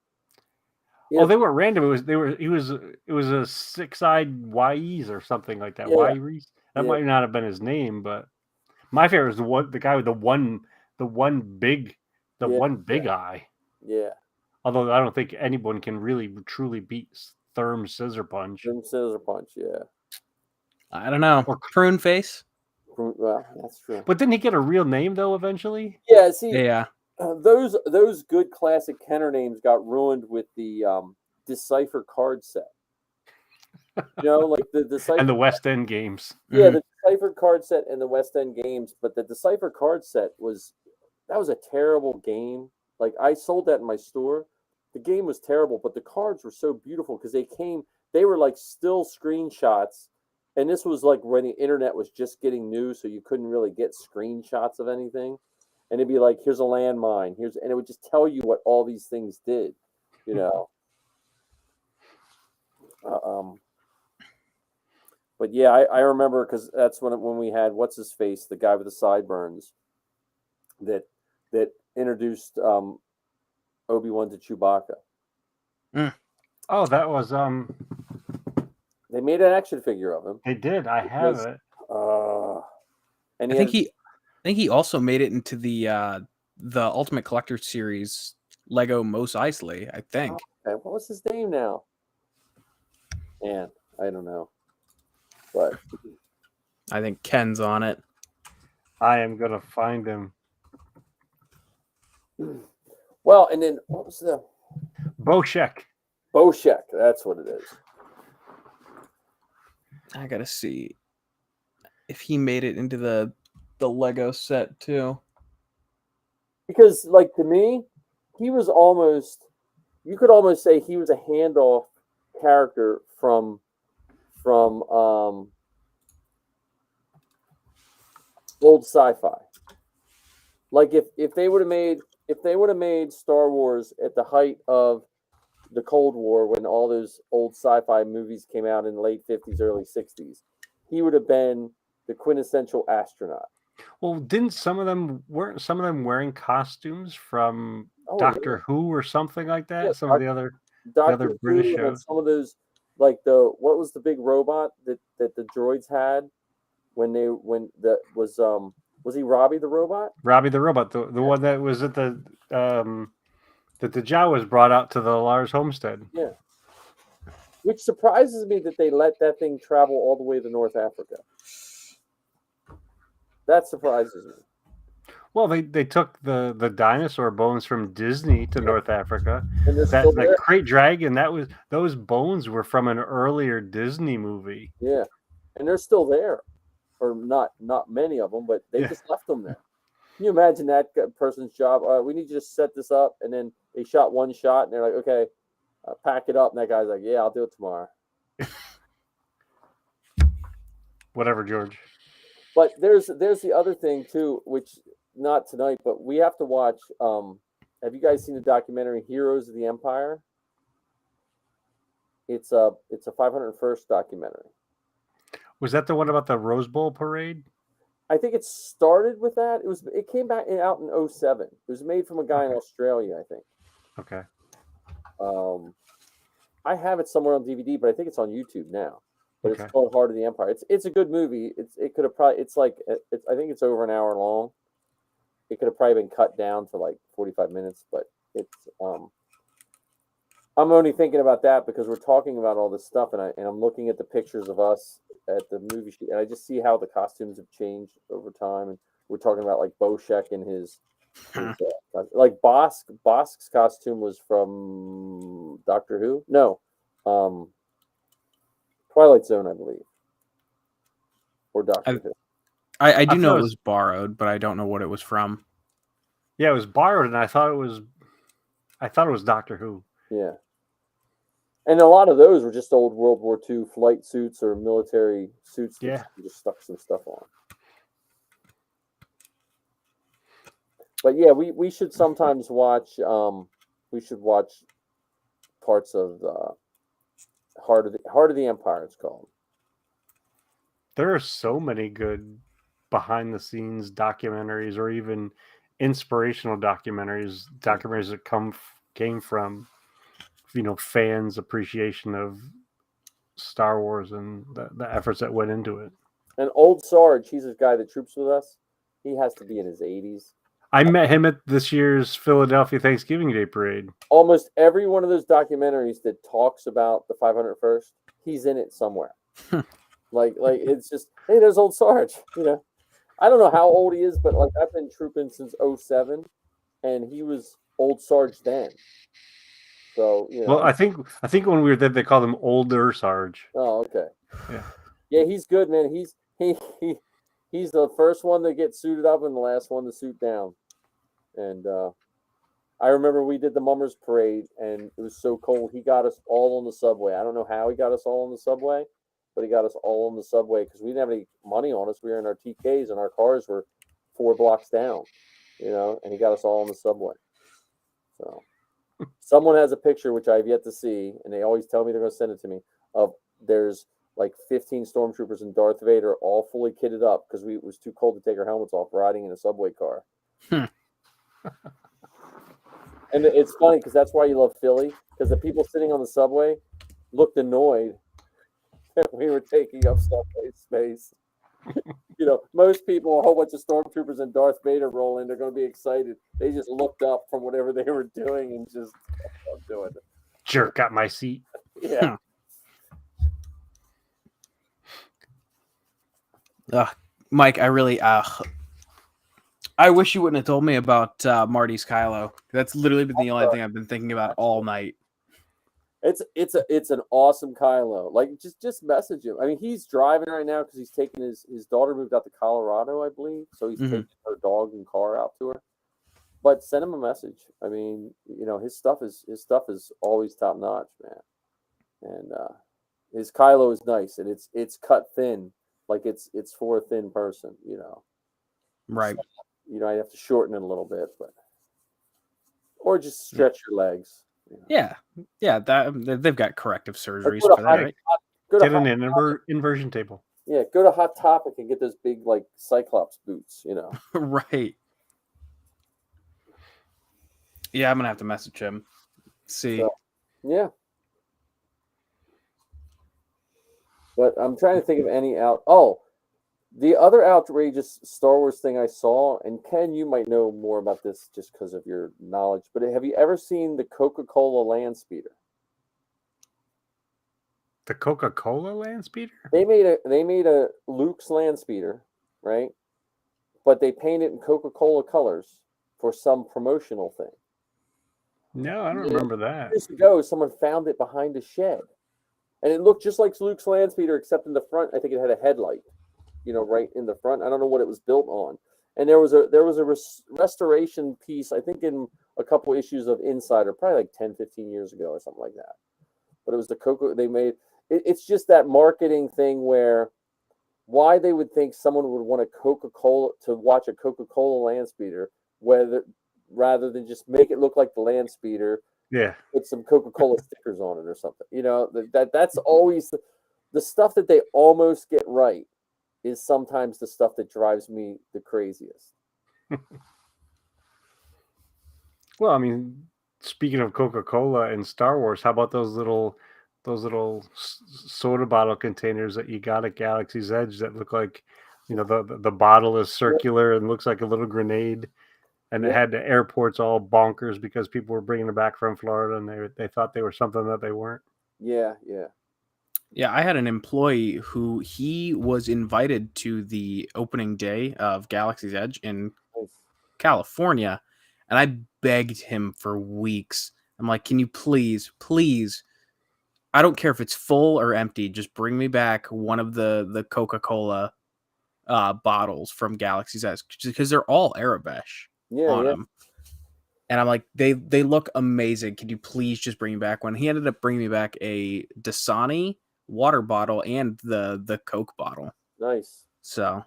Oh, they weren't random. It was a six-eyed Ys or something like that. Yeah. Ys. That Yeah. might not have been his name, but my favorite was the guy with the one big eye. Yeah. Although I don't think anyone can really truly beat Therm Scissor Punch. Scissor Punch. Yeah. I don't know. Or- Prune face. Well, that's true. But didn't he get a real name though eventually? Yeah. See, Yeah. those good classic Kenner names got ruined with the Decipher card set. You know, like the Decipher And the West End games. Yeah, the Decipher card set and the West End games, but the Decipher card set was a terrible game. Like I sold that in my store. The game was terrible, but the cards were so beautiful because they were like still screenshots. And this was like when the internet was just getting new, so you couldn't really get screenshots of anything. And it'd be like, here's a landmine, and it would just tell you what all these things did, you know. But yeah, I remember because that's when we had what's his face, the guy with the sideburns, that introduced Obi-Wan to Chewbacca. Oh, that was They made an action figure of him. they did. I have it. And I think he also made it into the Ultimate Collector Series Lego Mos Eisley, I think. Okay, what was his name now? Man, I don't know. But I think Ken's on it. I am gonna find him. well, and then what was the Boshek. Boshek? That's what it is. I gotta see if he made it into the Lego set too. Because, like, to me, he was almost, you could almost say he was a handoff character from old sci-fi. Like if they would have made Star Wars at the height of the Cold War, when all those old sci-fi movies came out in the late 50s, early 60s, he would have been the quintessential astronaut. Well, weren't some of them wearing costumes from Oh, Doctor Who or something like that? Yeah, Some of the other Doctor British Who and shows. some of those, like what was the big robot that the droids had was he Robbie the robot? Robbie the Robot, the one that was at the that the Jawas brought out to the Lars homestead. Yeah. Which surprises me that they let that thing travel all the way to North Africa. That surprises me. Well, they took the dinosaur bones from Disney to North Africa. And they're still there. The Great Dragon, those bones were from an earlier Disney movie. Yeah. And they're still there. Or not many of them, but they just left them there. Can you imagine that person's job? We need you to set this up, and then they shot one shot, and they're like, okay, pack it up. And that guy's like, yeah, I'll do it tomorrow. Whatever, George. But there's the other thing too, which not tonight, but we have to watch. Have you guys seen the documentary Heroes of the Empire? It's a 501st documentary. Was that the one about the Rose Bowl parade? I think it started with that. It came back out in 2007. It was made from a guy in Australia, I think. Okay. I have it somewhere on DVD, but I think it's on YouTube now. But Okay. It's called Heart of the Empire. It's a good movie. I think it's over an hour long. It could have probably been cut down to like 45 minutes, but it's I'm only thinking about that because we're talking about all this stuff, and I'm looking at the pictures of us at the movie shoot, and I just see how the costumes have changed over time. And we're talking about like Boshek and his like Bosk's costume was from Doctor Who. No, Twilight Zone, I believe. or Doctor Who? I do thought know it it was- was borrowed, but I don't know what it was from. Yeah, it was borrowed, and I thought it was Doctor Who. Yeah. And a lot of those were just old World War II flight suits or military suits that Yeah. you just stuck some stuff on. But yeah, we should sometimes watch. We should watch parts of Heart of the Empire. It's called. There are so many good behind the scenes documentaries, or even inspirational documentaries that came from fans' appreciation of Star Wars and the efforts that went into it. And old Sarge, he's a guy that troops with us. He has to be in his 80s. I met him at this year's Philadelphia Thanksgiving Day parade. Almost every one of those documentaries that talks about the 501st, he's in it somewhere. like it's just, hey, there's old Sarge. I don't know how old he is, but like I've been trooping since 07, and he was old Sarge then. So Well, I think when we were there, they called him Older Sarge. Oh, okay. Yeah, He's good, man. He's the first one to get suited up and the last one to suit down. And I remember we did the Mummers Parade, and it was so cold. He got us all on the subway. I don't know how he got us all on the subway, but he got us all on the subway because we didn't have any money on us. We were in our TKs, and our cars were 4 blocks down, and he got us all on the subway. So someone has a picture, which I've yet to see, and they always tell me they're going to send it to me, of there's like 15 stormtroopers and Darth Vader all fully kitted up because it was too cold to take our helmets off riding in a subway car. And it's funny because that's why you love Philly, because the people sitting on the subway looked annoyed that we were taking up subway space. Most people, a whole bunch of stormtroopers and Darth Vader roll in, they're going to be excited. They just looked up from whatever they were doing and just doing it. jerk got my seat. Yeah. Mike, I really I wish you wouldn't have told me about Marty's Kylo. That's literally been the only thing I've been thinking about all night. It's an awesome Kylo. Like just message him. I mean, he's driving right now because he's taking his daughter moved out to Colorado, I believe. So he's taking her dog and car out to her. But send him a message. I mean, his stuff is always top notch, man. And his Kylo is nice, and it's cut thin, like it's for a thin person, Right. So, I have to shorten it a little bit, or just stretch your legs. Yeah. They've got corrective surgeries for that, right? Get an inversion table. Yeah, go to Hot Topic and get those big like Cyclops boots, Right. Yeah, I'm gonna have to message him. See. So, yeah. But I'm trying to think of any out. Oh, the other outrageous Star Wars thing I saw, and Ken, you might know more about this just because of your knowledge, but have you ever seen the Coca-Cola land speeder? The Coca-Cola land speeder? They made a Luke's land speeder, right? But they painted in Coca-Cola colors for some promotional thing. No, I don't remember that. Years ago, someone found it behind a shed, and it looked just like Luke's land speeder, except in the front, I think it had a headlight. Right in the front. I don't know what it was built on. And there was a restoration piece, I think in a couple issues of Insider, probably like 10, 15 years ago or something like that. But it was the Coca they made. It's just that marketing thing where why they would think someone would want to watch a Coca-Cola land speeder, rather than just make it look like the land speeder. Yeah. Put some Coca-Cola stickers on it or something. That's always the stuff that they almost get right. Is sometimes the stuff that drives me the craziest. Well, I mean, speaking of Coca-Cola and Star Wars, how about those little soda bottle containers that you got at Galaxy's Edge that look like, the bottle is circular and looks like a little grenade, and it had the airports all bonkers because people were bringing them back from Florida and they thought they were something that they weren't. Yeah. Yeah, I had an employee who he was invited to the opening day of Galaxy's Edge in California, and I begged him for weeks. I'm like, can you please, I don't care if it's full or empty, just bring me back one of the Coca-Cola bottles from Galaxy's Edge because they're all Arabesh on Yeah. them. And I'm like, they look amazing. Can you please just bring me back one? He ended up bringing me back a Dasani water bottle and the Coke bottle. Nice. So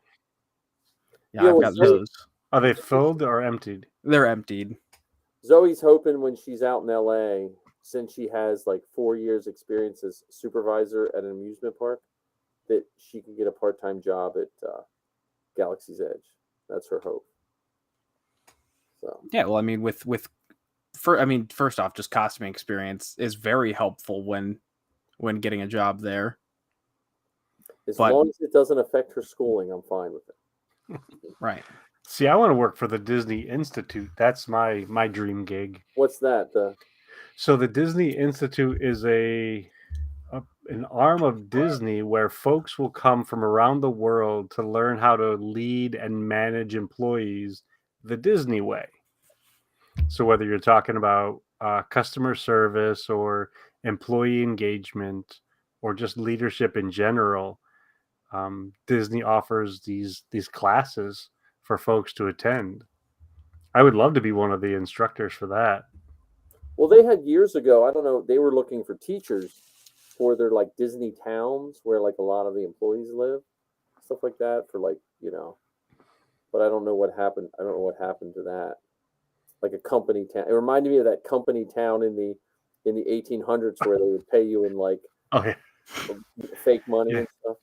yeah, Yeah, I've well, got those. Are they filled or emptied? They're emptied. Zoe's hoping when she's out in LA, since she has like 4 years experience as supervisor at an amusement park, that she can get a part-time job at Galaxy's Edge. That's her hope. So Yeah, well, I mean, first off, just costuming experience is very helpful when getting a job there. as But- long as it doesn't affect her schooling, I'm fine with it. Right. See, I want to work for the Disney Institute. That's my dream gig. What's that? So the Disney Institute is an arm of Disney where folks will come from around the world to learn how to lead and manage employees the Disney way. So whether you're talking about customer service or employee engagement or just leadership in general, Disney offers these classes for folks to attend. I would love to be one of the instructors for that. Well, they had years ago, I don't know, they were looking for teachers for their like Disney towns where like a lot of the employees live, stuff like that for like, but I don't know what happened. I don't know what happened to that. Like a company town. It reminded me of that company town in the 1800s where they would pay you in like fake money and stuff.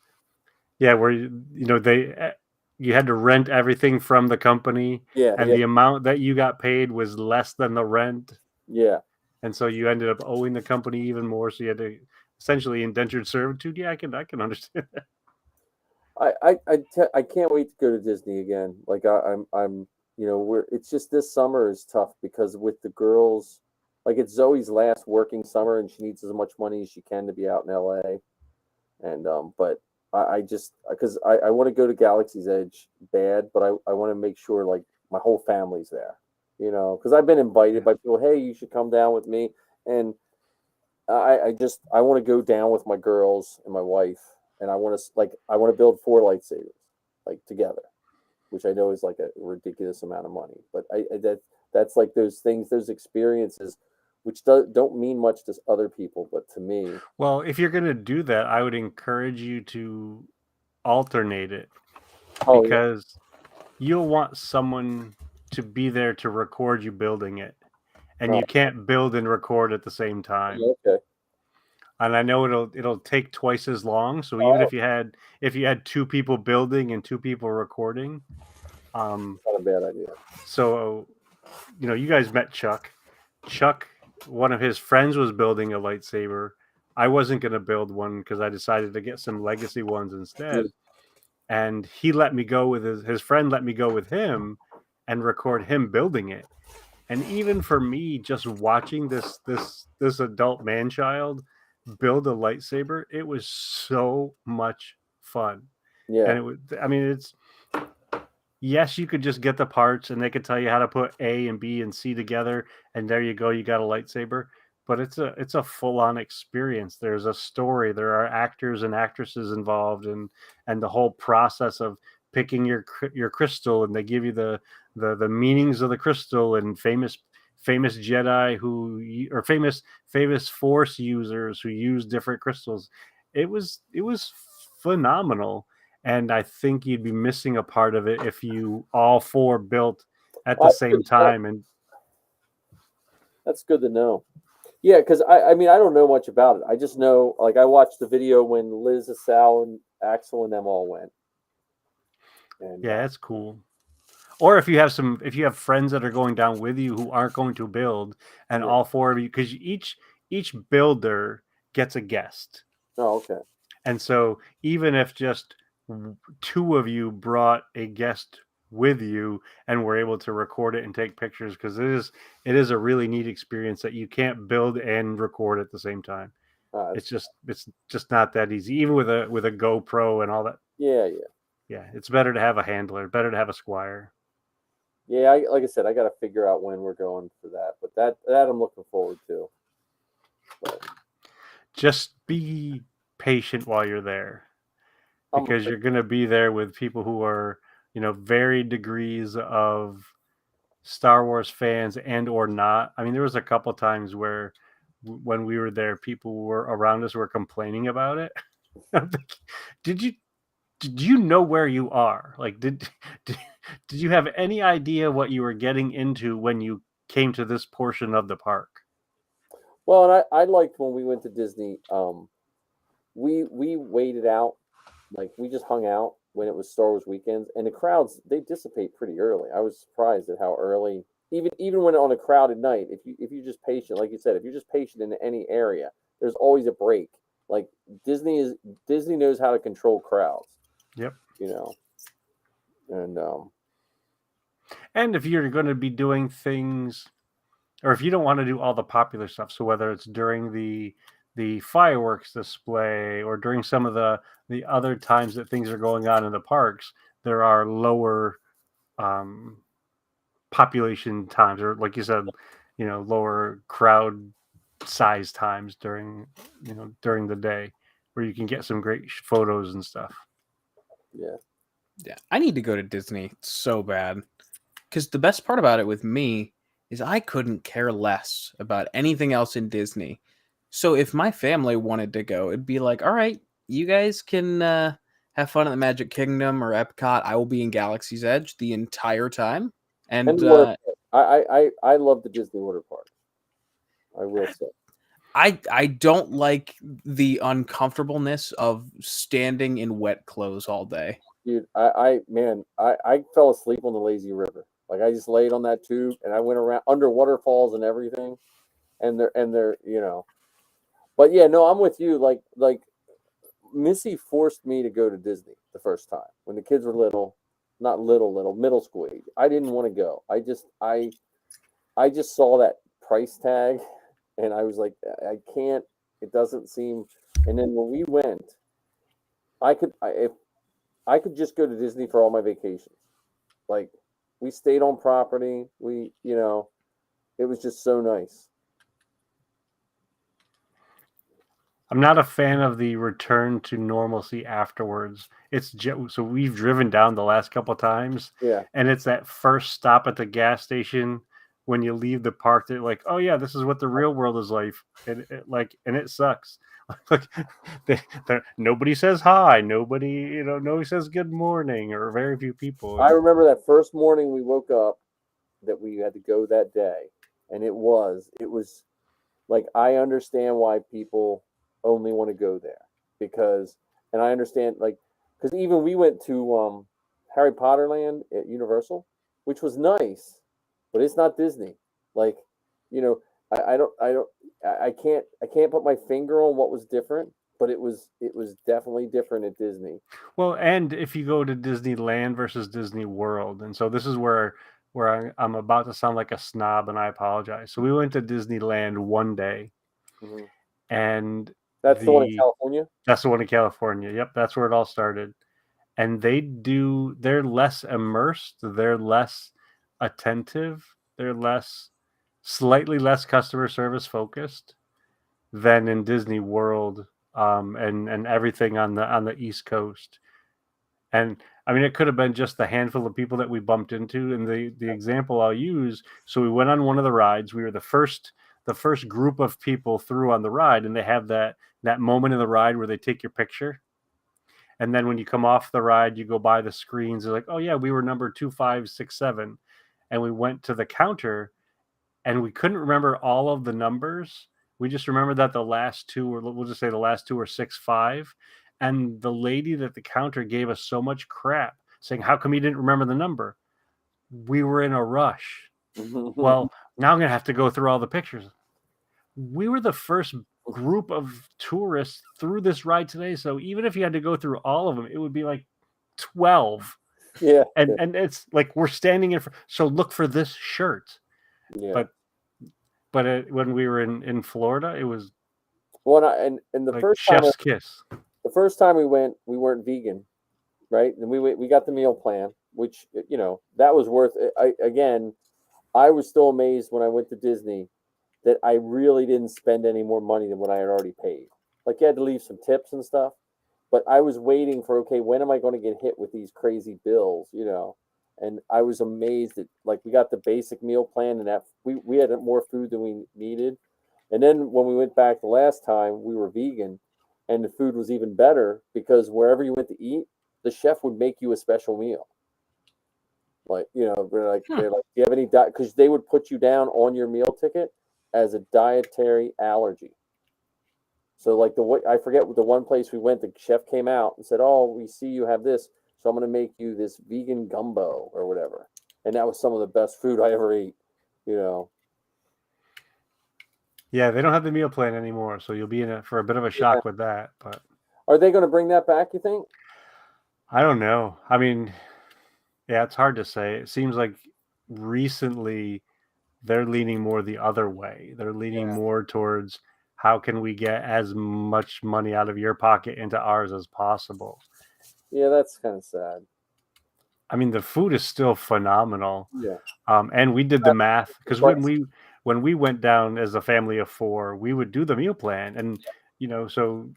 Yeah, where you had to rent everything from the company, and the amount that you got paid was less than the rent. Yeah, and so you ended up owing the company even more. So you had to essentially indentured servitude. Yeah, I can understand that. I can't wait to go to Disney again. Like I'm it's just this summer is tough because with the girls, like it's Zoe's last working summer and she needs as much money as she can to be out in LA. And but I just because I want to go to Galaxy's Edge bad, but I want to make sure like my whole family's there, because I've been invited by people. Hey, you should come down with me, and I want to go down with my girls and my wife, and I want to build 4 lightsabers like together, which I know is like a ridiculous amount of money, but that's like those things, those experiences, which don't mean much to other people, but to me. Well, if you're going to do that, I would encourage you to alternate it, because you'll want someone to be there to record you building it, and you can't build and record at the same time. Okay. And I know it'll take twice as long. So even if you had 2 people building and 2 people recording, not a bad idea. So, you guys met Chuck. Chuck, one of his friends was building a lightsaber. I wasn't going to build one because I decided to get some legacy ones instead. And he let me go with his friend let me go with him and record him building it. And even for me, just watching this adult man-child build a lightsaber, it was so much fun. Yeah. And it's yes, you could just get the parts and they could tell you how to put A and B and C together, and there you go, you got a lightsaber. But it's a full-on experience. There's a story. There are actors and actresses involved, and the whole process of picking your crystal, and they give you the meanings of the crystal, and famous Jedi or famous Force users who use different crystals. It was phenomenal. And I think you'd be missing a part of it if you all 4 built at the same time. And that's good to know. Yeah, because I mean I don't know much about it. I just know like I watched the video when Liz, Sal, and Axel and them all went. And, yeah, that's cool. Or if you have friends that are going down with you who aren't going to build, and all 4 of you, because each builder gets a guest. Oh, okay. And so even if just 2 of you brought a guest with you and were able to record it and take pictures, because it is a really neat experience that you can't build and record at the same time. It's just not that easy, even with a GoPro and all that. Yeah, it's better to have a handler, better to have a squire. Yeah, like I said, I got to figure out when we're going for that, but that I'm looking forward to. But just be patient while you're there. because you're going to be there with people who are, varied degrees of Star Wars fans and or not. I mean, there was a couple times where when we were there, people were around us were complaining about it. did you know where you are? Like, did you have any idea what you were getting into when you came to this portion of the park? Well, and I liked when we went to Disney. We waited out, like we just hung out when it was Star Wars weekends, and the crowds they dissipate pretty early. I was surprised at how early, even when on a crowded night, if you're just patient, like you said, if you're just patient in any area, there's always a break. Like Disney knows how to control crowds. Yep. And if you're going to be doing things, or if you don't want to do all the popular stuff, so whether it's during the fireworks display or during some of the other times that things are going on in the parks, there are lower population times, or like you said, lower crowd size times during the day, where you can get some great photos and stuff. Yeah, I need to go to Disney so bad, because the best part about it with me is I couldn't care less about anything else in Disney. So if my family wanted to go, it'd be like, all right, you guys can have fun at the Magic Kingdom or Epcot. I will be in Galaxy's Edge the entire time. And I love the Disney water park. I will say. I don't like the uncomfortableness of standing in wet clothes all day. Dude, I fell asleep on the lazy river. Like I just laid on that tube and I went around under waterfalls and everything. And they're but yeah, no, I'm with you. Like Missy forced me to go to Disney the first time when the kids were little, not little, middle school age. I didn't want to go. I just saw that price tag and I was like, I can't, it doesn't seem. And then when we went, if I could just go to Disney for all my vacations. Like we stayed on property. It was just so nice. I'm not a fan of the return to normalcy afterwards. So we've driven down the last couple of times, and it's that first stop at the gas station when you leave the park that like, oh yeah, this is what the real world is like, and it sucks. Like nobody says hi, nobody says good morning, or very few people. I remember that first morning we woke up that we had to go that day, and it was like I understand why people only want to go there and I understand because even we went to Harry Potter Land at Universal, which was nice, but it's not Disney. Like, I can't put my finger on what was different, but it was definitely different at Disney. Well, and if you go to Disneyland versus Disney World, and so this is where I'm about to sound like a snob, and I apologize. So we went to Disneyland one day, and that's the one in California? That's the one in California. Yep, that's where it all started. And they're less immersed, they're less attentive, they're slightly less customer service focused than in Disney World, and everything on the East Coast. And I mean, it could have been just the handful of people that we bumped into. And the example I'll use, so we went on one of the rides. We were the first group of people through on the ride, and they have that moment in the ride where they take your picture. And then when you come off the ride, you go by the screens. They're like, oh yeah, we were number 2567. And we went to the counter and we couldn't remember all of the numbers. We just remember that the last two we'll just say the last two were 65. And the lady at the counter gave us so much crap saying, how come you didn't remember the number? We were in a rush. Well, now I'm going to have to go through all the pictures. We were the first group of tourists through this ride today. So even if you had to go through all of them, it would be like 12. Yeah. And it's like we're standing in front. So look for this shirt. Yeah. But when we were in Florida, it was and the like first chef's kiss. The first time we went, we weren't vegan, right? And we got the meal plan, which that was worth it. I was still amazed when I went to Disney that I really didn't spend any more money than what I had already paid. Like you had to leave some tips and stuff, but I was waiting for, okay, when am I going to get hit with these crazy bills, you know? And I was amazed at, like, we got the basic meal plan, and that we had more food than we needed. And then when we went back the last time, we were vegan, and the food was even better because wherever you went to eat, the chef would make you a special meal. Like, you know, they're like, do you have any diet? Because they would put you down on your meal ticket as a dietary allergy. So like I forget the one place we went, the chef came out and said, "Oh, we see you have this, so I'm going to make you this vegan gumbo or whatever." And that was some of the best food I ever ate, you know. Yeah, they don't have the meal plan anymore, so you'll be for a bit of a shock with that. But are they going to bring that back, you think? I don't know. I mean, yeah, it's hard to say. It seems like recently they're leaning more the other way. They're leaning more towards how can we get as much money out of your pocket into ours as possible. Yeah, that's kind of sad. I mean, the food is still phenomenal. Yeah. And we did the math because when we went down as a family of 4, we would do the meal plan, and you know, so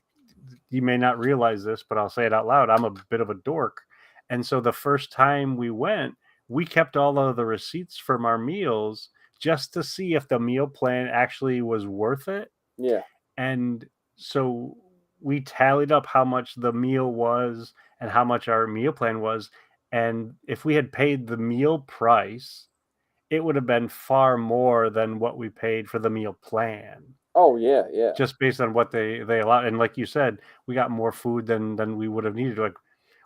you may not realize this, but I'll say it out loud. I'm a bit of a dork, and so the first time we went, we kept all of the receipts from our meals just to see if the meal plan actually was worth it. Yeah. And so we tallied up how much the meal was and how much our meal plan was. And if we had paid the meal price, it would have been far more than what we paid for the meal plan. Oh yeah, yeah. Just based on what they allowed. And like you said, we got more food than we would have needed. Like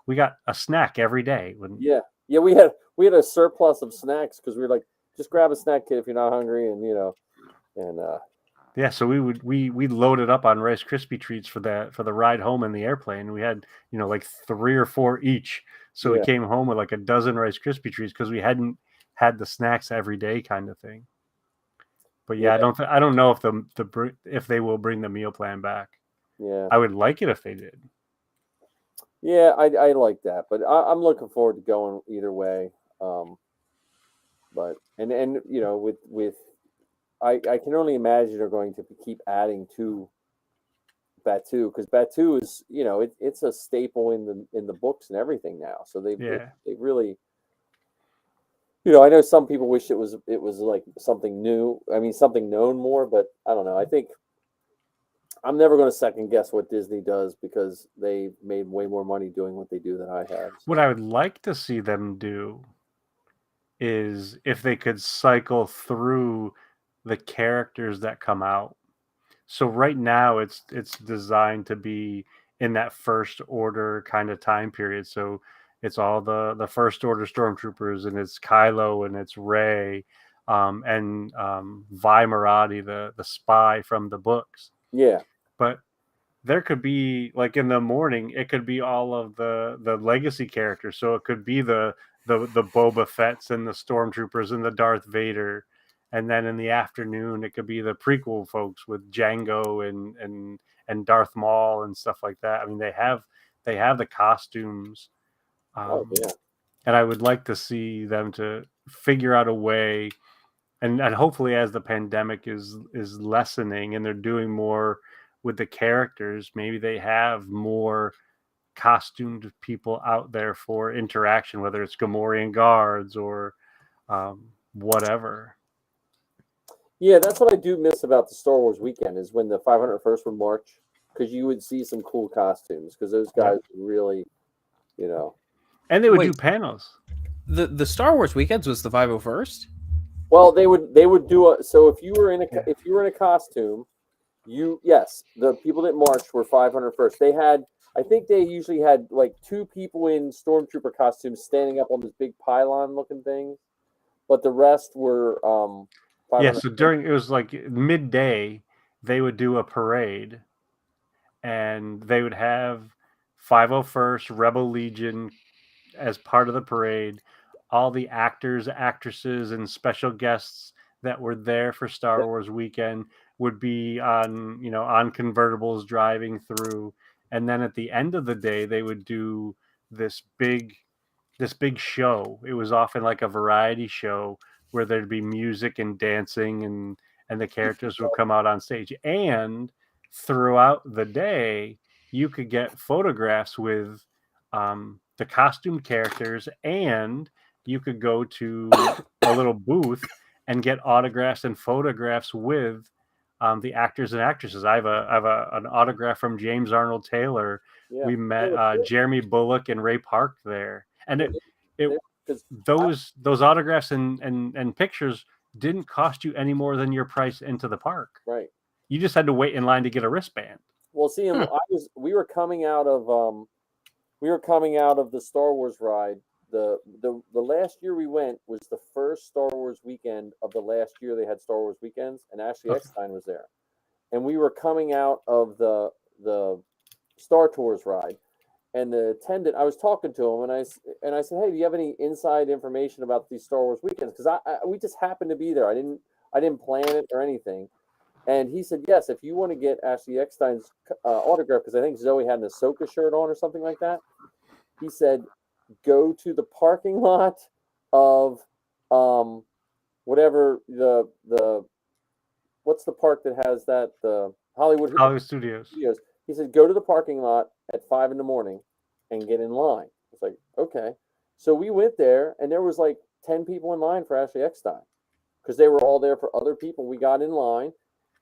we got a snack every day. Yeah. Yeah, we had a surplus of snacks because we were like, just grab a snack, kid, if you're not hungry, and you know, and yeah, so we loaded up on Rice Krispie treats for the ride home in the airplane. We had, you know, like 3 or 4 each. So we came home with like a dozen Rice Krispie treats because we hadn't had the snacks every day kind of thing. But yeah, I don't know if they will bring the meal plan back. Yeah, I would like it if they did. Yeah, I like that, but I'm looking forward to going either way. But and you know, with I can only imagine they're going to keep adding to Batu because Batu is, you know, it's a staple in the books and everything now. So they really, you know, I know some people wish it was like something new. I mean, something known more, but I don't know. I think I'm never going to second guess what Disney does because they made way more money doing what they do than I have. So. What I would like to see them do is if they could cycle through the characters that come out. So right now it's designed to be in that first order kind of time period. So it's all the first order stormtroopers, and it's Kylo, and it's Rey, and Vi Marati, the spy from the books. Yeah. But there could be, like, in the morning, it could be all of the legacy characters. So it could be the Boba Fett's and the stormtroopers and the Darth Vader. And then in the afternoon, it could be the prequel folks with Django and Darth Maul and stuff like that. I mean, they have the costumes, and I would like to see them to figure out a way, and hopefully as the pandemic is lessening and they're doing more with the characters, maybe they have more costumed people out there for interaction, whether it's Gamorrean guards or whatever. Yeah, that's what I do miss about the Star Wars weekend is when the 501st would march, because you would see some cool costumes because those guys really, you know. And they would do panels. The Star Wars weekends was the 501st? Well, they would do so if you were in a costume, the people that marched were 501st. They had, I think they usually had like 2 people in stormtrooper costumes standing up on this big pylon looking thing, but the rest were yeah. So it was like midday, they would do a parade, and they would have 501st Rebel Legion as part of the parade. All the actors, actresses, and special guests that were there for Star Wars weekend would be on convertibles driving through. And then at the end of the day, they would do this big show. It was often like a variety show where there'd be music and dancing, and the characters would come out on stage. And throughout the day, you could get photographs with the costume characters, and you could go to a little booth and get autographs and photographs with the actors and actresses. I have an autograph from James Arnold Taylor. Yeah. We met Jeremy Bullock and Ray Park there, and Because those autographs and pictures didn't cost you any more than your price into the park. right. You just had to wait in line to get a wristband. Well, see, we were coming out of the Star Wars ride. The last year we went was the first Star Wars weekend of the last year they had Star Wars weekends, and Ashley Eckstein was there. And we were coming out of the Star Tours ride, and the attendant, I was talking to him, and I said, "Hey, do you have any inside information about these Star Wars weekends?" Because we just happened to be there. I didn't plan it or anything. And he said, "Yes, if you want to get Ashley Eckstein's autograph, because I think Zoe had an Ahsoka shirt on or something like that." He said, "Go to the parking lot of whatever the what's the park that has that, the Hollywood Studios." He said, "Go to the parking lot at 5 a.m. and get in line." It's like, okay. So we went there, and there was like 10 people in line for Ashley Eckstein because they were all there for other people. We got in line,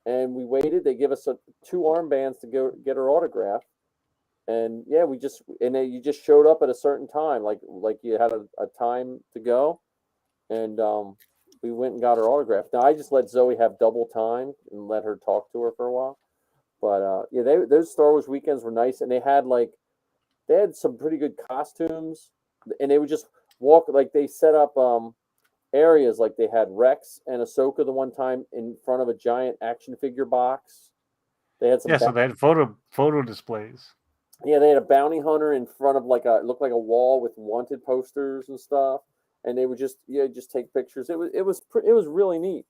and we waited. They give us 2 armbands to go get her autograph. And yeah, you just showed up at a certain time, like you had a time to go, and we went and got her autograph. Now I just let Zoe have double time and let her talk to her for a while, but yeah, those Star Wars weekends were nice, and they had some pretty good costumes, and they would just walk, like they set up areas, like they had Rex and Ahsoka the one time in front of a giant action figure box. They had some so they had photo displays. Yeah, they had a bounty hunter in front of it looked like a wall with wanted posters and stuff, and they would just take pictures. It was really neat.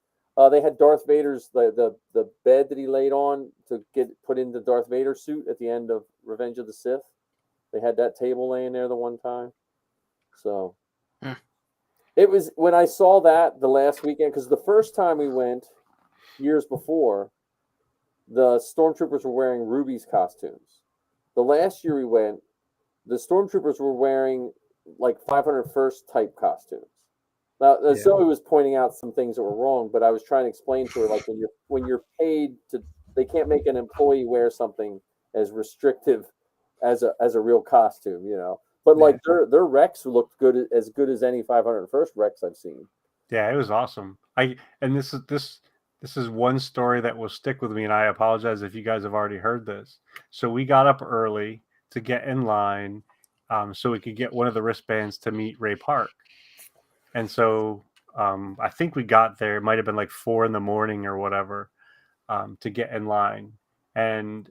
They had Darth Vader's the bed that he laid on to get put in the Darth Vader suit at the end of Revenge of the Sith. They had that table laying there the one time. So it was, when I saw that the last weekend, because the first time we went years before, the stormtroopers were wearing Ruby's costumes. The last year we went, the stormtroopers were wearing like 501st type costumes. Now, Zoe was pointing out some things that were wrong, but I was trying to explain to her, like, when you're paid to, they can't make an employee wear something as restrictive as a real costume, you know. But like their Rex looked good as any 501st Rex I've seen. Yeah, it was awesome. This is one story that will stick with me, and I apologize if you guys have already heard this. So we got up early to get in line so we could get one of the wristbands to meet Ray Park. And so I think we got there, it might have been like 4 a.m. or whatever, to get in line, and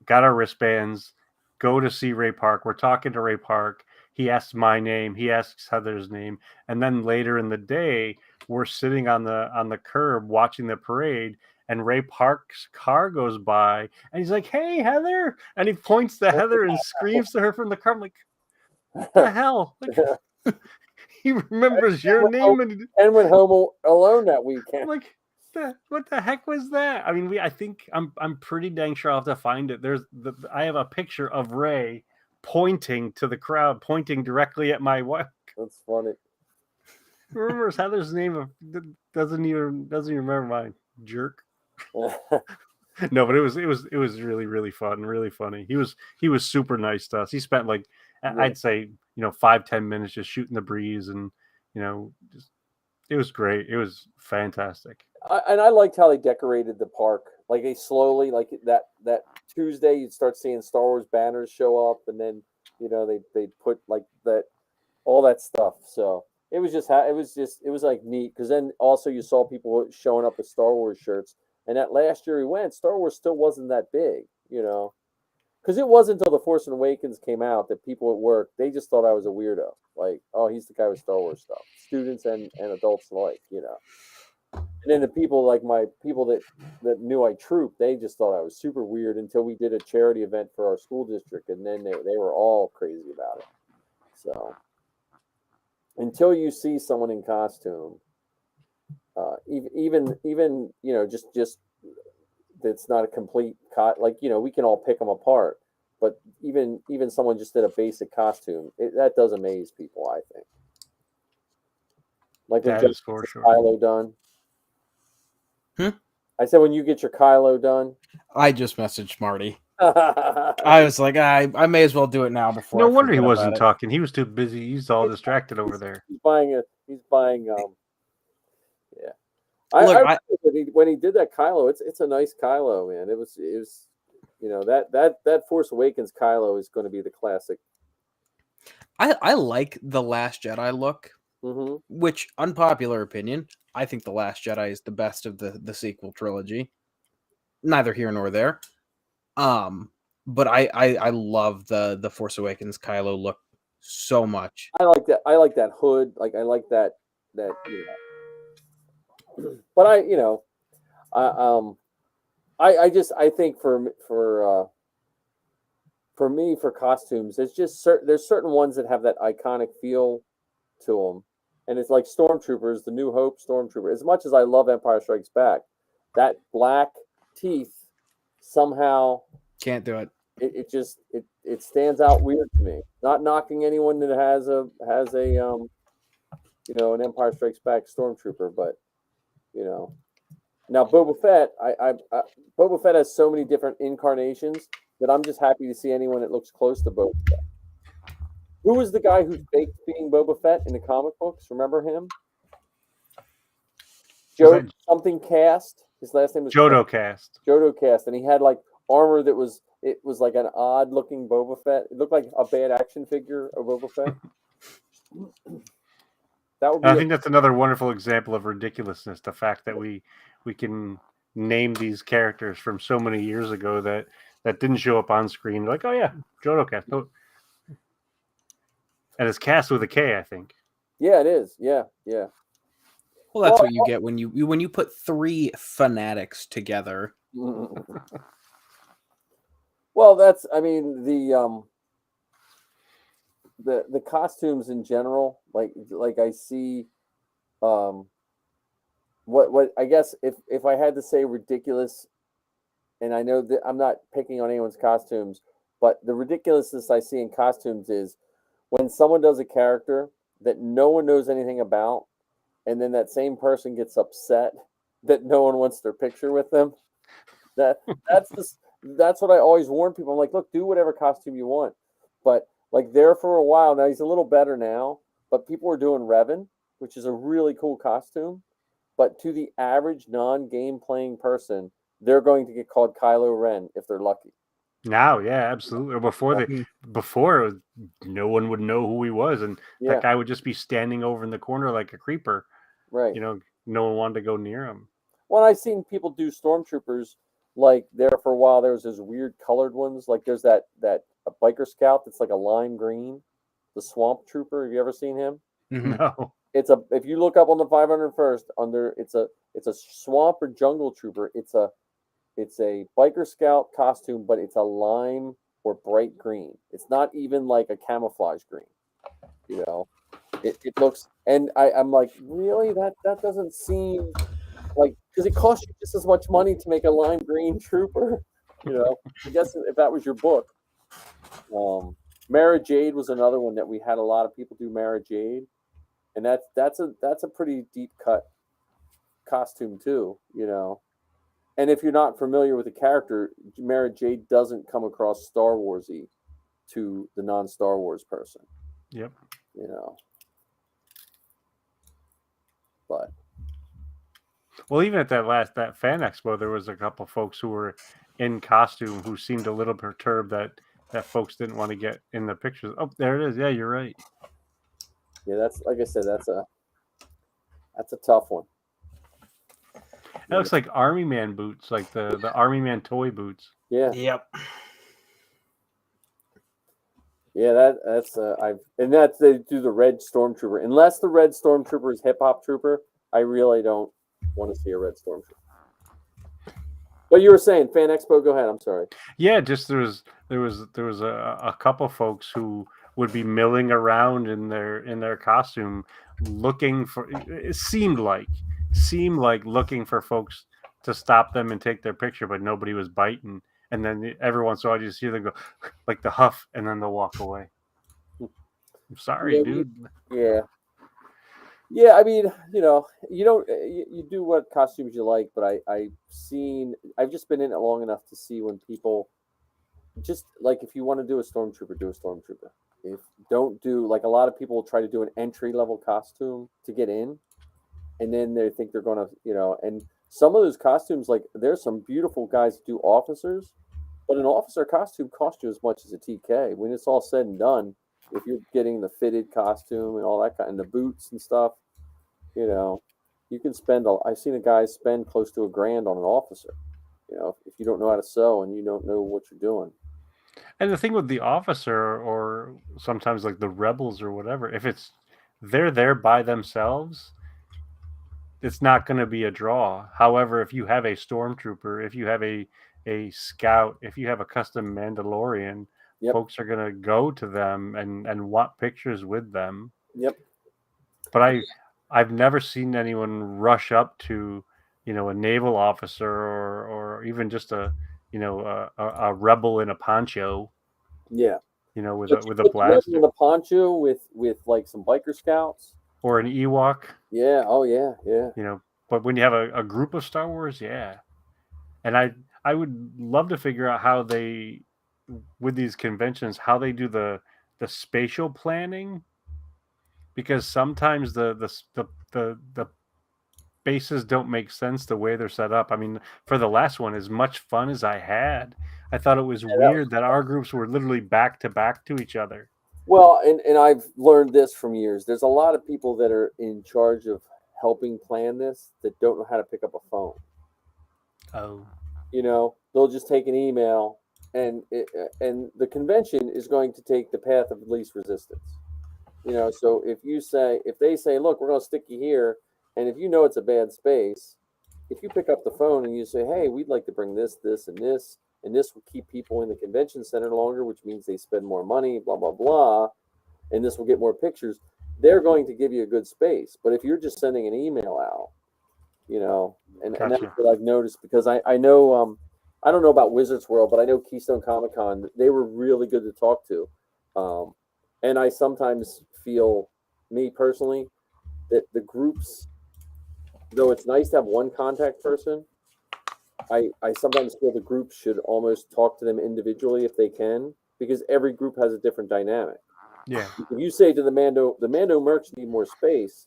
got our wristbands, go to see Ray Park. We're talking to Ray Park. He asks my name. He asks Heather's name. And then later in the day, we're sitting on the curb watching the parade, and Ray Park's car goes by, and he's like, "Hey, Heather!" And he points to Heather and screams to her from the car. I'm like, "What the hell?" Like, he remembers your name and went home alone that weekend. I'm like, what the heck was that? I mean, I think I'm pretty dang sure I'll have to find it. I have a picture of Ray pointing to the crowd, pointing directly at my wife. That's funny. Remembers Heather's name, doesn't even remember mine. Jerk. No, but it was really, really fun, really funny. He was super nice to us. He spent like I'd say 5-10 minutes just shooting the breeze, and just, it was great. It was fantastic. And I liked how they decorated the park. Like they slowly, like that Tuesday, you'd start seeing Star Wars banners show up, and then they put like that, all that stuff. So it was like neat, because then also you saw people showing up with Star Wars shirts. And that last year we went, Star Wars still wasn't that big, because it wasn't until The Force Awakens came out that people at work, they just thought I was a weirdo. Like, oh, he's the guy with Star Wars stuff. Students and adults alike, And then the people, like my people that knew I trooped, they just thought I was super weird until we did a charity event for our school district, and then they were all crazy about it. So until you see someone in costume, even just that's not a complete like we can all pick them apart. but even someone just did a basic costume, that does amaze people, I think. Like when That Jeff is for gets sure. Kylo done. Hmm? I said when you get your Kylo done. I just messaged Marty. I I was like, I may as well do it now before. No I wonder he forget wasn't about it. talking. He was too busy. He's all distracted over there. He's buying yeah. Look, I when he did that Kylo, it's a nice Kylo, man. It was that Force Awakens Kylo is going to be the classic. I like the Last Jedi look, Mm-hmm. which unpopular opinion. I think the Last Jedi is the best of the sequel trilogy. Neither here nor there. But I love the Force Awakens Kylo look so much. I like that. I like that hood. Like I like that. But I think for me for costumes, there's certain ones that have that iconic feel to them, and it's like Stormtroopers, the New Hope Stormtrooper. As much as I love Empire Strikes Back, that black teeth somehow Can't do it. it stands out weird to me. Not knocking anyone that has an Empire Strikes Back Stormtrooper, but now Boba Fett, Boba Fett has so many different incarnations that I'm just happy to see anyone that looks close to Boba Fett. Who was the guy who faked being Boba Fett in the comic books? Remember him? Joe something Cast. His last name was Jodo Cast. Jodo Cast, and he had like armor that was like an odd looking Boba Fett. It looked like a bad action figure of Boba Fett. I think that's another wonderful example of ridiculousness. The fact that we can name these characters from so many years ago that didn't show up on screen. Like, oh yeah, Jodo Cast. Oh. And it's cast with a K, I think. Yeah, it is. Yeah. Well, that's what you get when you put three fanatics together. Well, that's the costumes in general, like I see what I guess if I had to say ridiculous, and I know that I'm not picking on anyone's costumes, but the ridiculousness I see in costumes is when someone does a character that no one knows anything about, and then that same person gets upset that no one wants their picture with them. That's what I always warn people. I'm like, look, do whatever costume you want, but like there for a while now, he's a little better now, but people were doing Revan, which is a really cool costume, but to the average non-game playing person, they're going to get called Kylo Ren if they're lucky. Now, yeah, absolutely. Before no one would know who he was, and that guy would just be standing over in the corner like a creeper. Right. No one wanted to go near him. Well, I've seen people do Stormtroopers like there for a while. There was those weird colored ones. Like there's that a biker scout that's like a lime green, the Swamp Trooper. Have you ever seen him? No. If you look up on the 501st it's a swamp or jungle trooper. It's a biker scout costume, but it's a lime or bright green. It's not even like a camouflage green. It looks, and I'm like, really? That doesn't seem like, because it costs you just as much money to make a lime green trooper. I guess if that was your book. Mara Jade was another one that we had a lot of people do Mara Jade, and that's a pretty deep cut costume too. And if you're not familiar with the character, Mara Jade doesn't come across Star Wars-y to the non-Star Wars person. Yep. But well, even at that fan expo, there was a couple folks who were in costume who seemed a little perturbed that folks didn't want to get in the pictures. Oh, there it is. Yeah, you're right. Yeah, that's, like I said, that's a tough one. That looks like Army Man boots, like the Army Man toy boots. Yeah. Yep. Yeah, that's they do the red Stormtrooper. Unless the red Stormtrooper is Hip Hop Trooper, I really don't want to see a red Stormtrooper. But you were saying Fan Expo. Go ahead. I'm sorry. Yeah, just there was a couple folks who would be milling around in their costume, looking for. It seemed like looking for folks to stop them and take their picture, but nobody was biting. and then every once in a while you just hear them go like the huff, and then they'll walk away. I'm sorry, Yeah, dude. Yeah. Yeah, I mean, you don't you do what costumes you like, but I've just been in it long enough to see when people just like if you want to do a stormtrooper, do a stormtrooper. If don't do like a lot of people try to do an entry level costume to get in, and then they think they're gonna, and some of those costumes, like there's some beautiful guys that do officers, but an officer costume costs you as much as a TK. When it's all said and done, if you're getting the fitted costume and all that kind, and the boots and stuff, you know, you can spend. I've seen a guy spend close to $1,000 on an officer. If you don't know how to sew and you don't know what you're doing. And the thing with the officer, or sometimes like the rebels or whatever, if they're there by themselves, it's not going to be a draw. However, if you have a stormtrooper, if you have a scout, if you have a custom Mandalorian, Yep. folks are going to go to them and want pictures with them. Yep. But I've never seen anyone rush up to, a naval officer or even just a rebel in a poncho. Yeah. With But with you a put the rebel blaster in a poncho with like some biker scouts. or an Ewok. Yeah. Oh yeah. Yeah. But when you have a group of Star Wars, yeah. And I would love to figure out how they, with these conventions, how they do the spatial planning, because sometimes the bases don't make sense the way they're set up. I mean, for the last one, as much fun as I had, I thought it was weird that our groups were literally back to back to each other. Well, and I've learned this from years. There's a lot of people that are in charge of helping plan this that don't know how to pick up a phone. Oh. They'll just take an email, and the convention is going to take the path of least resistance. So if they say, look, we're going to stick you here, and if it's a bad space, if you pick up the phone and you say, hey, we'd like to bring this, this, and this will keep people in the convention center longer, which means they spend more money, blah, blah, blah, and this will get more pictures, they're going to give you a good space. But if you're just sending an email out, and that's what I've noticed, because I know, I don't know about Wizards World, but I know Keystone Comic-Con, they were really good to talk to. And I sometimes feel, me personally, that the groups, though it's nice to have one contact person, I sometimes feel the group should almost talk to them individually if they can, because every group has a different dynamic. Yeah. If you say to the Mando mercs need more space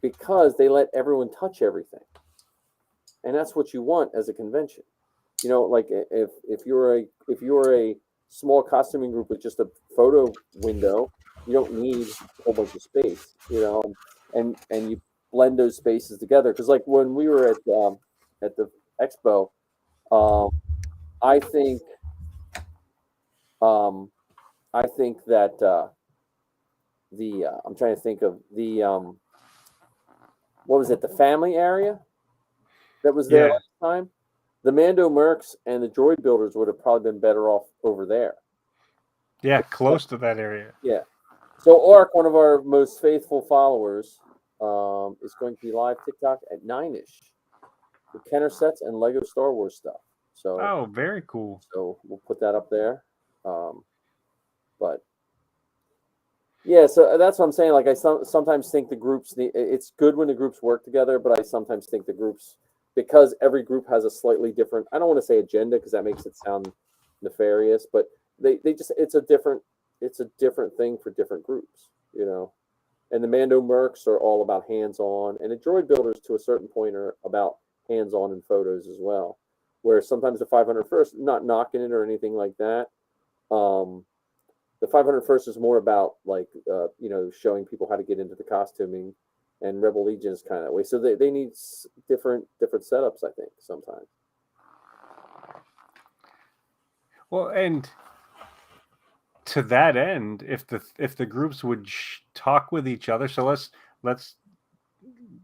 because they let everyone touch everything, and that's what you want as a convention. Like if you're a small costuming group with just a photo window, you don't need a whole bunch of space. And you blend those spaces together, because like when we were at the expo, I think that I'm trying to think of the what was it, the family area that was there last time. The Mando Mercs and the droid builders would have probably been better off over there. Yeah, close to that area. Yeah. So Ark, one of our most faithful followers, is going to be live TikTok at 9ish with Kenner sets and Lego Star Wars stuff. So very cool. So we'll put that up there. But yeah, so that's what I'm saying. Like I sometimes think the groups, it's good when the groups work together, but I sometimes think the groups, because every group has a slightly different, I don't want to say agenda because that makes it sound nefarious, but they just, it's a different thing for different groups, and the Mando Mercs are all about hands-on, and the droid builders to a certain point are about hands-on in photos as well, where sometimes the 501st, not knocking it or anything like that, the 501st is more about like showing people how to get into the costuming, and Rebel Legion is kind of that way. So they need different setups, I think, sometimes. Well, and to that end, if the groups would talk with each other, so let's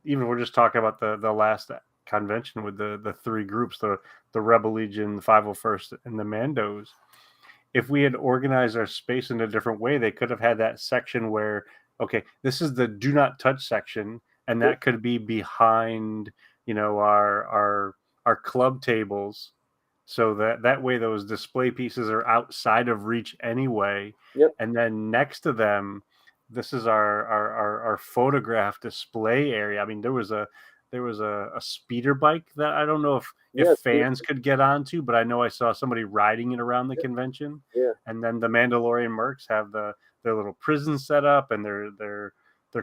even we're just talking about the last convention with the three groups, the Rebel Legion, the 501st, and the Mandos. If we had organized our space in a different way, they could have had that section where, okay, this is the do not touch section, and that could be behind, our club tables, so that way those display pieces are outside of reach anyway. Yep. And then next to them, this is our photograph display area. I mean, there was a speeder bike that I don't know if fans could get onto, but I know I saw somebody riding it around the convention. Yeah. And then the Mandalorian mercs have their little prison set up and their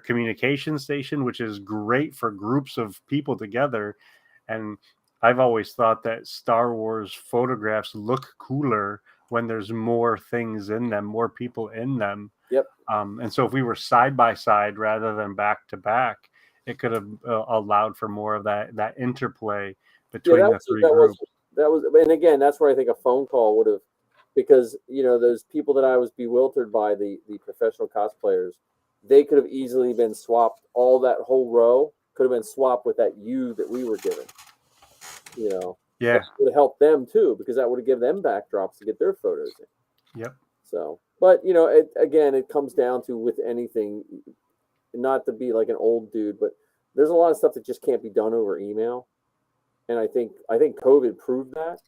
communication station, which is great for groups of people together. And I've always thought that Star Wars photographs look cooler when there's more things in them, more people in them. Yep. And so if we were side by side rather than back to back, it could have allowed for more of that interplay between the three groups. That was, and again, that's where I think a phone call would have, because those people that I was bewildered by, the professional cosplayers, they could have easily been swapped. All that whole row could have been swapped with that U that we were given. Yeah, that would have helped them too, because that would have given them backdrops to get their photos in. Yep. So, but it comes down to, with anything, not to be like an old dude, but there's a lot of stuff that just can't be done over email. And I think COVID proved that.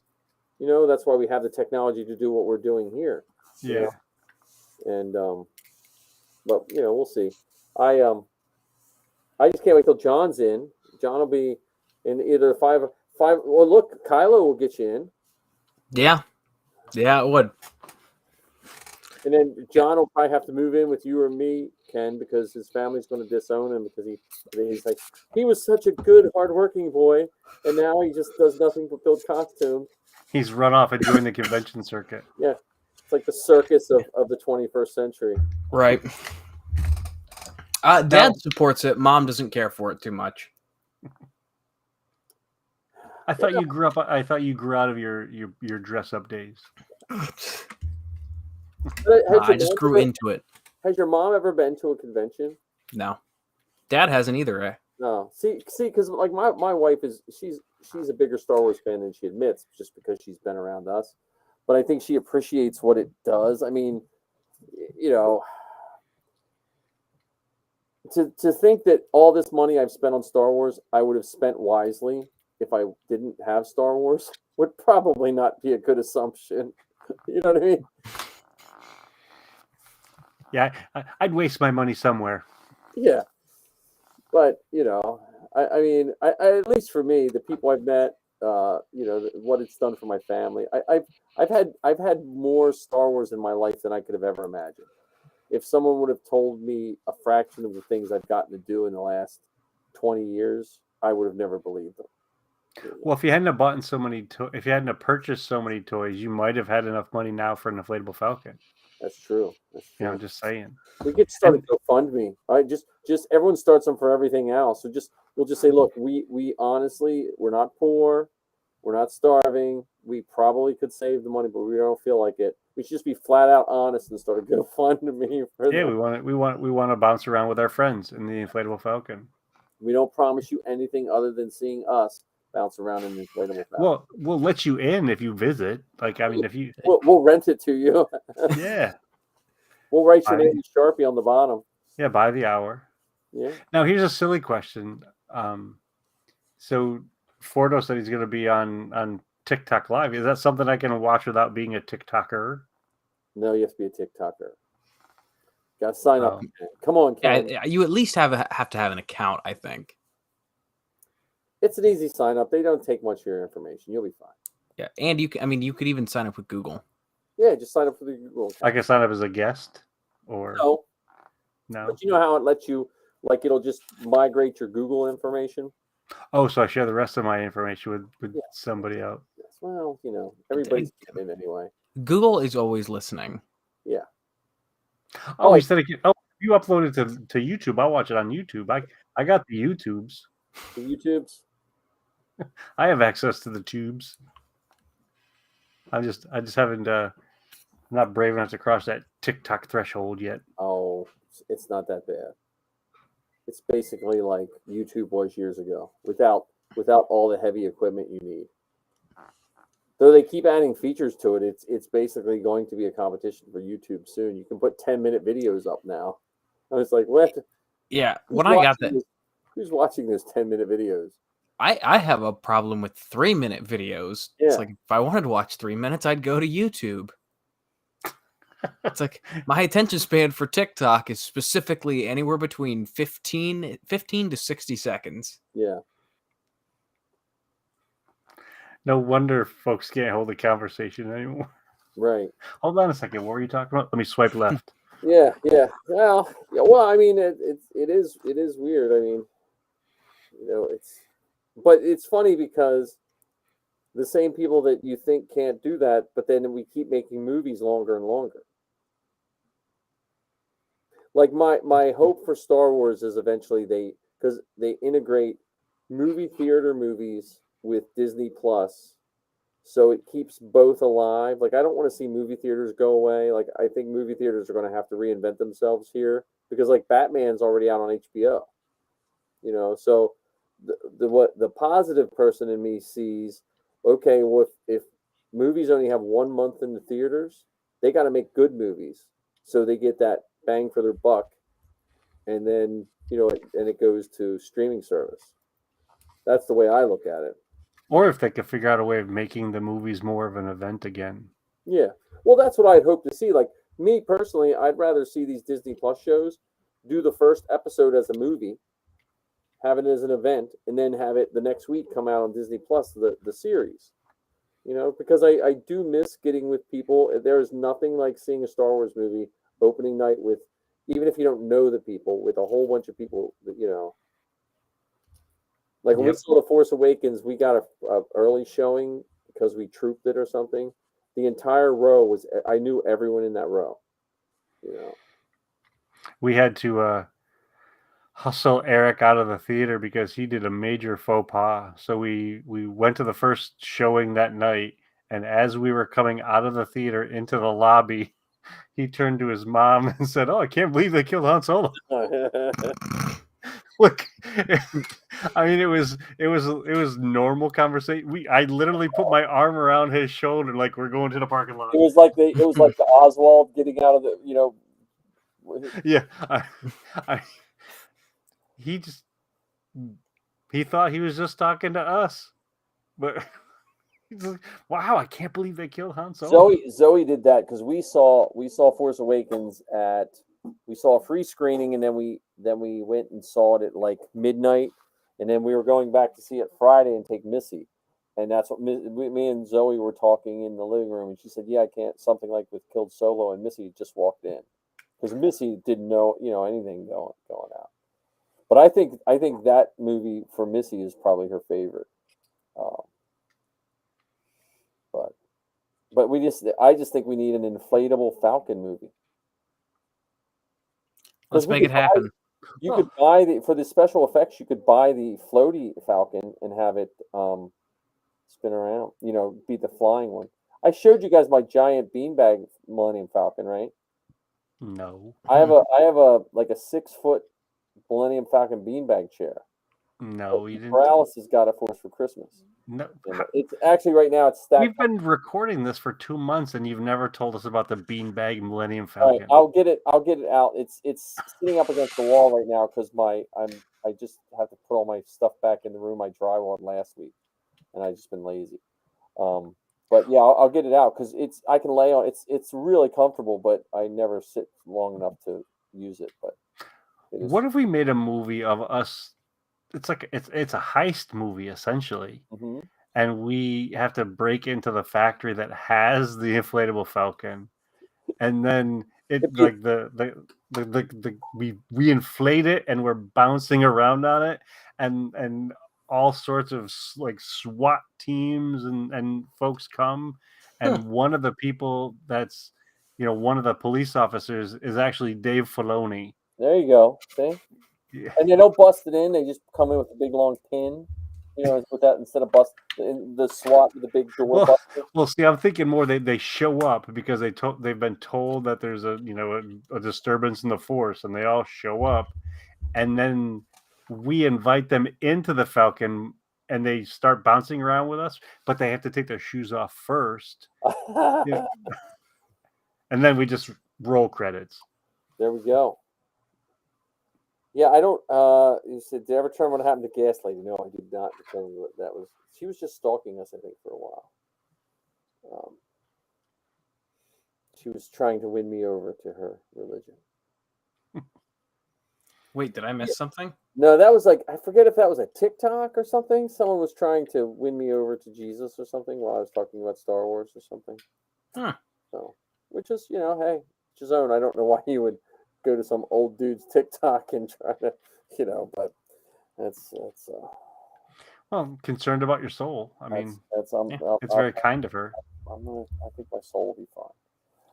That's why we have the technology to do what we're doing here. Yeah. And but we'll see. I just can't wait till John's in. John will be in either five. Well, look, Kylo will get you in. Yeah, it would. And then John will probably have to move in with you or me, Ken, because his family's going to disown him, because he's like, he was such a good, hardworking boy, and now he just does nothing but build costumes. He's run off and joined the convention circuit. Yeah, it's like the circus of the 21st century. Right. Dad supports it. Mom doesn't care for it too much. I thought you grew up. I thought you grew out of your dress up days. I just grew into it. Has your mom ever been to a convention? No. Dad hasn't either, eh? No. See, because like my wife she's a bigger Star Wars fan than she admits, just because she's been around us. But I think she appreciates what it does. I mean, to think that all this money I've spent on Star Wars, I would have spent wisely if I didn't have Star Wars, would probably not be a good assumption. You know what I mean? Yeah, I'd waste my money somewhere. Yeah, but I mean, at least for me, the people I've met, what it's done for my family. I've had more Star Wars in my life than I could have ever imagined. If someone would have told me a fraction of the things I've gotten to do in the last 20 years, I would have never believed them. Well, if you hadn't have bought so many, if you hadn't have purchased so many toys, you might have had enough money now for an inflatable Falcon. That's true. Just saying. We get started GoFundMe. All right, just everyone starts them for everything else. So we'll just say, look, we honestly, we're not poor, we're not starving. We probably could save the money, but we don't feel like it. We should just be flat out honest and start a GoFundMe. We want to bounce around with our friends in the inflatable Falcon. We don't promise you anything other than seeing us bounce around in the inflatable Falcon. Well, we'll let you in if you visit. Like, I mean, if you, we'll rent it to you. Yeah. We'll write your name in Sharpie on the bottom. Yeah, by the hour. Yeah. Now, here's a silly question. So Fordo said he's going to be on TikTok Live. Is that something I can watch without being a TikToker? No, you have to be a TikToker. Got to sign up. Come on, Ken. Yeah, you at least have to have an account, I think. It's an easy sign up. They don't take much of your information. You'll be fine. Yeah, and you could even sign up with Google. Yeah, just sign up for the Google account. I can sign up as a guest, or no. But you know how it lets you, like, it'll just migrate your Google information. Oh, so I share the rest of my information with somebody else. Yes. Well, everybody's getting it anyway. Google is always listening. Yeah. Oh, you said you upload it to YouTube. I'll watch it on YouTube. I got the YouTubes. The YouTubes. I have access to the tubes. I just haven't. I'm not brave enough to cross that TikTok threshold yet. Oh, it's not that bad. It's basically like YouTube was years ago, without all the heavy equipment you need. Though they keep adding features to it, it's basically going to be a competition for YouTube soon. You can put 10-minute videos up now. I was like, what? Yeah, when I got that, who's watching those 10-minute videos? I have a problem with 3-minute videos. Yeah. It's like if I wanted to watch 3 minutes, I'd go to YouTube. It's like my attention span for TikTok is specifically anywhere between 15 to 60 seconds. Yeah. No wonder folks can't hold a conversation anymore. Right. Hold on a second. What were you talking about? Let me swipe left. Yeah. Yeah. Well. Yeah. Well. I mean, it is weird. I mean, but it's funny because the same people that you think can't do that, but then we keep making movies longer and longer. Like my hope for Star Wars is eventually because they integrate movie theater movies with Disney Plus, so it keeps both alive. Like I don't want to see movie theaters go away. Like I think movie theaters are going to have to reinvent themselves here because like Batman's already out on HBO. So the positive person in me sees, okay, well if movies only have 1 month in the theaters, they got to make good movies so they get that bang for their buck, and then and it goes to streaming service. That's the way I look at it. Or if they could figure out a way of making the movies more of an event again. Yeah, well, that's what I'd hope to see. Like me personally, I'd rather see these Disney Plus shows do the first episode as a movie, have it as an event, and then have it the next week come out on Disney Plus, the series. Because I do miss getting with people. There is nothing like seeing a Star Wars movie opening night with, even if you don't know the people, with a whole bunch of people that like when we saw The Force Awakens, we got a early showing because we trooped it or something. The entire row I knew everyone in that row. We had to hustle Eric out of the theater because he did a major faux pas. So we went to the first showing that night, and as we were coming out of the theater into the lobby, he turned to his mom and said, "Oh, I can't believe they killed Han Solo." Look, I mean, it was normal conversation. I literally put my arm around his shoulder like we're going to the parking lot. It was like the Oswald getting out of the Yeah, he thought he was just talking to us, but he's like, wow, I can't believe they killed Han Solo. Zoe did that because we saw Force Awakens we saw a free screening, and then we went and saw it at like midnight, and then we were going back to see it Friday and take Missy, and that's what me and Zoe were talking in the living room, and she said, "Yeah, I can't." Something like with killed Solo, and Missy just walked in because Missy didn't know anything going out. But I think that movie for Missy is probably her favorite. But I just think we need an inflatable Falcon movie. Let's make it happen. You could buy for the special effects. You could buy the floaty Falcon and have it spin around. Be the flying one. I showed you guys my giant beanbag Millennium Falcon, right? No. I have a like a 6-foot Millennium Falcon beanbag chair. No, you didn't. Morales has got it for us for Christmas. No, it's actually right now it's stacked. We've been recording this for 2 months, and you've never told us about the beanbag Millennium All Falcon. right, I'll get it out. It's sitting up against the wall right now because I just have to put all my stuff back in the room I drywalled last week, and I've just been lazy. But yeah, I'll get it out because I can lay on. It's really comfortable, but I never sit long enough to use it. But what if we made a movie of us? It's like it's a heist movie essentially, and we have to break into the factory that has the inflatable Falcon, and then we inflate it and we're bouncing around on it, and all sorts of like SWAT teams and folks come, and one of the people that's one of the police officers is actually Dave Filoni. There you go. See? Yeah. And they don't bust it in; they just come in with a big long pin, with that instead of busting the SWAT with the big door. Well, see, I'm thinking more they show up because they've been told that there's a disturbance in the force, and they all show up, and then we invite them into the Falcon, and they start bouncing around with us, but they have to take their shoes off first, and then we just roll credits. There we go. Yeah, I don't. You said, did I ever determine what happened to Gas Lady? No, I did not determine what that was. She was just stalking us, I think, for a while. She was trying to win me over to her religion. Wait, did I miss something? No, that was like, I forget if that was a TikTok or something. Someone was trying to win me over to Jesus or something while I was talking about Star Wars or something. Huh. So, which is, hey, it's his own. I don't know why he would go to some old dude's TikTok and try to, but that's Well, I'm concerned about your soul. I mean, that's it's very kind of her. I think my soul will be fine.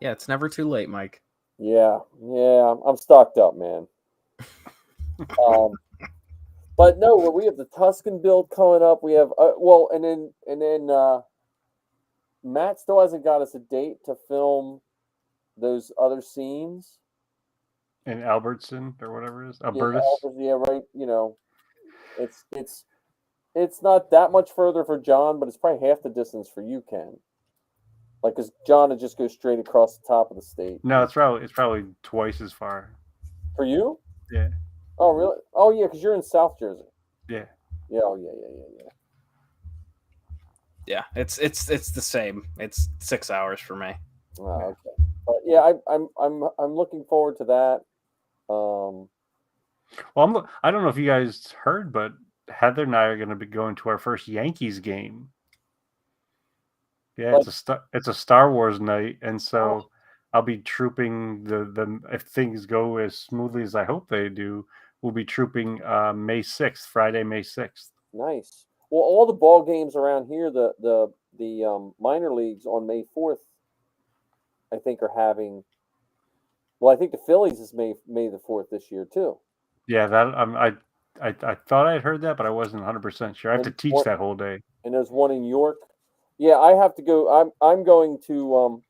Yeah, it's never too late, Mike. Yeah, I'm stocked up, man. But no, we have the Tuscan build coming up. We have and then Matt still hasn't got us a date to film those other scenes In Albertson or whatever it is, Yeah, Albertus. yeah, right. It's not that much further for John, but it's probably half the distance for you, Ken. Like, because John would just go straight across the top of the state. No, it's probably twice as far. For you? Yeah. Oh, really? Oh, yeah, because you're in South Jersey. Yeah. Yeah. Oh, yeah. Yeah, it's the same. It's 6 hours for me. Oh, okay. But yeah, I'm looking forward to that. Well, I don't know if you guys heard, but Heather and I are going to be going to our first Yankees game. Yeah, it's a Star Wars night, and so I'll be trooping the if things go as smoothly as I hope they do, we'll be trooping May 6th, Friday, May 6th. Nice. Well, all the ball games around here, the minor leagues on May 4th, I think are having. Well, I think the Phillies is May the 4th this year too. Yeah, that I thought I'd heard that, but I wasn't 100% sure. I have to teach that whole day. And there's one in York. Yeah, I have to go. I'm going to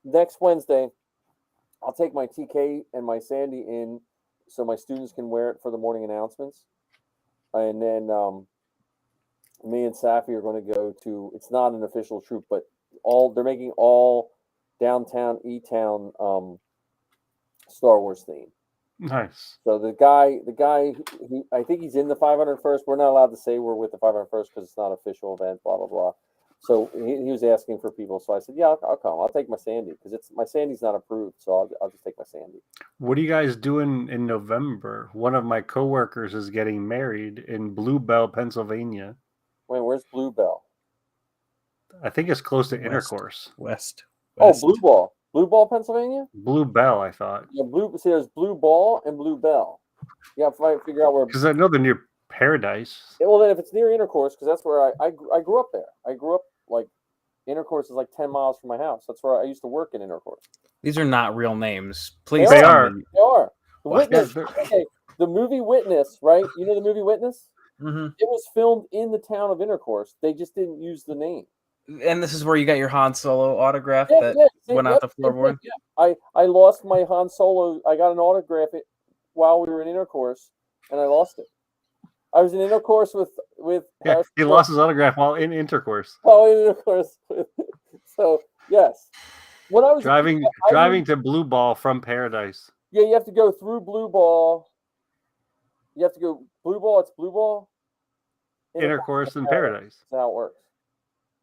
next Wednesday. I'll take my TK and my Sandy in, so my students can wear it for the morning announcements, and then me and Safi are going to go to. It's not an official troop, but they're making all downtown E-town Star Wars theme. Nice. So the guy, I think he's in the 501st. We're not allowed to say we're with the 501st because it's not an official event. Blah blah blah. So he was asking for people. So I said, yeah, I'll come. I'll take my Sandy because my Sandy's not approved. So I'll just take my Sandy. What are you guys doing in November? One of my coworkers is getting married in Bluebell, Pennsylvania. Wait, where's Bluebell? I think it's close to Intercourse. West. Oh, Blue Ball, Pennsylvania? Bluebell, I thought. Yeah, see, there's Blue Ball and Blue Bell. You have to figure out where. Because I know they're near Paradise. Yeah, well, then if it's near Intercourse, because that's where I grew up there. I grew up, like, Intercourse is like 10 miles from my house. That's where I used to work in Intercourse. These are not real names. Please. They are. They are. The Witness. Okay, the movie Witness, right? You know the movie Witness? Mm-hmm. It was filmed in the town of Intercourse. They just didn't use the name. And this is where you got your Han Solo autograph that went out the floorboard? Yeah. I lost my Han Solo. I got an autograph while we were in Intercourse, and I lost it. I was in Intercourse with yeah, he lost his autograph while in Intercourse. Oh, in Intercourse. So, yes. When I was driving to Blue Ball from Paradise. Yeah, you have to go through Blue Ball. You have to go Blue Ball. It's Blue Ball. Intercourse and Paradise. That's how it works.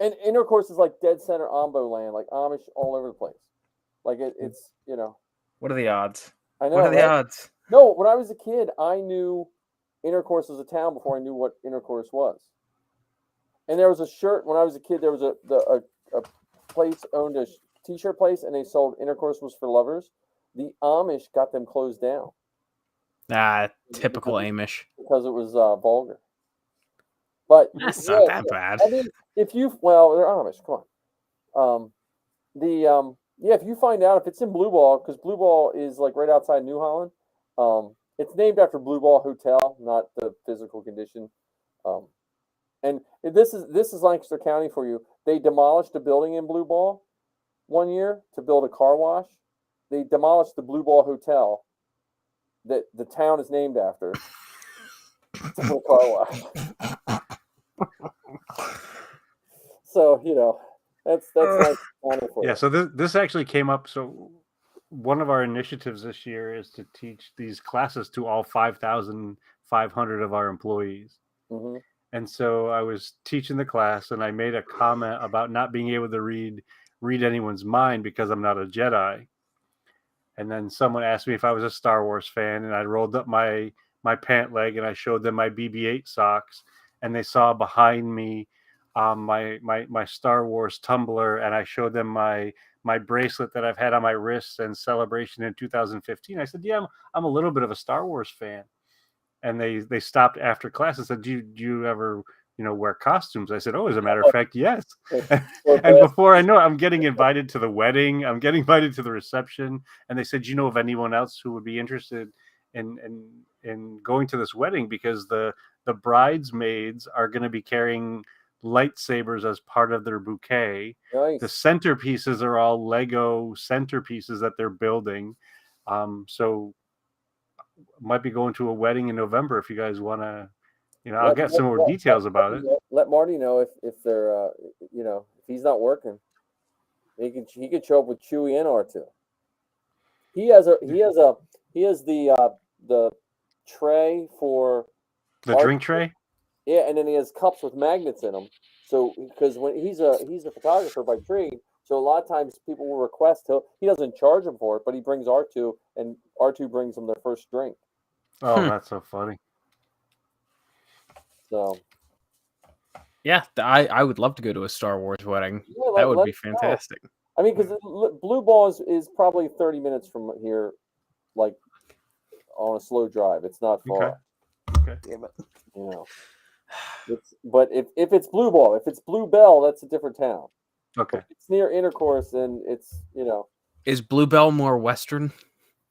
And Intercourse is like dead center Ambo land, like Amish all over the place. Like it's. What are the odds? I know. What are the odds? No, when I was a kid, I knew Intercourse was a town before I knew what Intercourse was. And there was a shirt when I was a kid. There was a place owned a T-shirt place, and they sold Intercourse was for lovers. The Amish got them closed down. Typical Amish. Because it was vulgar. But that's not that bad. I mean, they're Amish. Come on. If you find out if it's in Blue Ball, because Blue Ball is like right outside New Holland. It's named after Blue Ball Hotel, not the physical condition. And this is Lancaster County for you. They demolished a building in Blue Ball one year to build a car wash. They demolished the Blue Ball Hotel that the town is named after to put a car wash. So that's Lancaster County for you. Yeah. So this actually came up. So one of our initiatives this year is to teach these classes to all 5,500 of our employees. Mm-hmm. And so I was teaching the class, and I made a comment about not being able to read anyone's mind because I'm not a Jedi. And then someone asked me if I was a Star Wars fan, and I rolled up my pant leg and I showed them my BB-8 socks, and they saw behind me my Star Wars tumbler, and I showed them my bracelet that I've had on my wrists and celebration in 2015. I said, "Yeah, I'm a little bit of a Star Wars fan." And they stopped after class and said, do you ever wear costumes? I said, "Oh, as a matter of fact, yes." And before I know it, I'm getting invited to the wedding, I'm getting invited to the reception, and they said, "You know of anyone else who would be interested in going to this wedding?" Because the bridesmaids are going to be carrying lightsabers as part of their bouquet. Nice. The centerpieces are all Lego centerpieces that they're building. So might be going to a wedding in November if you guys want to. I'll get some more details about it. Let Marty know if they're if he's not working, he could show up with Chewie and R2. He has the tray for the drink tray. Yeah, and then he has cups with magnets in them. So because when he's a photographer by trade, so a lot of times people will request he doesn't charge them for it, but he brings R2, and R2 brings them their first drink. Oh, that's so funny. So yeah, I would love to go to a Star Wars wedding. Yeah, that would be fantastic. I mean, because Blue Ball is probably 30 minutes from here, like on a slow drive. It's not far. Okay. Damn it. But if it's Blue Ball, if it's Blue Bell, that's a different town. Okay. If it's near Intercourse, and it's Is Bluebell more Western?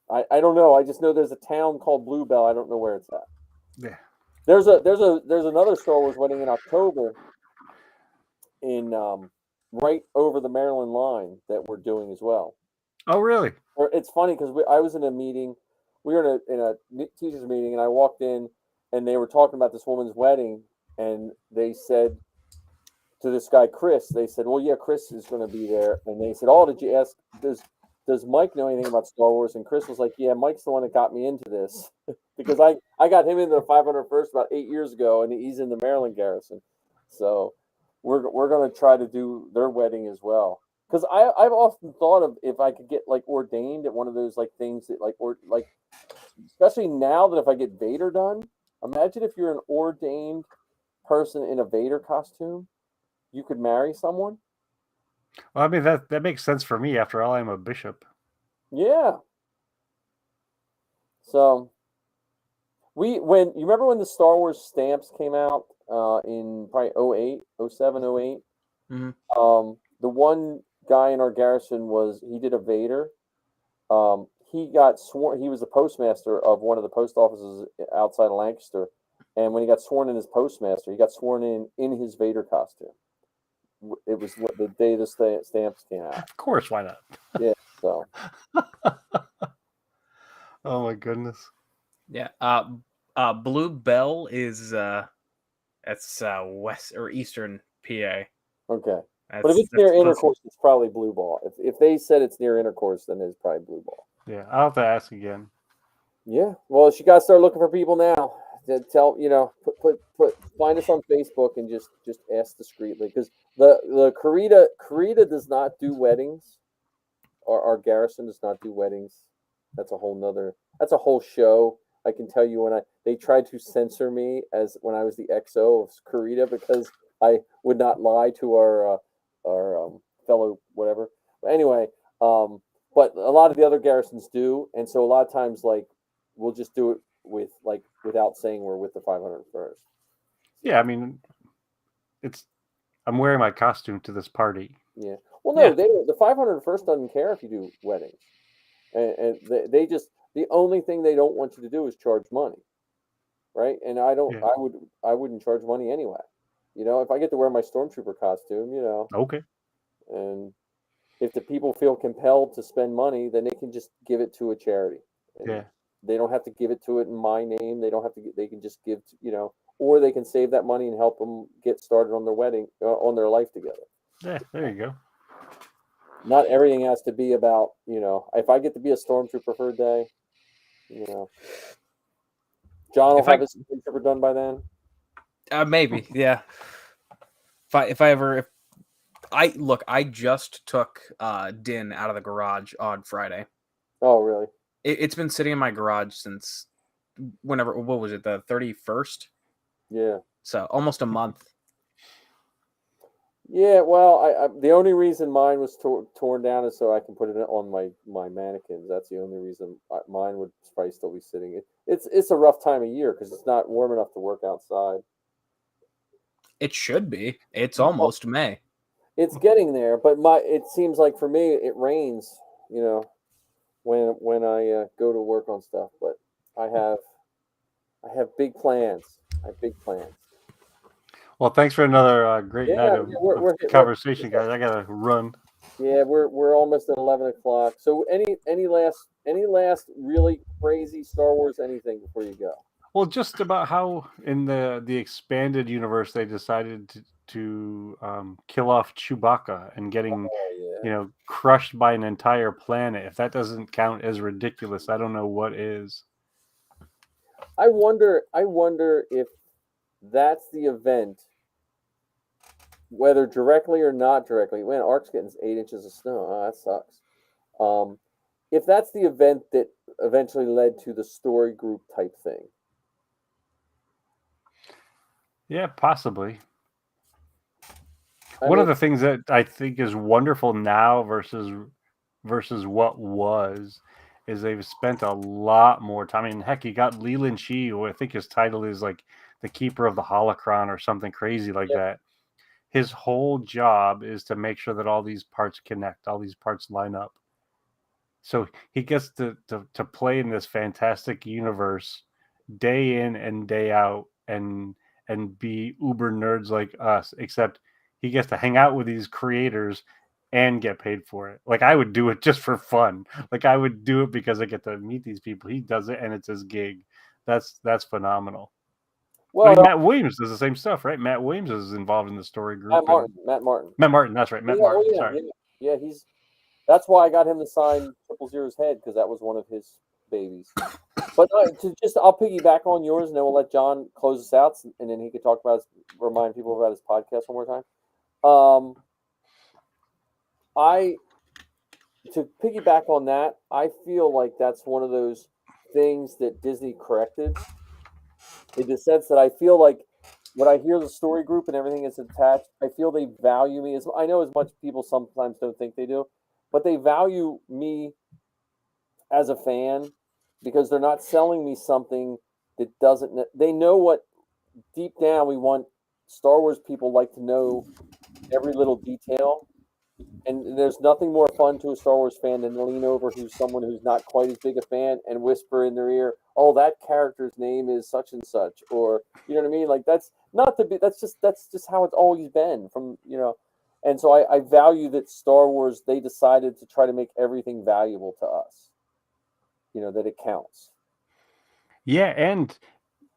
I don't know. I just know there's a town called Bluebell. I don't know where it's at. Yeah. There's another Star Wars wedding in October in right over the Maryland line that we're doing as well. Oh, really? It's funny because I was in a meeting. We were in a teachers meeting, and I walked in, and they were talking about this woman's wedding, and they said to this guy Chris, they said, "Well, yeah, Chris is going to be there," and they said, "Oh, did you ask? Does Mike know anything about Star Wars?" And Chris was like, "Yeah, Mike's the one that got me into this because I got him into the 501st about 8 years ago, and he's in the Maryland Garrison. So we're going to try to do their wedding as well. Because I've often thought of if I could get like ordained at one of those like things that like especially now that if I get Vader done, imagine if you're an ordained person in a Vader costume, you could marry someone. Well, I mean that makes sense for me. After all, I'm a bishop. Yeah. So when you remember when the Star Wars stamps came out in probably 08, 07, 08? Mm-hmm. The one guy in our garrison he did a Vader. He got sworn. He was the postmaster of one of the post offices outside of Lancaster, and when he got sworn in as postmaster, he got sworn in his Vader costume. It was the day the stamps came out. Of course, why not? Yeah. So. Oh my goodness. Yeah. Blue Bell is that's west or eastern PA. Okay. But if it's near Intercourse, it's probably Blue Ball. If they said it's near Intercourse, then it's probably Blue Ball. Yeah, I'll have to ask again. Yeah. Well, she got to start looking for people now. To tell find us on Facebook and just ask discreetly, because the Karita does not do weddings. Our garrison does not do weddings. That's a whole show. I can tell you they tried to censor me as when I was the XO of Karita because I would not lie to our fellow whatever. But anyway, but a lot of the other garrisons do, and so a lot of times like we'll just do it without saying we're with the 501st. Yeah, I mean, I'm wearing my costume to this party. Yeah. Well, no, the 501st doesn't care if you do weddings, and they just the only thing they don't want you to do is charge money, right? And I wouldn't charge money anyway. If I get to wear my stormtrooper costume, Okay. And if the people feel compelled to spend money, then they can just give it to a charity. Yeah. They don't have to give it to it in my name. They don't have to. They can just give, or they can save that money and help them get started on their wedding, on their life together. Yeah, there you go. Not everything has to be about, if I get to be a stormtrooper for a day, John will If I have his stormtrooper done by then. maybe, yeah. If I just took Din out of the garage on Friday. Oh, really? It's been sitting in my garage since whenever. What was it? The 31st. Yeah. So almost a month. Yeah, well, I the only reason mine was torn down is so I can put it on my mannequins. That's the only reason mine would probably still be sitting. It's a rough time of year because it's not warm enough to work outside. It should be. It's almost May. It's getting there, but it seems like for me it rains. When I go to work on stuff, but I have big plans. I have big plans. Well, thanks for another great night of we're conversation, guys. I gotta run. Yeah, we're almost at 11 o'clock. So any last really crazy Star Wars anything before you go? Well, just about how in the expanded universe they decided to kill off Chewbacca and getting Oh, yeah. crushed by an entire planet. If that doesn't count as ridiculous, I don't know what is. I wonder if that's the event, whether directly or not directly. Man, Ark's getting 8 inches of snow. Oh, that sucks. If that's the event that eventually led to the story group type thing. Yeah, possibly. One of the things that I think is wonderful now versus what was is they've spent a lot more time. I mean, heck, you got Leland Shee, who I think his title is like the Keeper of the Holocron or something crazy like that. His whole job is to make sure that all these parts connect, all these parts line up. So he gets to play in this fantastic universe day in and day out and be uber nerds like us, except he gets to hang out with these creators and get paid for it. Like I would do it just for fun. Like I would do it because I get to meet these people. He does it and it's his gig. That's phenomenal. Well, I mean, Matt Williams does the same stuff, right? Matt Williams is involved in the story group. Matt Martin. That's right. Matt Martin. Yeah, sorry. Yeah, that's why I got him to sign 000's head because that was one of his babies. But I'll piggyback on yours, and then we'll let John close us out, and then he can remind people about his podcast one more time. To piggyback on that, I feel like that's one of those things that Disney corrected. In the sense that I feel like when I hear the story group and everything is attached, I feel they value me. I know as much people sometimes don't think they do, but they value me as a fan because they're not selling me something that doesn't. They know what deep down we want. Star Wars people like to know every little detail, and there's nothing more fun to a Star Wars fan than to lean over to someone who's not quite as big a fan and whisper in their ear, "Oh, that character's name is such and such," or you know what I mean. Like that's just how it's always been from. And so I value that Star Wars, they decided to try to make everything valuable to us. That it counts. Yeah, and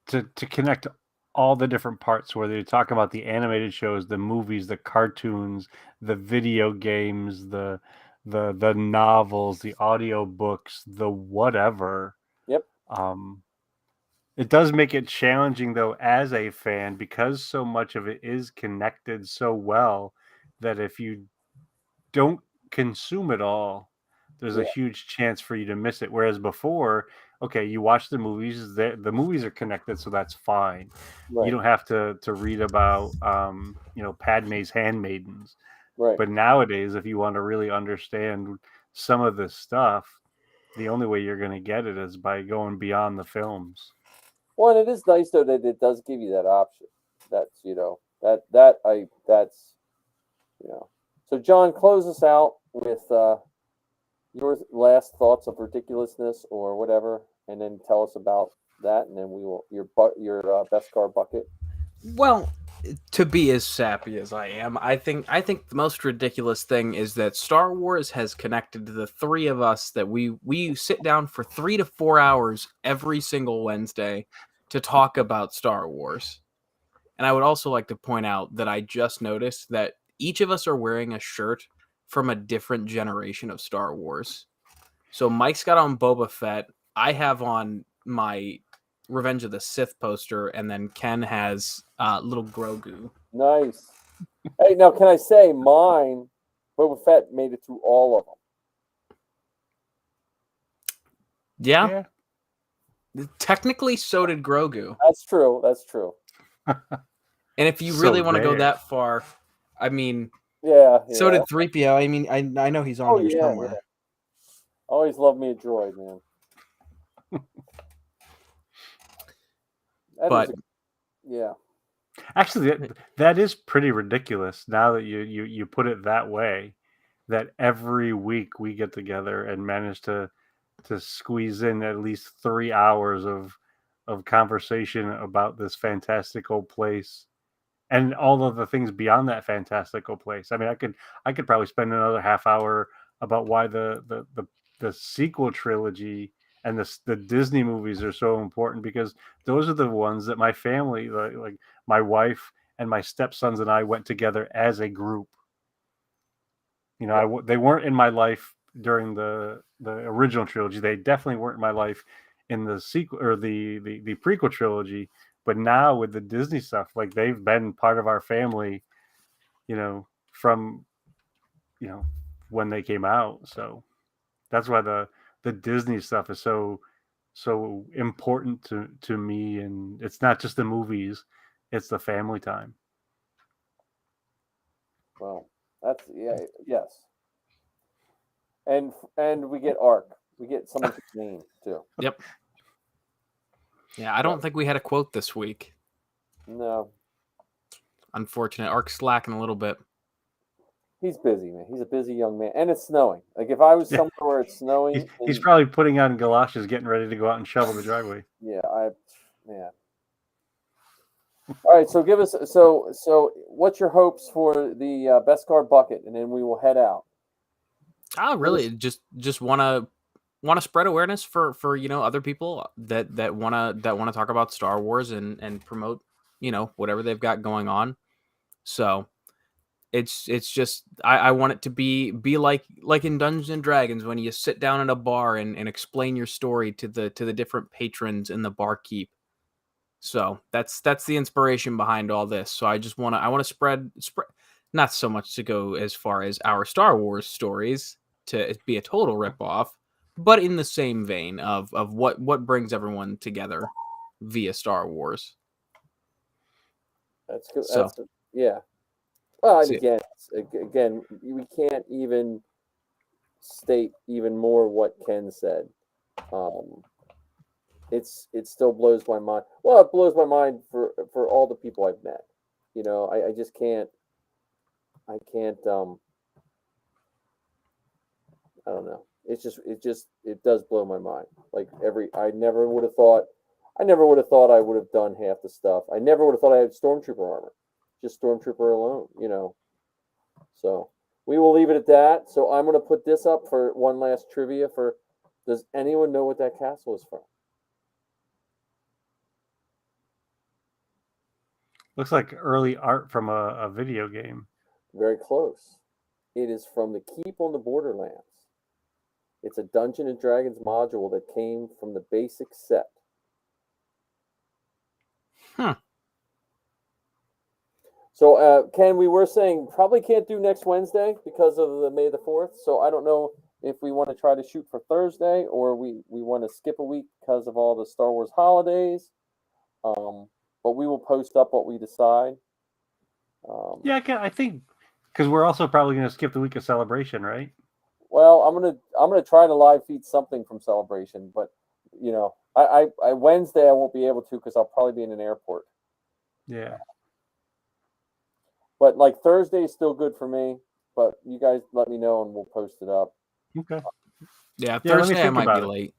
to connect all the different parts, whether you talk about the animated shows, the movies, the cartoons, the video games, the novels, the audio books, the whatever. Yep. It does make it challenging though as a fan because so much of it is connected so well that if you don't consume it all, there's a huge chance for you to miss it. Whereas before, okay, you watch the movies, the movies are connected, so that's fine. Right. You don't have to read about Padme's handmaidens. Right. But nowadays, if you want to really understand some of this stuff, the only way you're going to get it is by going beyond the films. Well, and it is nice though that it does give you that option. That's So John, close us out with your last thoughts of ridiculousness or whatever, and then tell us about that, and then we will your best car bucket. Well, to be as sappy as I am, I think the most ridiculous thing is that Star Wars has connected the three of us that we sit down for 3 to 4 hours every single Wednesday to talk about Star Wars. And I would also like to point out that I just noticed that each of us are wearing a shirt from a different generation of Star Wars. So Mike's got on Boba Fett. I have on my Revenge of the Sith poster, and then Ken has little Grogu. Nice. Hey, now can I say mine? Boba Fett made it through all of them. Yeah. Technically, so did Grogu. That's true. That's true. And if you So really want to go there. that far, I mean, Yeah. so did 3PO. I mean, I know he's on here somewhere. Yeah. Always love me a droid, man. Yeah. Actually, that is pretty ridiculous now that you put it that way, that every week we get together and manage to squeeze in at least 3 hours of conversation about this fantastical place and all of the things beyond that fantastical place. I mean, I could probably spend another half hour about why the sequel trilogy and the Disney movies are so important, because those are the ones that my family, like my wife and my stepsons and I, went together as a group. You know, they weren't in my life during the original trilogy. They definitely weren't in my life in the sequel or the prequel trilogy. But now with the Disney stuff, like, they've been part of our family, you know, from, you know, when they came out. So that's why the Disney stuff is so important to me. And it's not just the movies, it's the family time. Well, that's yes. And we get Arc. We get someone's name too. Yep. Yeah, I don't think we had a quote this week. No. Unfortunate. Arc's slacking a little bit. He's busy, man. He's a busy young man. And it's snowing. Like, if I was somewhere where it's snowing... He's probably putting on galoshes, getting ready to go out and shovel the driveway. Yeah, man. All right, so give us... So what's your hopes for the best card bucket? And then we will head out. Really? Just want to spread awareness for other people that want to talk about Star Wars and promote, whatever they've got going on. So it's just I want it to be like in Dungeons and Dragons, when you sit down at a bar and explain your story to the different patrons in the barkeep. So that's the inspiration behind all this. So I want to spread, not so much to go as far as our Star Wars stories to be a total ripoff, but in the same vein of what brings everyone together via Star Wars. That's good. So, yeah. Well, and again, we can't even state even more what Ken said. It still blows my mind. Well, it blows my mind for all the people I've met. I just can't. I can't. I don't know. It does blow my mind. Like, I never would have thought I would have done half the stuff. I never would have thought I had Stormtrooper armor. Just Stormtrooper alone, So we will leave it at that. So I'm going to put this up for one last trivia does anyone know what that castle is from? Looks like early art from a video game. Very close. It is from the Keep on the Borderlands. It's a Dungeons and Dragons module that came from the basic set. Huh. So, Ken, we were saying probably can't do next Wednesday because of the May the 4th. So I don't know if we want to try to shoot for Thursday, or we want to skip a week because of all the Star Wars holidays. But we will post up what we decide. Yeah, I think, because we're also probably going to skip the week of Celebration, right? Well, I'm gonna try to live feed something from Celebration, but I Wednesday I won't be able to because I'll probably be in an airport. Yeah. But like Thursday is still good for me. But you guys let me know and we'll post it up. Okay. Yeah, Thursday I might be late.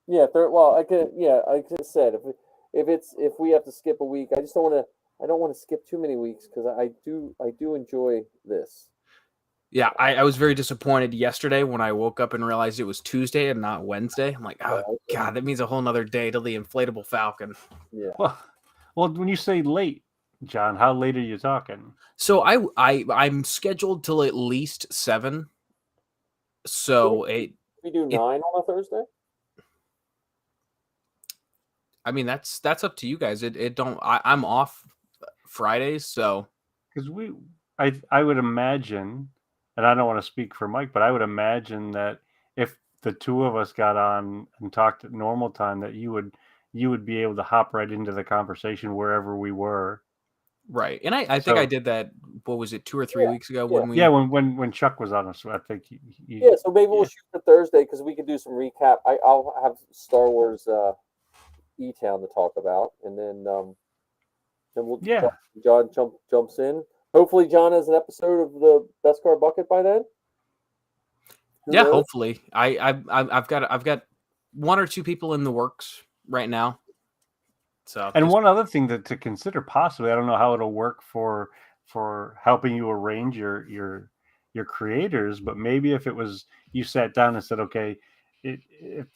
Yeah, well, I could. Yeah, like I said, if we have to skip a week, I just don't want to. I don't want to skip too many weeks because I do enjoy this. Yeah, I was very disappointed yesterday when I woke up and realized it was Tuesday and not Wednesday. I'm like, oh God, that means a whole nother day till the inflatable Falcon. Yeah. Well, when you say late, John, how late are you talking? So I'm scheduled till at least 7. So We do 9 on a Thursday. I mean that's up to you guys. It don't. I'm off Fridays, so Because I would imagine, and I don't want to speak for Mike, but I would imagine that if the two of us got on and talked at normal time, that you would be able to hop right into the conversation wherever we were. right. And I think I did that. What was it, 2 or 3 weeks ago when we? Yeah, when Chuck was on us, I think. Yeah, so maybe we'll shoot for Thursday because we can do some recap. I'll have Star Wars E-Town to talk about, and then we'll John jumps in. Hopefully, John has an episode of the Best Car Bucket by then. Who knows? Hopefully. I've got 1 or 2 people in the works right now. So and one other thing to consider possibly, I don't know how it'll work for helping you arrange your creators, but maybe if it was you sat down and said, okay,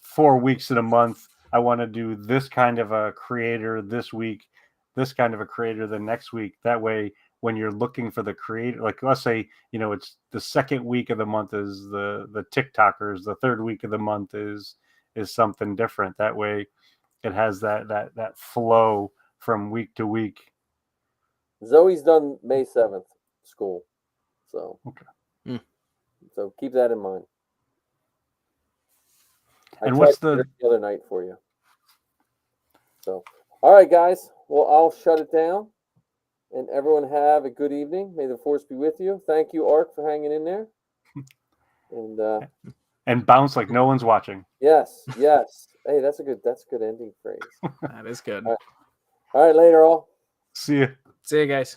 4 weeks in a month, I want to do this kind of a creator this week, this kind of a creator the next week. That way, when you're looking for the creator, like let's say, it's the second week of the month is the TikTokers, the third week of the month is something different. That way it has that flow from week to week. Zoe's done May 7th school, so okay. So keep that in mind. And what's the other night for you? So, all right, guys. Well, I'll shut it down, and everyone have a good evening. May the force be with you. Thank you, Art, for hanging in there. And bounce like no one's watching. Yes. Hey, that's a good ending phrase. that is good. All right, later, all. See you. See you guys.